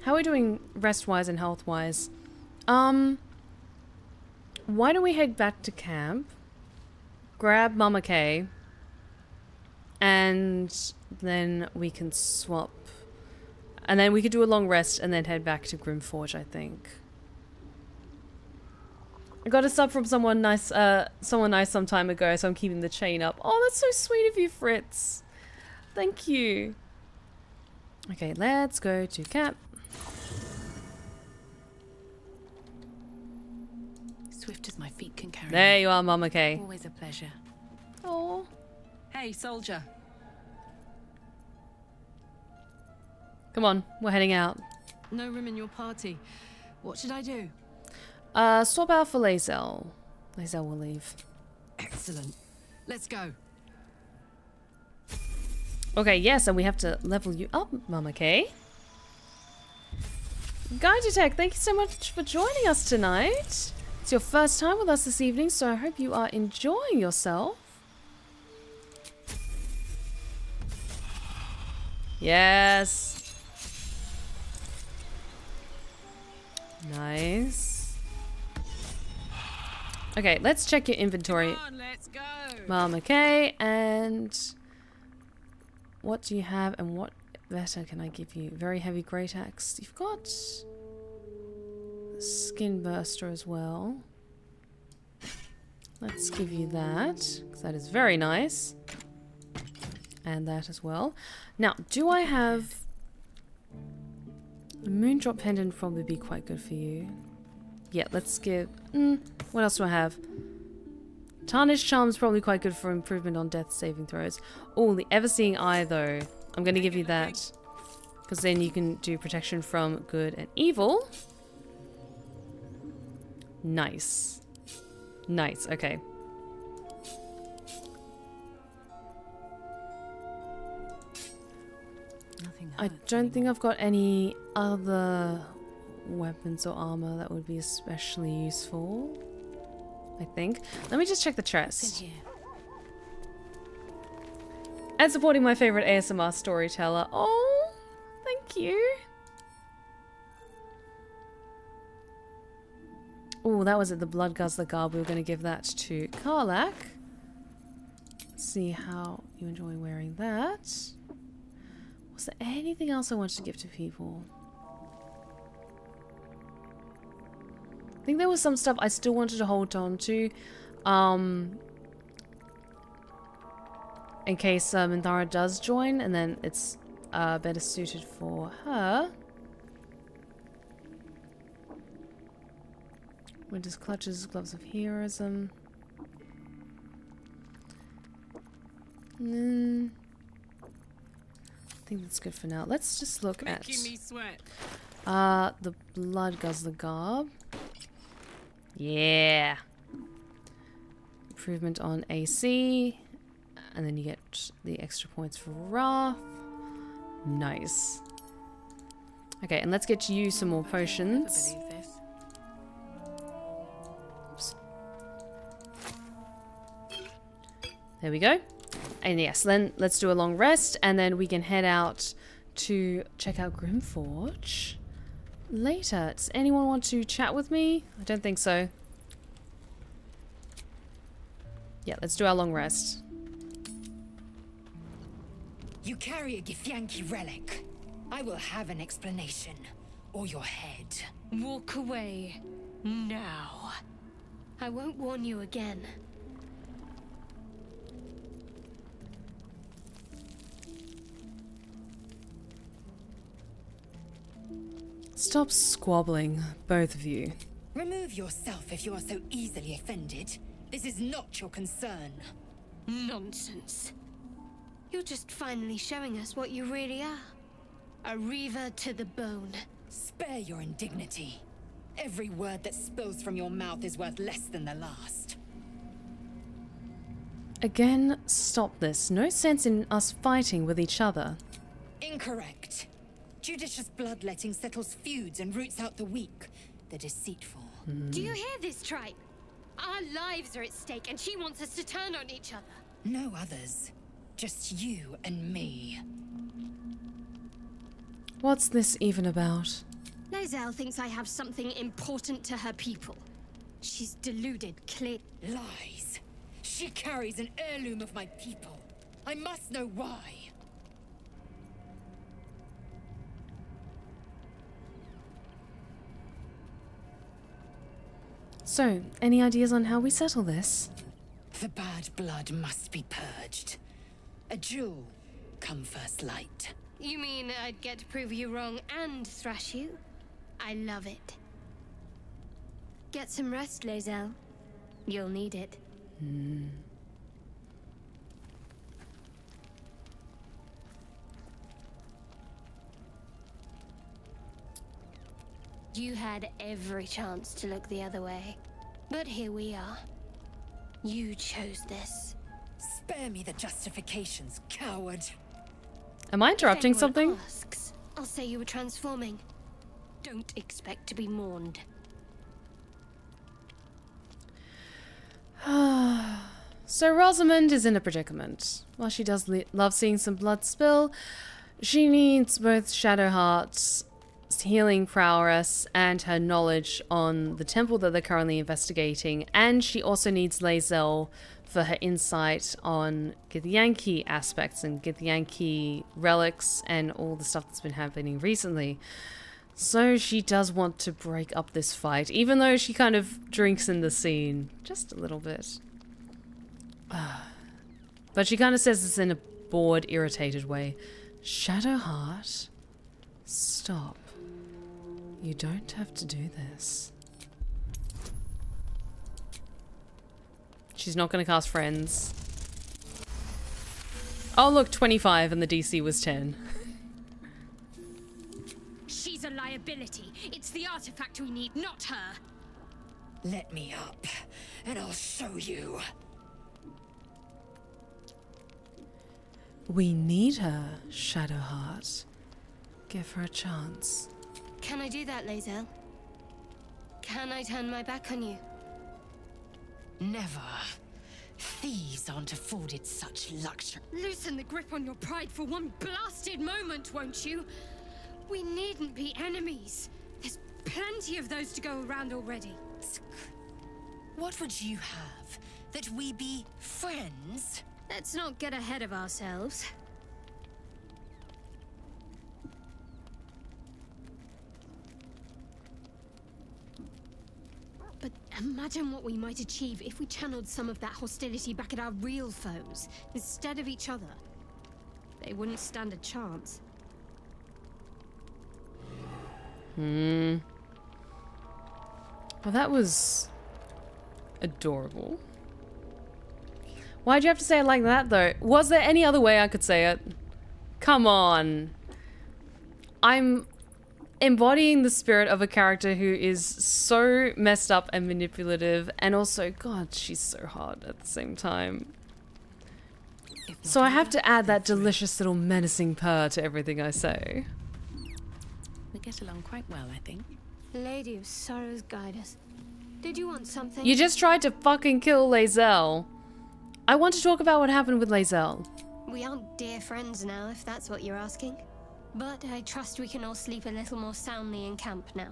How are we doing rest-wise and health-wise? Why don't we head back to camp, grab Mama K, and then we can swap. And then we could do a long rest and then head back to Grymforge, I think. I got a sub from someone nice some time ago, so I'm keeping the chain up. Oh, that's so sweet of you, Fritz. Thank you. Okay, let's go to camp. Swift as my feet can carry. There you are, Mama K. Always a pleasure. Oh. Hey, soldier. Come on, we're heading out. No room in your party. What should I do? Swap out for Lae'zel. Lae'zel will leave. Excellent. Let's go. Okay, yes, and we have to level you up, Mama K. Guidetech, thank you so much for joining us tonight. It's your first time with us this evening, so I hope you are enjoying yourself. Yes. Nice. Okay, let's check your inventory. Come on, let's go. Mama K, and what do you have and what better can I give you? Very heavy great axe. You've got skin burster as well. Let's give you that, because that is very nice. And that as well. Now, do I have... The Moondrop Pendant would probably be quite good for you. Yeah, let's give... what else do I have? Tarnished Charm is probably quite good for improvement on death saving throws. Oh, the Ever-Seeing Eye, though. I'm going to give you that. Because then you can do protection from good and evil. Nice. Nice, okay. I don't think I've got any other weapons or armor that would be especially useful. I think. Let me just check the chest. And supporting my favorite ASMR storyteller. Oh, thank you. Oh, that was at the Blood Guzzler garb. We were going to give that to Karlach. See how you enjoy wearing that. Was there anything else I wanted to give to people? I think there was some stuff I still wanted to hold on to. In case Minthara does join, and then it's better suited for her. Winter's Clutches, Gloves of Heroism. I think that's good for now. Let's just look at me sweat. the Blood Guzzler garb. Yeah. Improvement on AC. And then you get the extra points for Wrath. Nice. Okay, and let's get you some more potions. Oops. There we go. And yes, then let's do a long rest, and then we can head out to check out Grymforge later. Does anyone want to chat with me? I don't think so. Yeah, let's do our long rest. You carry a Githyanki relic. I will have an explanation. Or your head. Walk away. Now. I won't warn you again. Stop squabbling, both of you. Remove yourself if you are so easily offended. This is not your concern. Nonsense. You're just finally showing us what you really are. A reaver to the bone. Spare your indignity. Every word that spills from your mouth is worth less than the last. Again, stop this. No sense in us fighting with each other. Incorrect. Judicious bloodletting settles feuds and roots out the weak, the deceitful. Do you hear this, tribe? Our lives are at stake, and she wants us to turn on each other. No others. Just you and me. What's this even about? Lae'zel thinks I have something important to her people. She's deluded, clear. Lies. She carries an heirloom of my people. I must know why. So, any ideas on how we settle this? The bad blood must be purged. A jewel come first light. You mean I'd get to prove you wrong and thrash you? I love it. Get some rest, Lae'zel. You'll need it. You had every chance to look the other way. But here we are. You chose this. Spare me the justifications, coward. Am I interrupting If anyone something? asks, I'll say you were transforming. Don't expect to be mourned. So Rosamund is in a predicament. While she does love seeing some blood spill, she needs both Shadowheart's healing prowess and her knowledge on the temple that they're currently investigating, and she also needs Lae'zel for her insight on Githyanki aspects and Githyanki relics and all the stuff that's been happening recently. So she does want to break up this fight, even though she kind of drinks in the scene. Just a little bit. But she kind of says this in a bored, irritated way. Shadowheart, stop. You don't have to do this. She's not going to cast Friends. Oh look, 25 and the DC was 10. She's a liability. It's the artifact we need, not her. Let me up, and I'll show you. We need her, Shadowheart. Give her a chance. Can I do that, Lae'zel? Can I turn my back on you? Never. Thieves aren't afforded such luxury. Loosen the grip on your pride for one blasted moment, won't you? We needn't be enemies. There's plenty of those to go around already. What would you have? That we be friends? Let's not get ahead of ourselves. But imagine what we might achieve if we channeled some of that hostility back at our real foes, instead of each other. They wouldn't stand a chance. Well, that was adorable. Why'd you have to say it like that, though? Was there any other way I could say it? Come on. I'm embodying the spirit of a character who is so messed up and manipulative, and also, God, she's so hard at the same time. So I have to add that delicious little menacing purr to everything I say. We get along quite well, I think. Lady of Sorrows, guide us. Did you want something? You just tried to fucking kill Lae'zel. I want to talk about what happened with Lae'zel. We aren't dear friends now, if that's what you're asking. But I trust we can all sleep a little more soundly in camp now.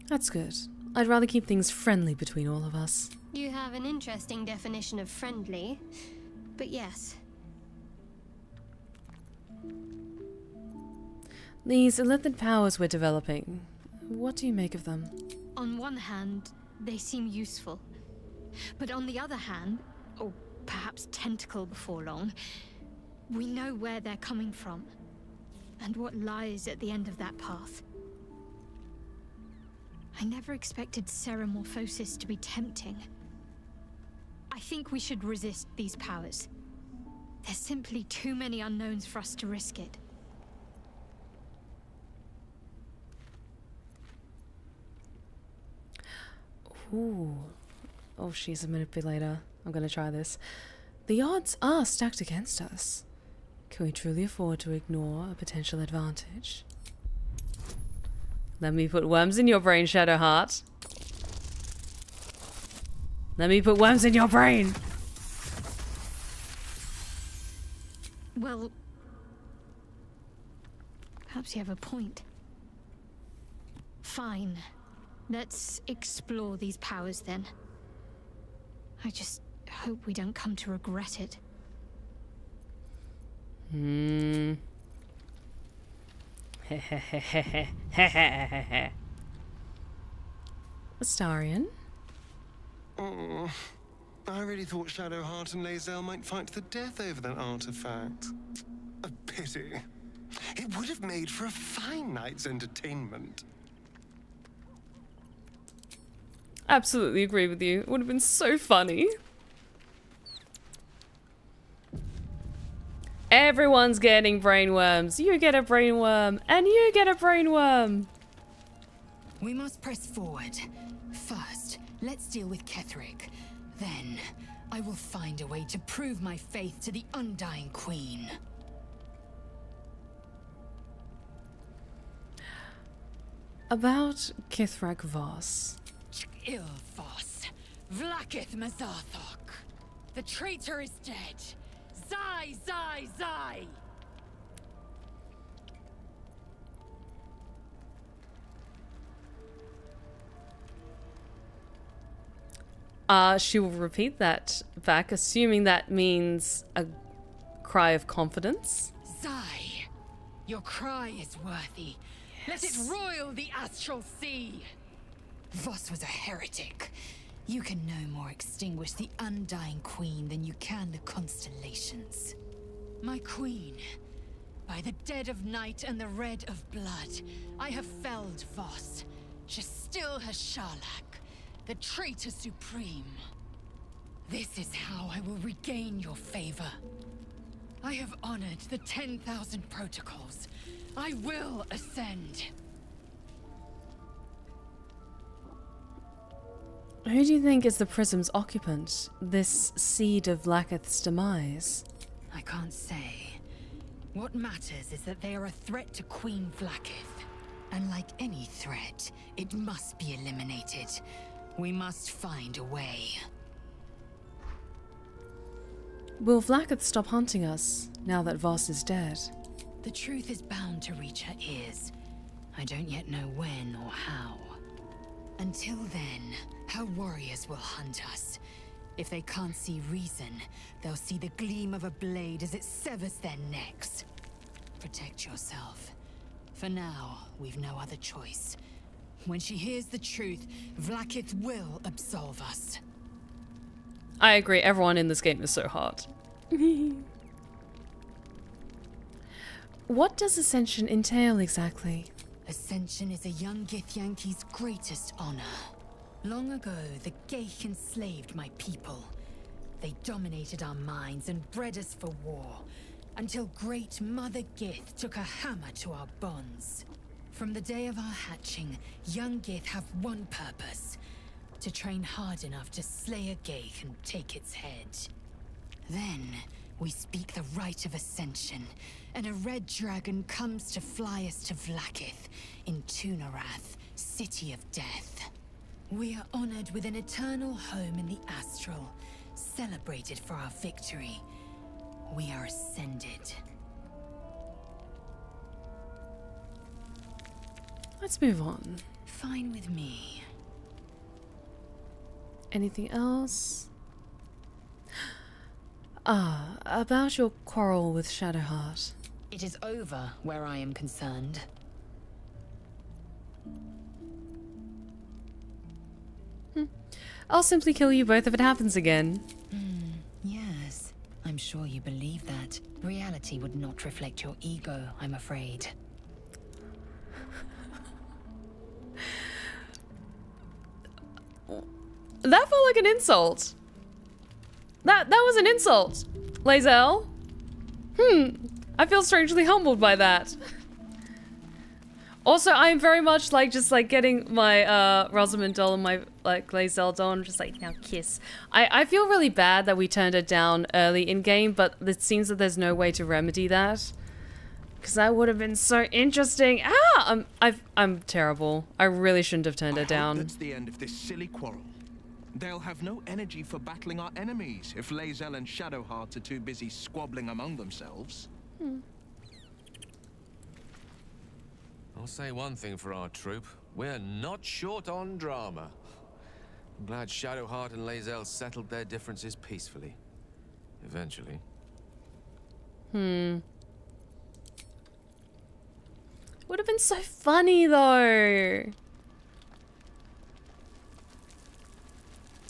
That's good. I'd rather keep things friendly between all of us. You have an interesting definition of friendly, but yes. These illithid powers we're developing, what do you make of them? On one hand, they seem useful. But on the other hand, or perhaps tentacle before long, we know where they're coming from, and what lies at the end of that path. I never expected Ceramorphosis to be tempting. I think we should resist these powers. There's simply too many unknowns for us to risk it. Ooh. Oh, she's a manipulator. I'm gonna try this. The odds are stacked against us. Can we truly afford to ignore a potential advantage? Let me put worms in your brain, Shadowheart. Let me put worms in your brain! Well, perhaps you have a point. Fine. Let's explore these powers then. I just hope we don't come to regret it. Astarion? Oh, I really thought Shadowheart and Lae'zel might fight to the death over that artifact. A pity. It would have made for a fine night's entertainment. Absolutely agree with you. It would have been so funny. Everyone's getting brainworms. You get a brainworm, and you get a brainworm. We must press forward. First, let's deal with Ketheric. Then, I will find a way to prove my faith to the Undying Queen. About Kithrak Voss. Ilvos, Vlakith Mazarthok. The traitor is dead. Zai, Zai, Zai! She will repeat that back, assuming that means a cry of confidence. Zai, your cry is worthy. Yes. Let it roil the astral sea. Voss was a heretic. You can no more extinguish the Undying Queen than you can the constellations. My queen, by the dead of night and the red of blood, I have felled Voss, Jastil Hashalak, the traitor supreme. This is how I will regain your favor. I have honored the 10,000 protocols. I will ascend. Who do you think is the prism's occupant? This seed of Vlakith's demise? I can't say. What matters is that they are a threat to Queen Vlakith. And like any threat, it must be eliminated. We must find a way. Will Vlakith stop hunting us, now that Voss is dead? The truth is bound to reach her ears. I don't yet know when or how. Until then, her warriors will hunt us. If they can't see reason, they'll see the gleam of a blade as it severs their necks. Protect yourself. For now, we've no other choice. When she hears the truth, Vlakith will absolve us. I agree, everyone in this game is so hot. What does Ascension entail exactly? Ascension is a young Githyanki's greatest honor. Long ago, the Geich enslaved my people. They dominated our minds and bred us for war, until Great Mother Gith took a hammer to our bonds. From the day of our hatching, young Gith have one purpose: to train hard enough to slay a Geich and take its head. Then, We speak the rite of ascension, and a red dragon comes to fly us to Vlaakith in Tunarath, City of Death. We are honored with an eternal home in the Astral, celebrated for our victory. We are ascended. Let's move on. Fine with me. Anything else? Ah, about your quarrel with Shadowheart. It is over where I am concerned. I'll simply kill you both if it happens again. Yes, I'm sure you believe that. Reality would not reflect your ego, I'm afraid. That felt like an insult. That was an insult, Lae'zel. I feel strangely humbled by that. Also, I'm very much like just like getting my Rosamund doll and my like Lae'zel doll and just like now kiss. I feel really bad that we turned it down early in game, but it seems that there's no way to remedy that. Cause that would have been so interesting. Ah, I'm terrible. I really shouldn't have turned it down. That's the end of this silly quarrel. They'll have no energy for battling our enemies if Lae'zel and Shadowheart are too busy squabbling among themselves. I'll say one thing for our troop. We're not short on drama. I'm glad Shadowheart and Lae'zel settled their differences peacefully. Eventually. Would have been so funny though.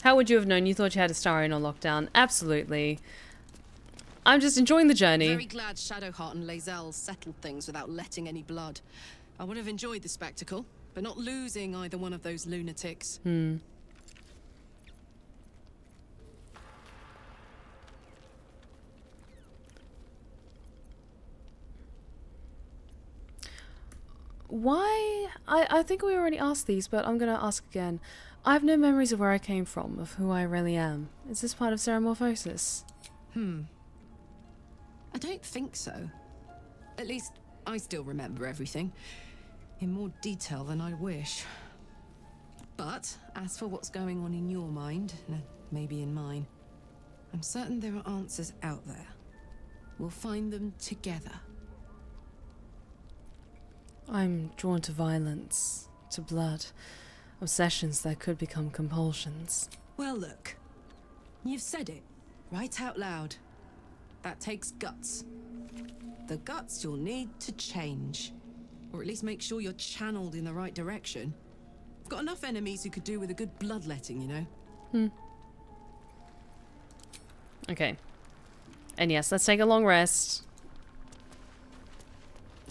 How would you have known? You thought you had Astarion on lockdown. Absolutely. I'm just enjoying the journey. Very glad Shadowheart and Lae'zel settled things without letting any blood. I would have enjoyed the spectacle, but not losing either one of those lunatics. Why? I think we already asked these, but I'm gonna ask again. I have no memories of where I came from, of who I really am. Is this part of Ceramorphosis? I don't think so. At least, I still remember everything. In more detail than I wish. But, as for what's going on in your mind, and maybe in mine, I'm certain there are answers out there. We'll find them together. I'm drawn to violence, to blood, obsessions that could become compulsions. Well, look. You've said it, right out loud. That takes guts. The guts you'll need to change. Or at least make sure you're channeled in the right direction. I've got enough enemies who could do with a good bloodletting, you know? Okay. And yes, let's take a long rest.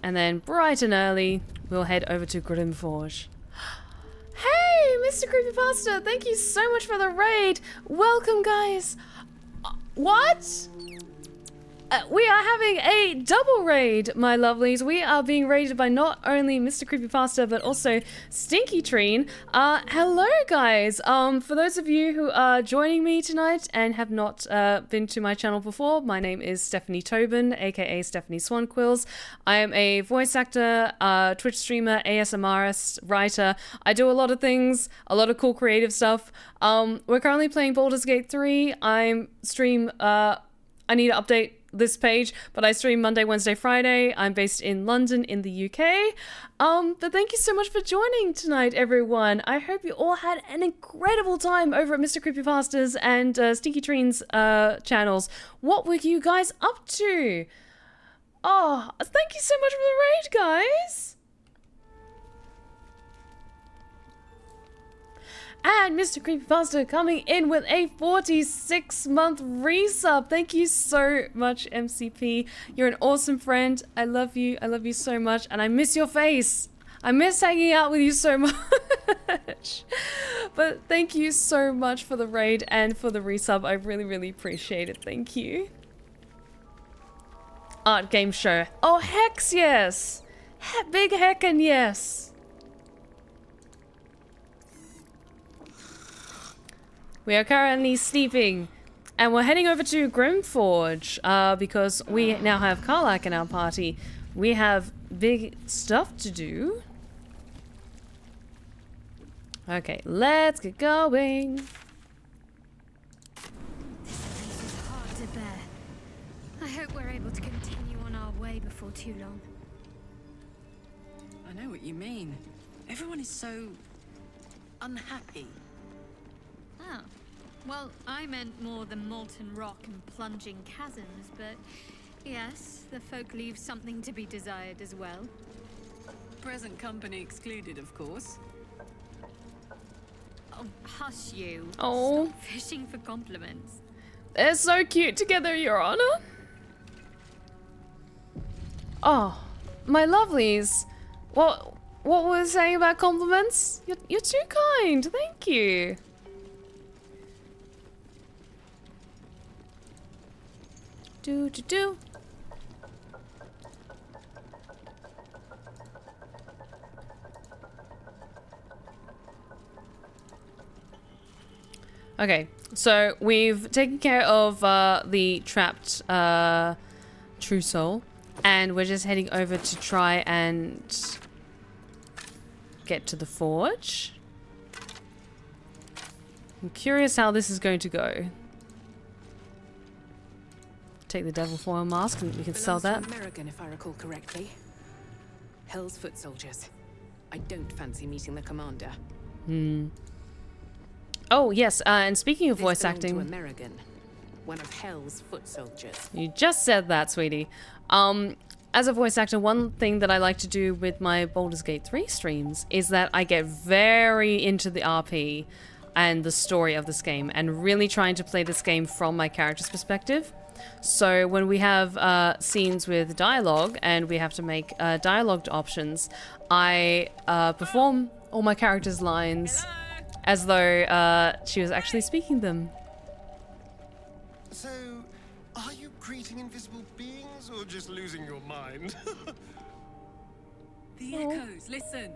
And then, bright and early, we'll head over to Grymforge. Hey, Mr. Creepypasta! Thank you so much for the raid! Welcome, guys! What? We are having a double raid, my lovelies. We are being raided by not only Mr. Creepypasta, but also Stinky Treen. Hello, guys. For those of you who are joining me tonight and have not been to my channel before, my name is Stephanie Tobin, aka Stephanie Swanquills. I am a voice actor, Twitch streamer, ASMRist, writer. I do a lot of things, a lot of cool creative stuff. We're currently playing Baldur's Gate 3. I stream, I need to update this page, but I stream Monday, Wednesday, Friday. I'm based in London in the UK. But thank you so much for joining tonight, everyone. I hope you all had an incredible time over at Mr. Creepypasta's and Stinky Treen's channels. What were you guys up to? Oh, thank you so much for the raid, guys. And Mr. Creepypasta coming in with a 46-month resub. Thank you so much, MCP. You're an awesome friend. I love you. I love you so much. And I miss your face. I miss hanging out with you so much. But thank you so much for the raid and for the resub. I really, really appreciate it. Thank you. Art game show. Oh, Hex, yes. Big heckin' yes. We are currently sleeping And we're heading over to Grymforge, because we now have Karlach in our party. We have big stuff to do. Okay, let's get going. This is hard to bear. I hope we're able to continue on our way before too long. I know what you mean. Everyone is so unhappy. Oh. Well, I meant more the molten rock and plunging chasms, but yes, the folk leave something to be desired as well. Present company excluded, of course. Oh, hush you. Oh. Stop fishing for compliments. They're so cute together, Your Honor. Oh, my lovelies. What were you saying about compliments? You're too kind. Thank you. Do. Okay, so we've taken care of the trapped true soul, and we're just heading over to try and get to the forge. I'm curious how this is going to go. Take the devil form mask and we can sell that. American, if I recall correctly. Hell's foot soldiers. I don't fancy meeting the commander. Oh yes, and speaking of This voice belonged acting, to American, one of Hell's foot soldiers. you just said that, sweetie. As a voice actor, one thing that I like to do with my Baldur's Gate 3 streams is that I get very into the RP and the story of this game and really trying to play this game from my character's perspective. So when we have scenes with dialogue and we have to make dialogued options, I perform all my character's lines as though she was actually speaking them. So, are you greeting invisible beings or just losing your mind? The echoes, listen.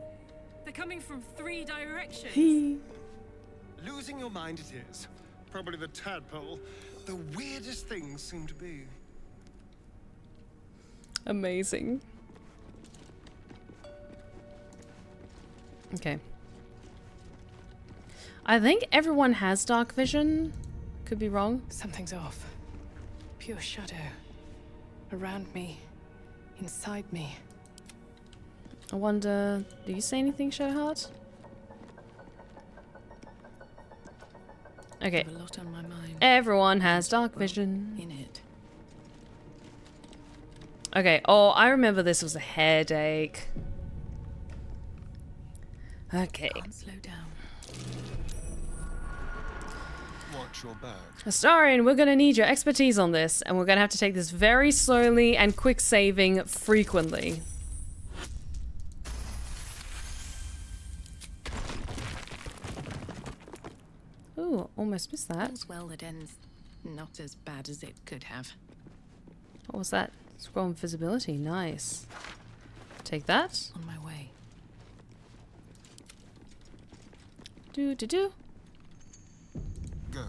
They're coming from 3 directions. Losing your mind it is. Probably the tadpole. The weirdest things seem to be. Amazing. Okay. I think everyone has dark vision. Could be wrong. Something's off. Pure shadow. Around me. Inside me. I wonder, do you say anything, Shadowheart? Okay. I have a lot on my mind. Everyone has dark vision. In it. Okay. Oh, I remember this was a headache. Okay. Can't slow down. Watch your back. Astarion, we're gonna need your expertise on this, and we're gonna have to take this very slowly and quick saving frequently. Ooh, almost missed that. All's well that ends not as bad as it could have. What was that? Scroll invisibility, nice. Take that. On my way. Do. Go.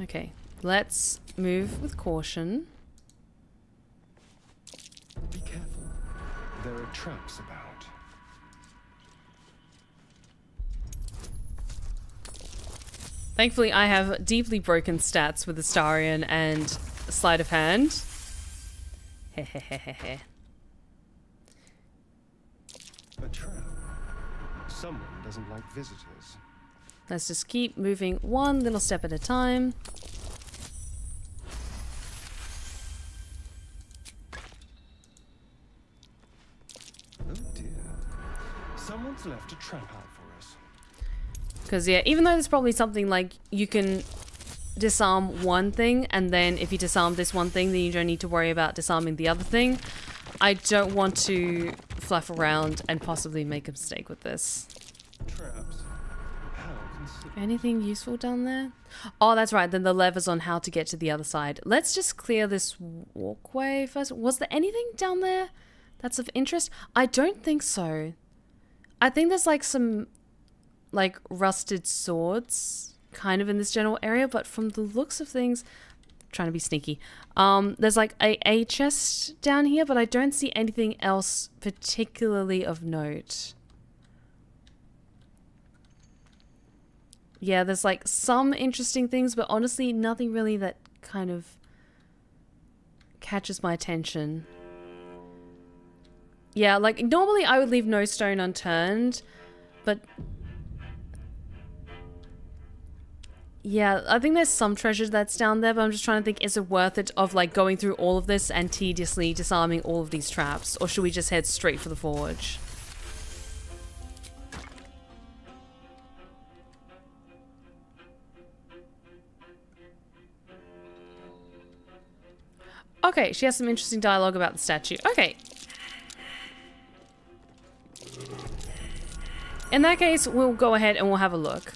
Okay, let's move with caution. Be careful. There are traps about. Thankfully, I have deeply broken stats with Astarion and Sleight of Hand. Hehehehe. A trap. Someone doesn't like visitors. Let's just keep moving one little step at a time. Oh dear. Someone's left a trap out for us. Because, yeah, even though there's probably something like you can disarm one thing, and then if you disarm this one thing, then you don't need to worry about disarming the other thing. I don't want to fluff around and possibly make a mistake with this. Traps. Anything useful down there? Oh, that's right. Then the lever's on how to get to the other side. Let's just clear this walkway first. Was there anything down there that's of interest? I don't think so. I think there's like some like rusted swords kind of in this general area, but from the looks of things, I'm trying to be sneaky. There's like a chest down here, but I don't see anything else particularly of note. Yeah, there's like some interesting things, but honestly, nothing really that kind of catches my attention. Yeah, like normally I would leave no stone unturned, but yeah, I think there's some treasure that's down there, but I'm just trying to think, is it worth it of like going through all of this and tediously disarming all of these traps, or should we just head straight for the forge? Okay, she has some interesting dialogue about the statue. Okay. In that case, we'll go ahead and we'll have a look.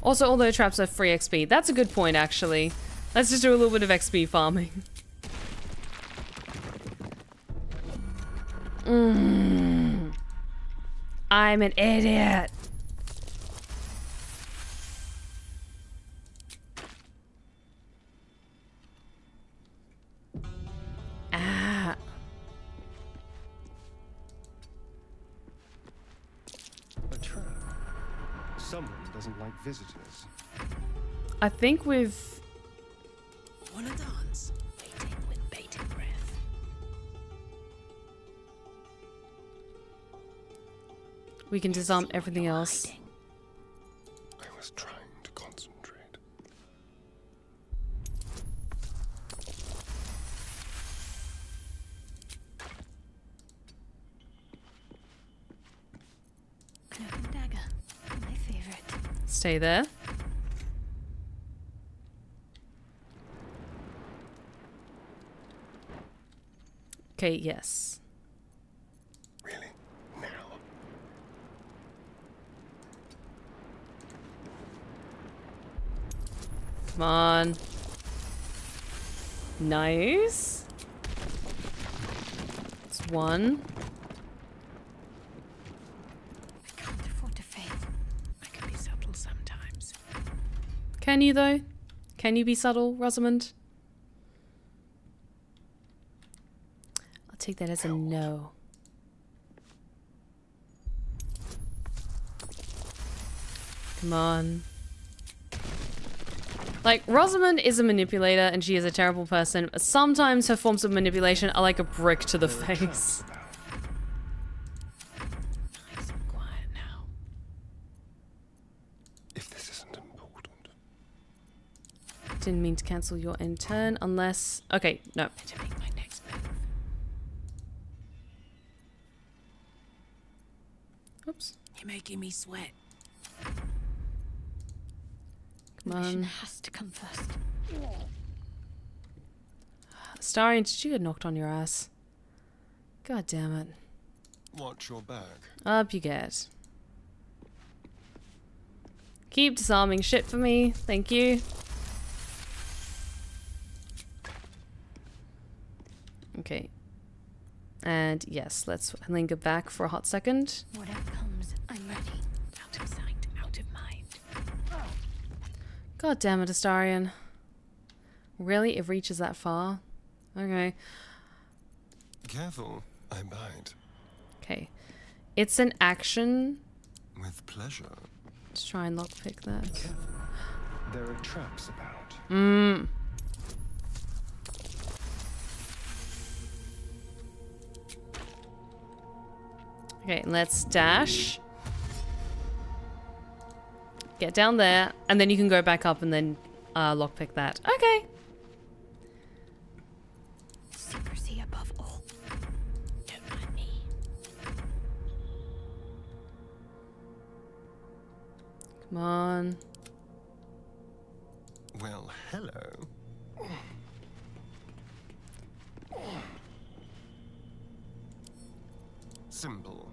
Also, all those traps are free XP. That's a good point, actually. Let's just do a little bit of XP farming. I'm an idiot. Ah. A trap. Someone doesn't like visitors. I think we've... Wanna dance? Waiting with bated breath. We can disarm everything else. I was trying to concentrate. Cloak and dagger, my favorite. Stay there. Okay, yes. Really? Now? Come on. Nice. It's one. I can't afford to fail. I can be subtle sometimes. Can you, though? Can you be subtle, Rosamund? I'll take that as a no. Come on. Like, Rosamund is a manipulator and she is a terrible person. Sometimes her forms of manipulation are like a brick to the face. Nice and quiet now. If this isn't important. Didn't mean to cancel your end turn unless... Okay, no. Better make my next move. Oops. You're making me sweat. Come The mission on. has to come first. Starion, did you get knocked on your ass? God damn it. Watch your back. Up you get. Keep disarming shit for me. Thank you. Okay. And yes, let's linger back for a hot second. Whatever comes, I'm ready. Out of sight, out of mind. God damn it, Astarion. Really? It reaches that far? Okay. Careful, I bite. Okay. It's an action. With pleasure. Let's try and lockpick that. Careful. There are traps about. Mmm. Okay, let's dash. Get down there, and then you can go back up and then lockpick that. Okay. Secrecy above all. Don't mind me. Come on. Well, hello. Simple.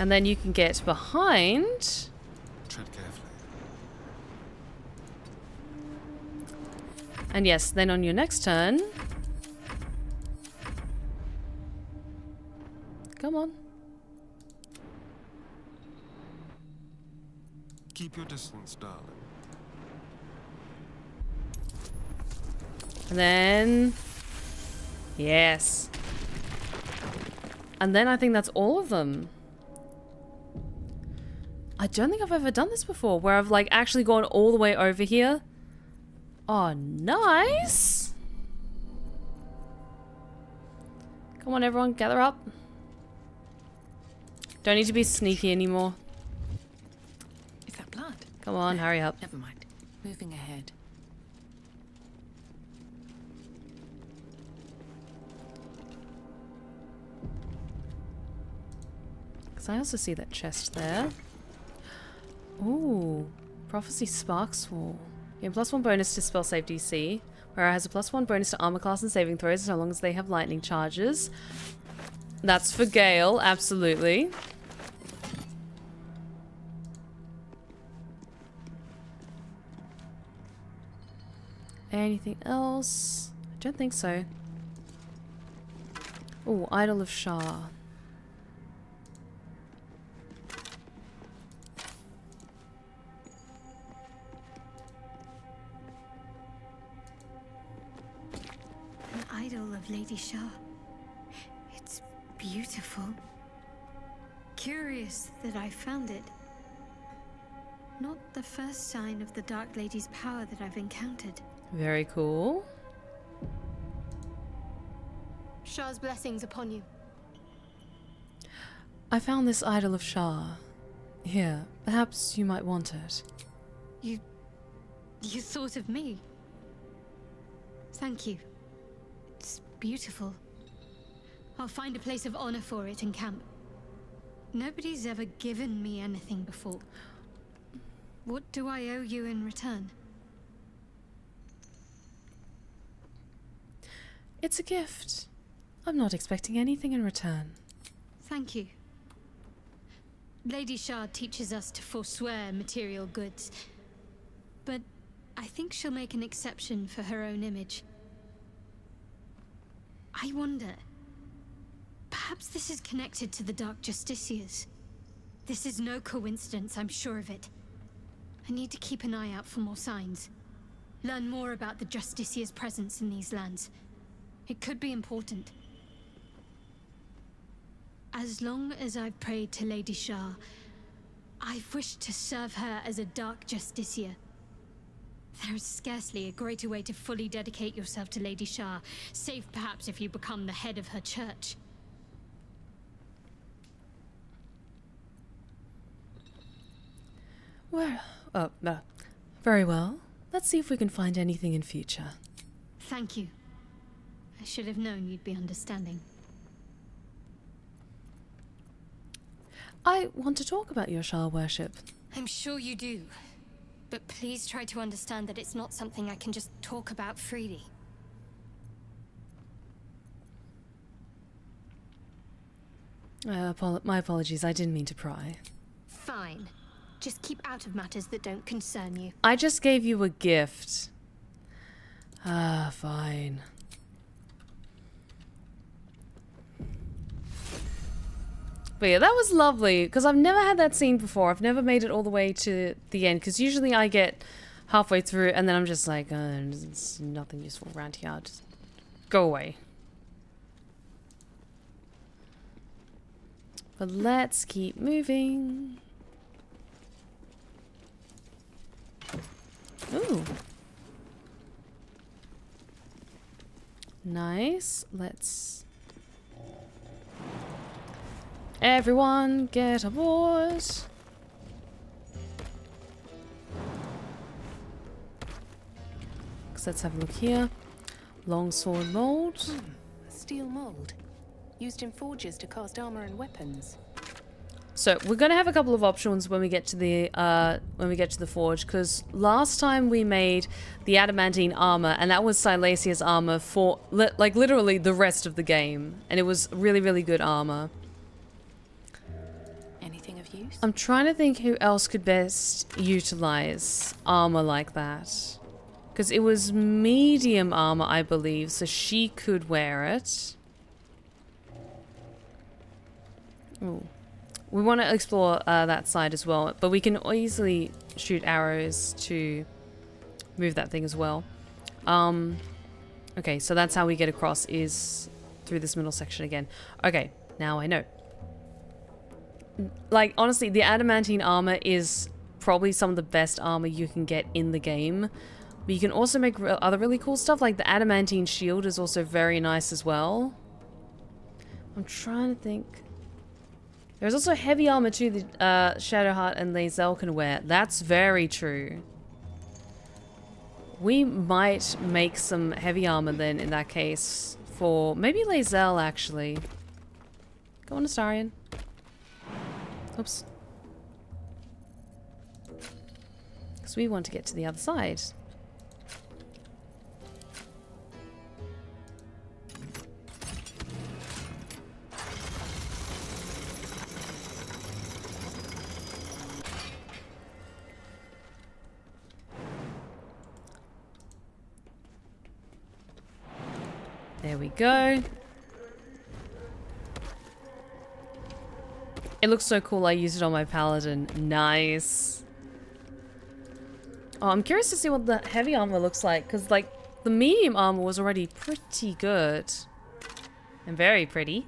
And then you can get behind. Tread carefully. And yes, then on your next turn. Come on. Keep your distance, darling. And then... Yes. And then I think that's all of them. I don't think I've ever done this before, where I've like actually gone all the way over here. Oh, nice. Come on, everyone, gather up. Don't need to be sneaky anymore. Is that blood? Come on, hurry up. Never mind. Moving ahead. Because I also see that chest there. Ooh, Prophecy Sparkswall. Gain +1 bonus to spell save DC, where it has a +1 bonus to armor class and saving throws so long as they have lightning charges. That's for Gale, absolutely. Anything else? I don't think so. Ooh, Idol of Shah. Idol of Lady Shah. It's beautiful. Curious that I found it. Not the first sign of the Dark Lady's power that I've encountered. Very cool. Shah's blessings upon you. I found this Idol of Shah. Here, perhaps you might want it. You thought of me. Thank you. It's beautiful. I'll find a place of honor for it in camp. Nobody's ever given me anything before. What do I owe you in return? It's a gift. I'm not expecting anything in return. Thank you. Lady Shah teaches us to forswear material goods, but I think she'll make an exception for her own image. I wonder, perhaps this is connected to the Dark Justiciars. This is no coincidence, I'm sure of it. I need to keep an eye out for more signs. Learn more about the Justiciars' presence in these lands. It could be important. As long as I've prayed to Lady Shah, I've wished to serve her as a Dark Justiciar. There is scarcely a greater way to fully dedicate yourself to Lady Shah, save perhaps if you become the head of her church. Well, very well. Let's see if we can find anything in future. Thank you. I should have known you'd be understanding. I want to talk about your Shah worship. I'm sure you do. But please try to understand that it's not something I can just talk about freely. My apologies, I didn't mean to pry. Fine. Just keep out of matters that don't concern you. I just gave you a gift. Ah, fine. But yeah, that was lovely, because I've never had that scene before. I've never made it all the way to the end, because usually I get halfway through and then I'm just like, there's nothing useful around here. Just go away. But let's keep moving. Ooh. Nice. Let's... Everyone, get aboard. Let's have a look here. Longsword mold. A steel mold. Used in forges to cast armor and weapons. So we're gonna have a couple of options when we get to the forge, because last time we made the adamantine armor, and that was Silesia's armor for like literally the rest of the game, and it was really, really good armor. I'm trying to think who else could best utilize armor like that. Because it was medium armor, I believe, so she could wear it. Ooh. We want to explore that side as well, but we can easily shoot arrows to move that thing as well. Okay, so that's how we get across, is through this middle section again. Okay, now I know. Like, honestly, the adamantine armor is probably some of the best armor you can get in the game. But you can also make other really cool stuff, like the adamantine shield is also very nice as well. I'm trying to think. There's also heavy armor too that Shadowheart and Lae'zel can wear. That's very true. We might make some heavy armor then in that case for maybe Lae'zel actually. Go on, Astarion. Oops. Because we want to get to the other side. There we go. It looks so cool. I used it on my paladin. Nice. Oh, I'm curious to see what the heavy armor looks like, because like the medium armor was already pretty good and very pretty.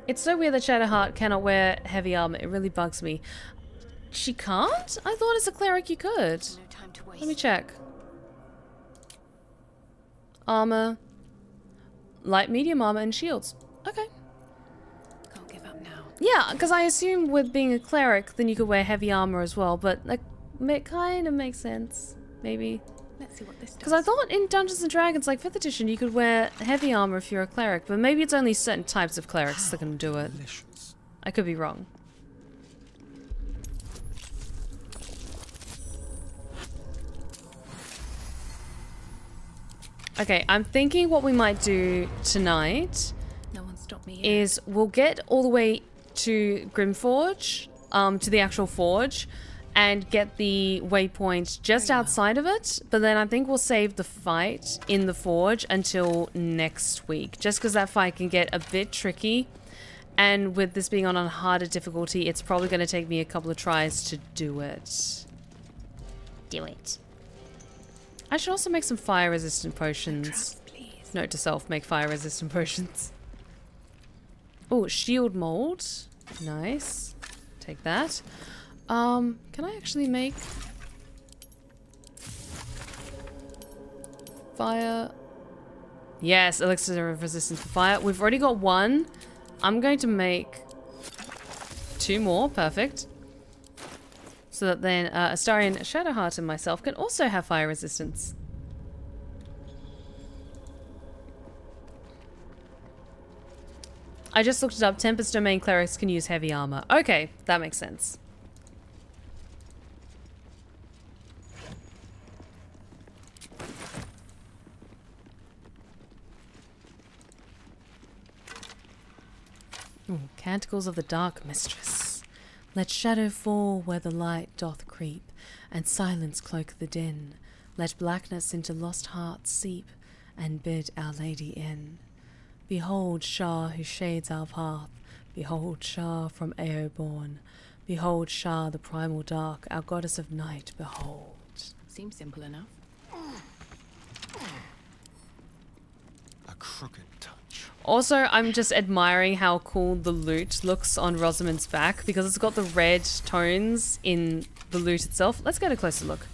It's so weird that Shadowheart cannot wear heavy armor. It really bugs me. She can't? I thought as a cleric you could. No time to waste. Let me check. Armor, light, medium armor, and shields. Okay. Can't give up now. Yeah, because I assume with being a cleric, then you could wear heavy armor as well. But like, it kind of makes sense, maybe. Let's see what this does. Because I thought in Dungeons and Dragons, like 5th edition, you could wear heavy armor if you're a cleric, but maybe it's only certain types of clerics that can do it. Delicious. I could be wrong. Okay, I'm thinking what we might do tonight No one stopped me yet. is we'll get all the way to Grymforge, to the actual forge, and get the waypoint just outside of it, but then I think we'll save the fight in the forge until next week, just because that fight can get a bit tricky, and with this being on a harder difficulty, it's probably going to take me a couple of tries to do it. Do it. I should also make some fire-resistant potions. Note to self, make fire-resistant potions. Oh, shield mold. Nice. Take that. Can I actually make fire? Yes, elixir of resistance for fire. We've already got one. I'm going to make 2 more. Perfect. So that then Astarion, Shadowheart, and myself can also have fire resistance. I just looked it up. Tempest Domain clerics can use heavy armor. Okay, that makes sense. Ooh, Canticles of the Dark Mistress. Let shadow fall where the light doth creep, and silence cloak the din. Let blackness into lost hearts seep, and bid Our Lady in. Behold Shah who shades our path, behold Shah from Ao born. Behold Shah the primal dark, our goddess of night, behold. Seems simple enough. A crooked touch. Also, I'm just admiring how cool the loot looks on Rosamund's back, because it's got the red tones in the loot itself. Let's get a closer look.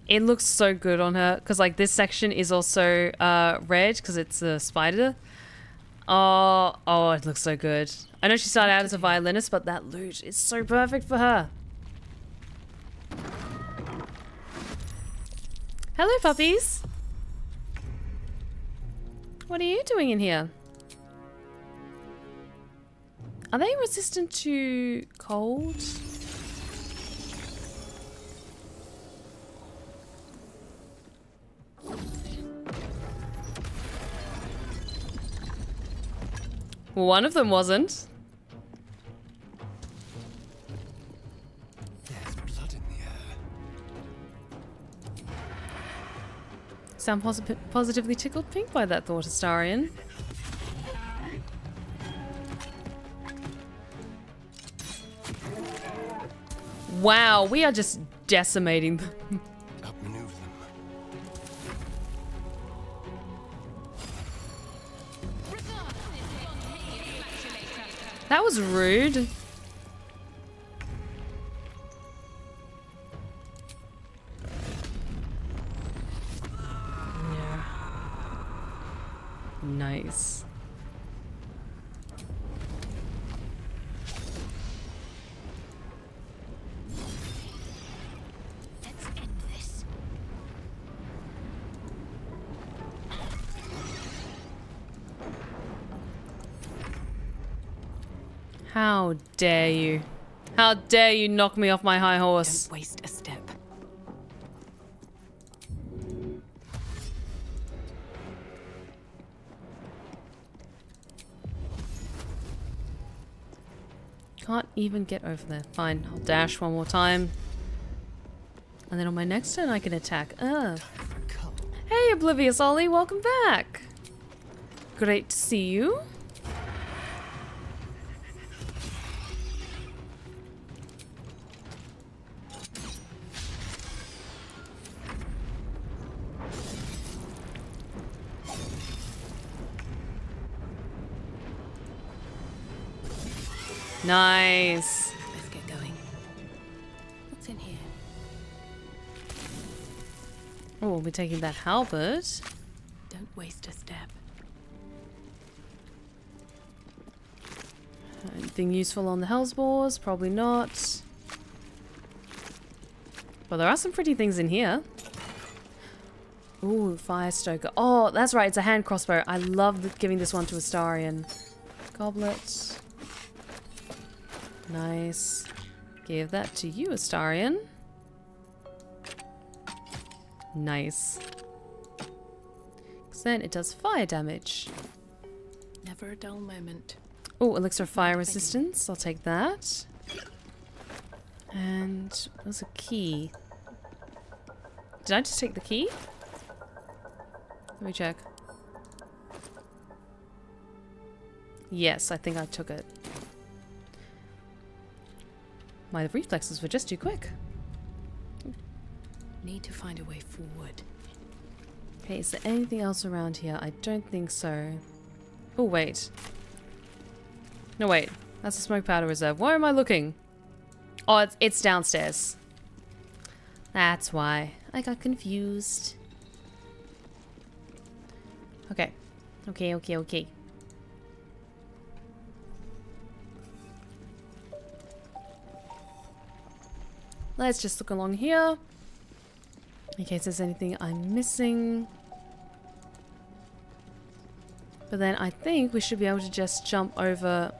It looks so good on her, because like this section is also red, because it's a spider. Oh, it looks so good. I know she started out as a violinist, but that loot is so perfect for her. Hello, puppies. What are you doing in here? Are they resistant to cold? One of them wasn't. There's blood in the air. Sound positively tickled pink by that thought, Astarion. Wow, we are just decimating them. Outmaneuver them. That was rude. Yeah. Nice. How dare you? How dare you knock me off my high horse? Don't waste a step. Can't even get over there. Fine, I'll dash one more time. And then on my next turn I can attack. Hey, Oblivious Ollie, welcome back. Great to see you. Nice. Let's get going. What's in here? Oh, we'll be taking that halberd. Don't waste a step. Anything useful on the Hellsboars? Probably not. Well, there are some pretty things in here. Ooh, Fire Stoker. Oh, that's right, it's a hand crossbow. I love giving this one to Astarion. Goblet. Nice. Give that to you, Astarion. Nice. Because then it does fire damage. Never a dull moment. Oh, elixir of fire resistance. I'll take that. And there's a key. Did I just take the key? Let me check. Yes, I think I took it. My reflexes were just too quick. Need to find a way forward. Okay, is there anything else around here? I don't think so. Oh, wait. No, wait. That's a smoke powder reserve. Where am I looking? Oh, it's downstairs. That's why. I got confused. Okay. Okay. Let's just look along here. In case there's anything I'm missing. But then I think we should be able to just jump over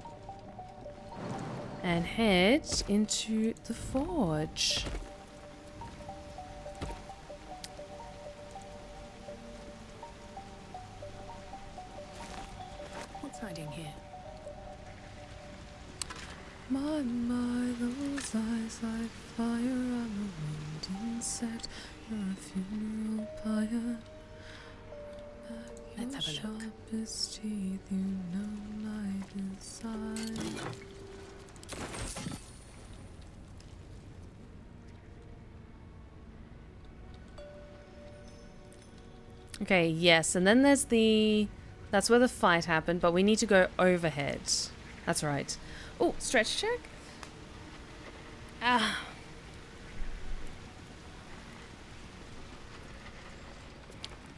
and head into the forge. What's hiding here? My, those eyes like fire, I'm a wind insect, you're a funeral pyre. Let's have a look. Sharpest teeth, you know my desire. Okay, yes, and then there's the... That's where the fight happened, but we need to go overhead. That's right. Oh, stretch check. Ah.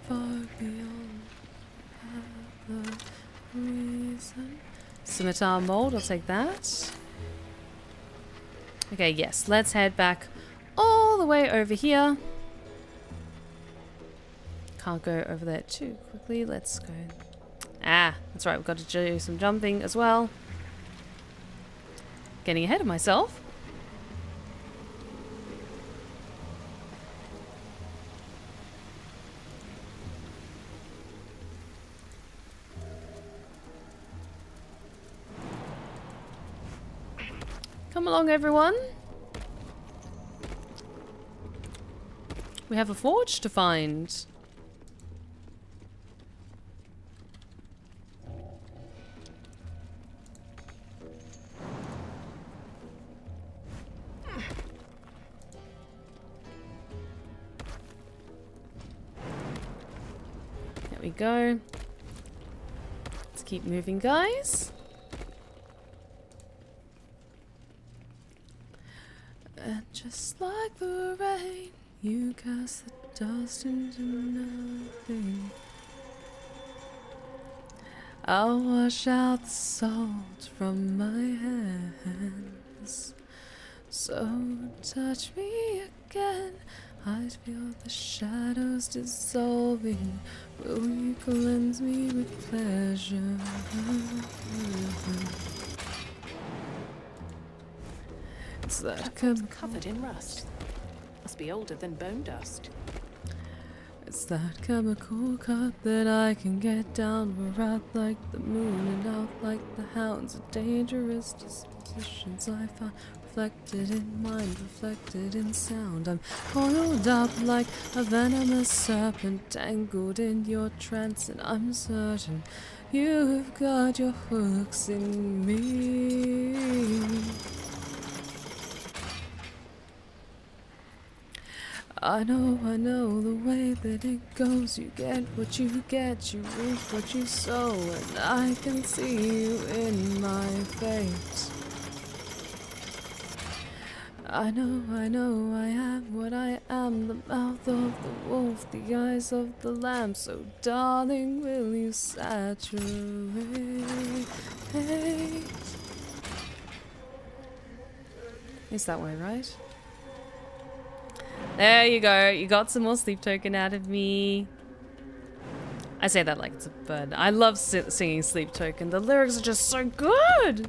Far beyond the reason. Scimitar mold, I'll take that. Okay, yes, let's head back all the way over here. Can't go over there too quickly. Let's go. Ah, that's right, we've got to do some jumping as well. Getting ahead of myself. Come along, everyone. We have a forge to find. There we go. Let's keep moving, guys. And just like the rain, you cast the dust into nothing. I'll wash out the salt from my hands. So touch me again. I feel the shadows dissolving. Will you cleanse me with pleasure? It's that covered in rust. Must be older than bone dust. It's that chemical cut that I can get down. We're out like the moon and out like the hounds. A dangerous dispositions I find reflected in mind, reflected in sound. I'm coiled up like a venomous serpent, tangled in your trance, and I'm certain you've got your hooks in me. I know the way that it goes. You get what you get, you reap what you sow, and I can see you in my fate. I know I am what I am, the mouth of the wolf, the eyes of the lamb. So darling, will you saturate? It's that way, right? There you go. You got some more sleep token out of me. I say that like it's a bird. I love singing sleep token. The lyrics are just so good.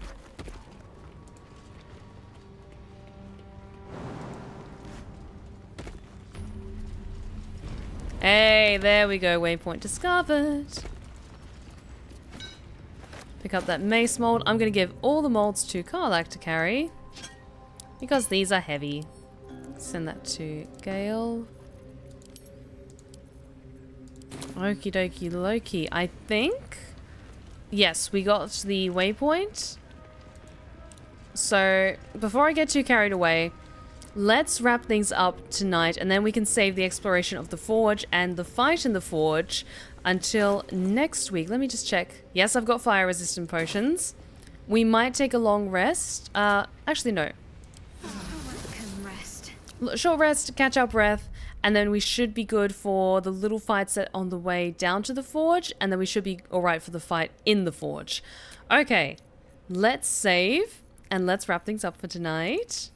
Hey, there we go. Waypoint discovered. Pick up that mace mold. I'm going to give all the molds to Karlach to carry, because these are heavy. Send that to Gale. Okie dokie Loki. I think... Yes, we got the waypoint. So, before I get too carried away, let's wrap things up tonight, and then we can save the exploration of the Forge and the fight in the Forge until next week. Let me just check. Yes, I've got fire-resistant potions. We might take a long rest. Actually, no. Short rest, catch our breath, and then we should be good for the little fights that on the way down to the Forge, and then we should be alright for the fight in the Forge. Okay, let's save, and let's wrap things up for tonight.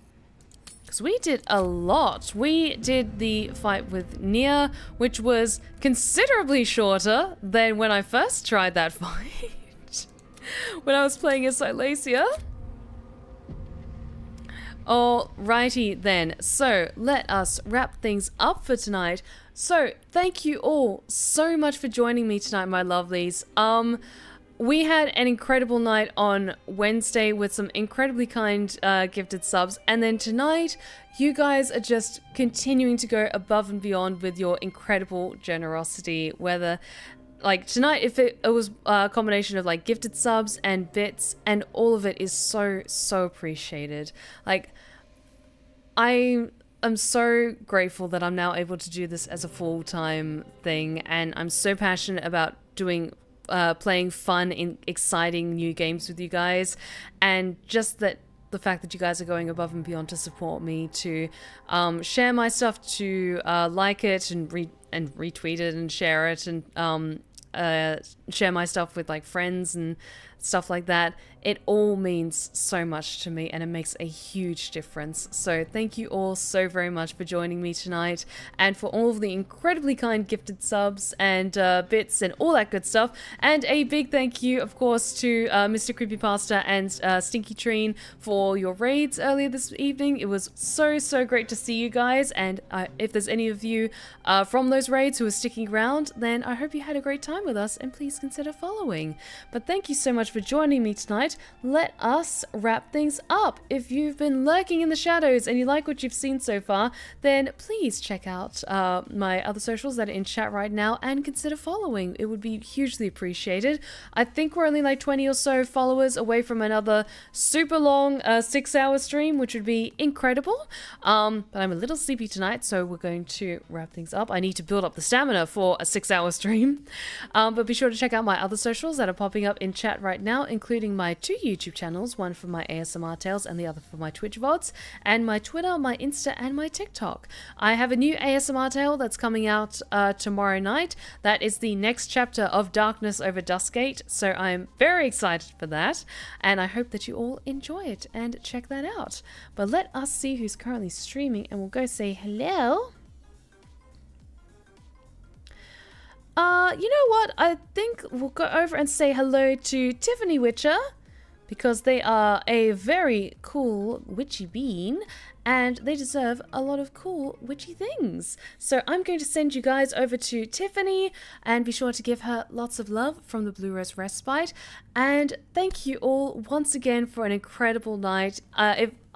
Because we did a lot. We did the fight with Nia, which was considerably shorter than when I first tried that fight. When I was playing as Silesia. Alrighty then, so let us wrap things up for tonight. So thank you all so much for joining me tonight, my lovelies. We had an incredible night on Wednesday with some incredibly kind gifted subs, and then tonight you guys are just continuing to go above and beyond with your incredible generosity. Whether like tonight, if it was a combination of like gifted subs and bits, and all of it is so appreciated. Like, I am so grateful that I'm now able to do this as a full-time thing, and I'm so passionate about doing playing fun in exciting new games with you guys, and just that the fact that you guys are going above and beyond to support me, to share my stuff, to like it and retweet it and share it, and share my stuff with like friends and stuff like that. It all means so much to me, and it makes a huge difference. So thank you all so very much for joining me tonight, and for all of the incredibly kind gifted subs and bits and all that good stuff. And a big thank you, of course, to Mr. Creepypasta and Stinky Treen for your raids earlier this evening. It was so great to see you guys, and if there's any of you from those raids who are sticking around, then I hope you had a great time with us, and please consider following. But thank you so much for for joining me tonight. Let us wrap things up. If you've been lurking in the shadows and you like what you've seen so far, then please check out my other socials that are in chat right now and consider following. It would be hugely appreciated. I think we're only like 20 or so followers away from another super long 6-hour stream, which would be incredible. But I'm a little sleepy tonight, so we're going to wrap things up. I need to build up the stamina for a 6-hour stream. But be sure to check out my other socials that are popping up in chat right now, including my 2 YouTube channels, one for my ASMR tales and the other for my Twitch VODs, and my Twitter, my Insta, and my TikTok. I have a new ASMR tale that's coming out tomorrow night. That is the next chapter of Darkness Over Duskgate, so I'm very excited for that, and I hope that you all enjoy it and check that out. But let us see who's currently streaming, and we'll go say hello. You know what? I think we'll go over and say hello to Tiffany Witcher, because they are a very cool witchy bean, and they deserve a lot of cool witchy things. So I'm going to send you guys over to Tiffany, and be sure to give her lots of love from the Blue Rose Respite. And thank you all once again for an incredible night.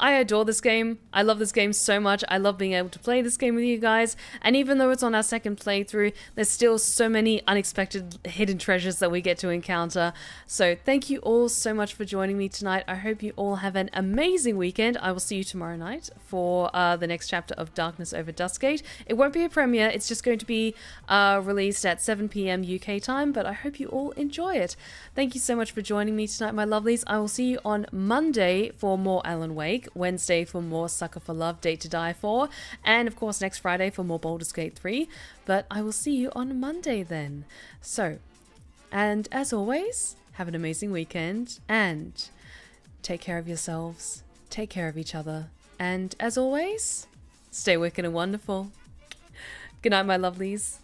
I adore this game. I love this game so much. I love being able to play this game with you guys. And even though it's on our second playthrough, there's still so many unexpected hidden treasures that we get to encounter. So thank you all so much for joining me tonight. I hope you all have an amazing weekend. I will see you tomorrow night for the next chapter of Darkness Over Duskgate. It won't be a premiere. It's just going to be released at 7 PM UK time, but I hope you all enjoy it. Thank you so much for joining me tonight, my lovelies. I will see you on Monday for more Alan Wake, Wednesday for more Sucker for Love, Date to Die For, and of course next Friday for more Baldur's Gate 3. But I will see you on Monday then. So, and as always, have an amazing weekend, and take care of yourselves, take care of each other, and as always, stay wicked and wonderful. Good night, my lovelies.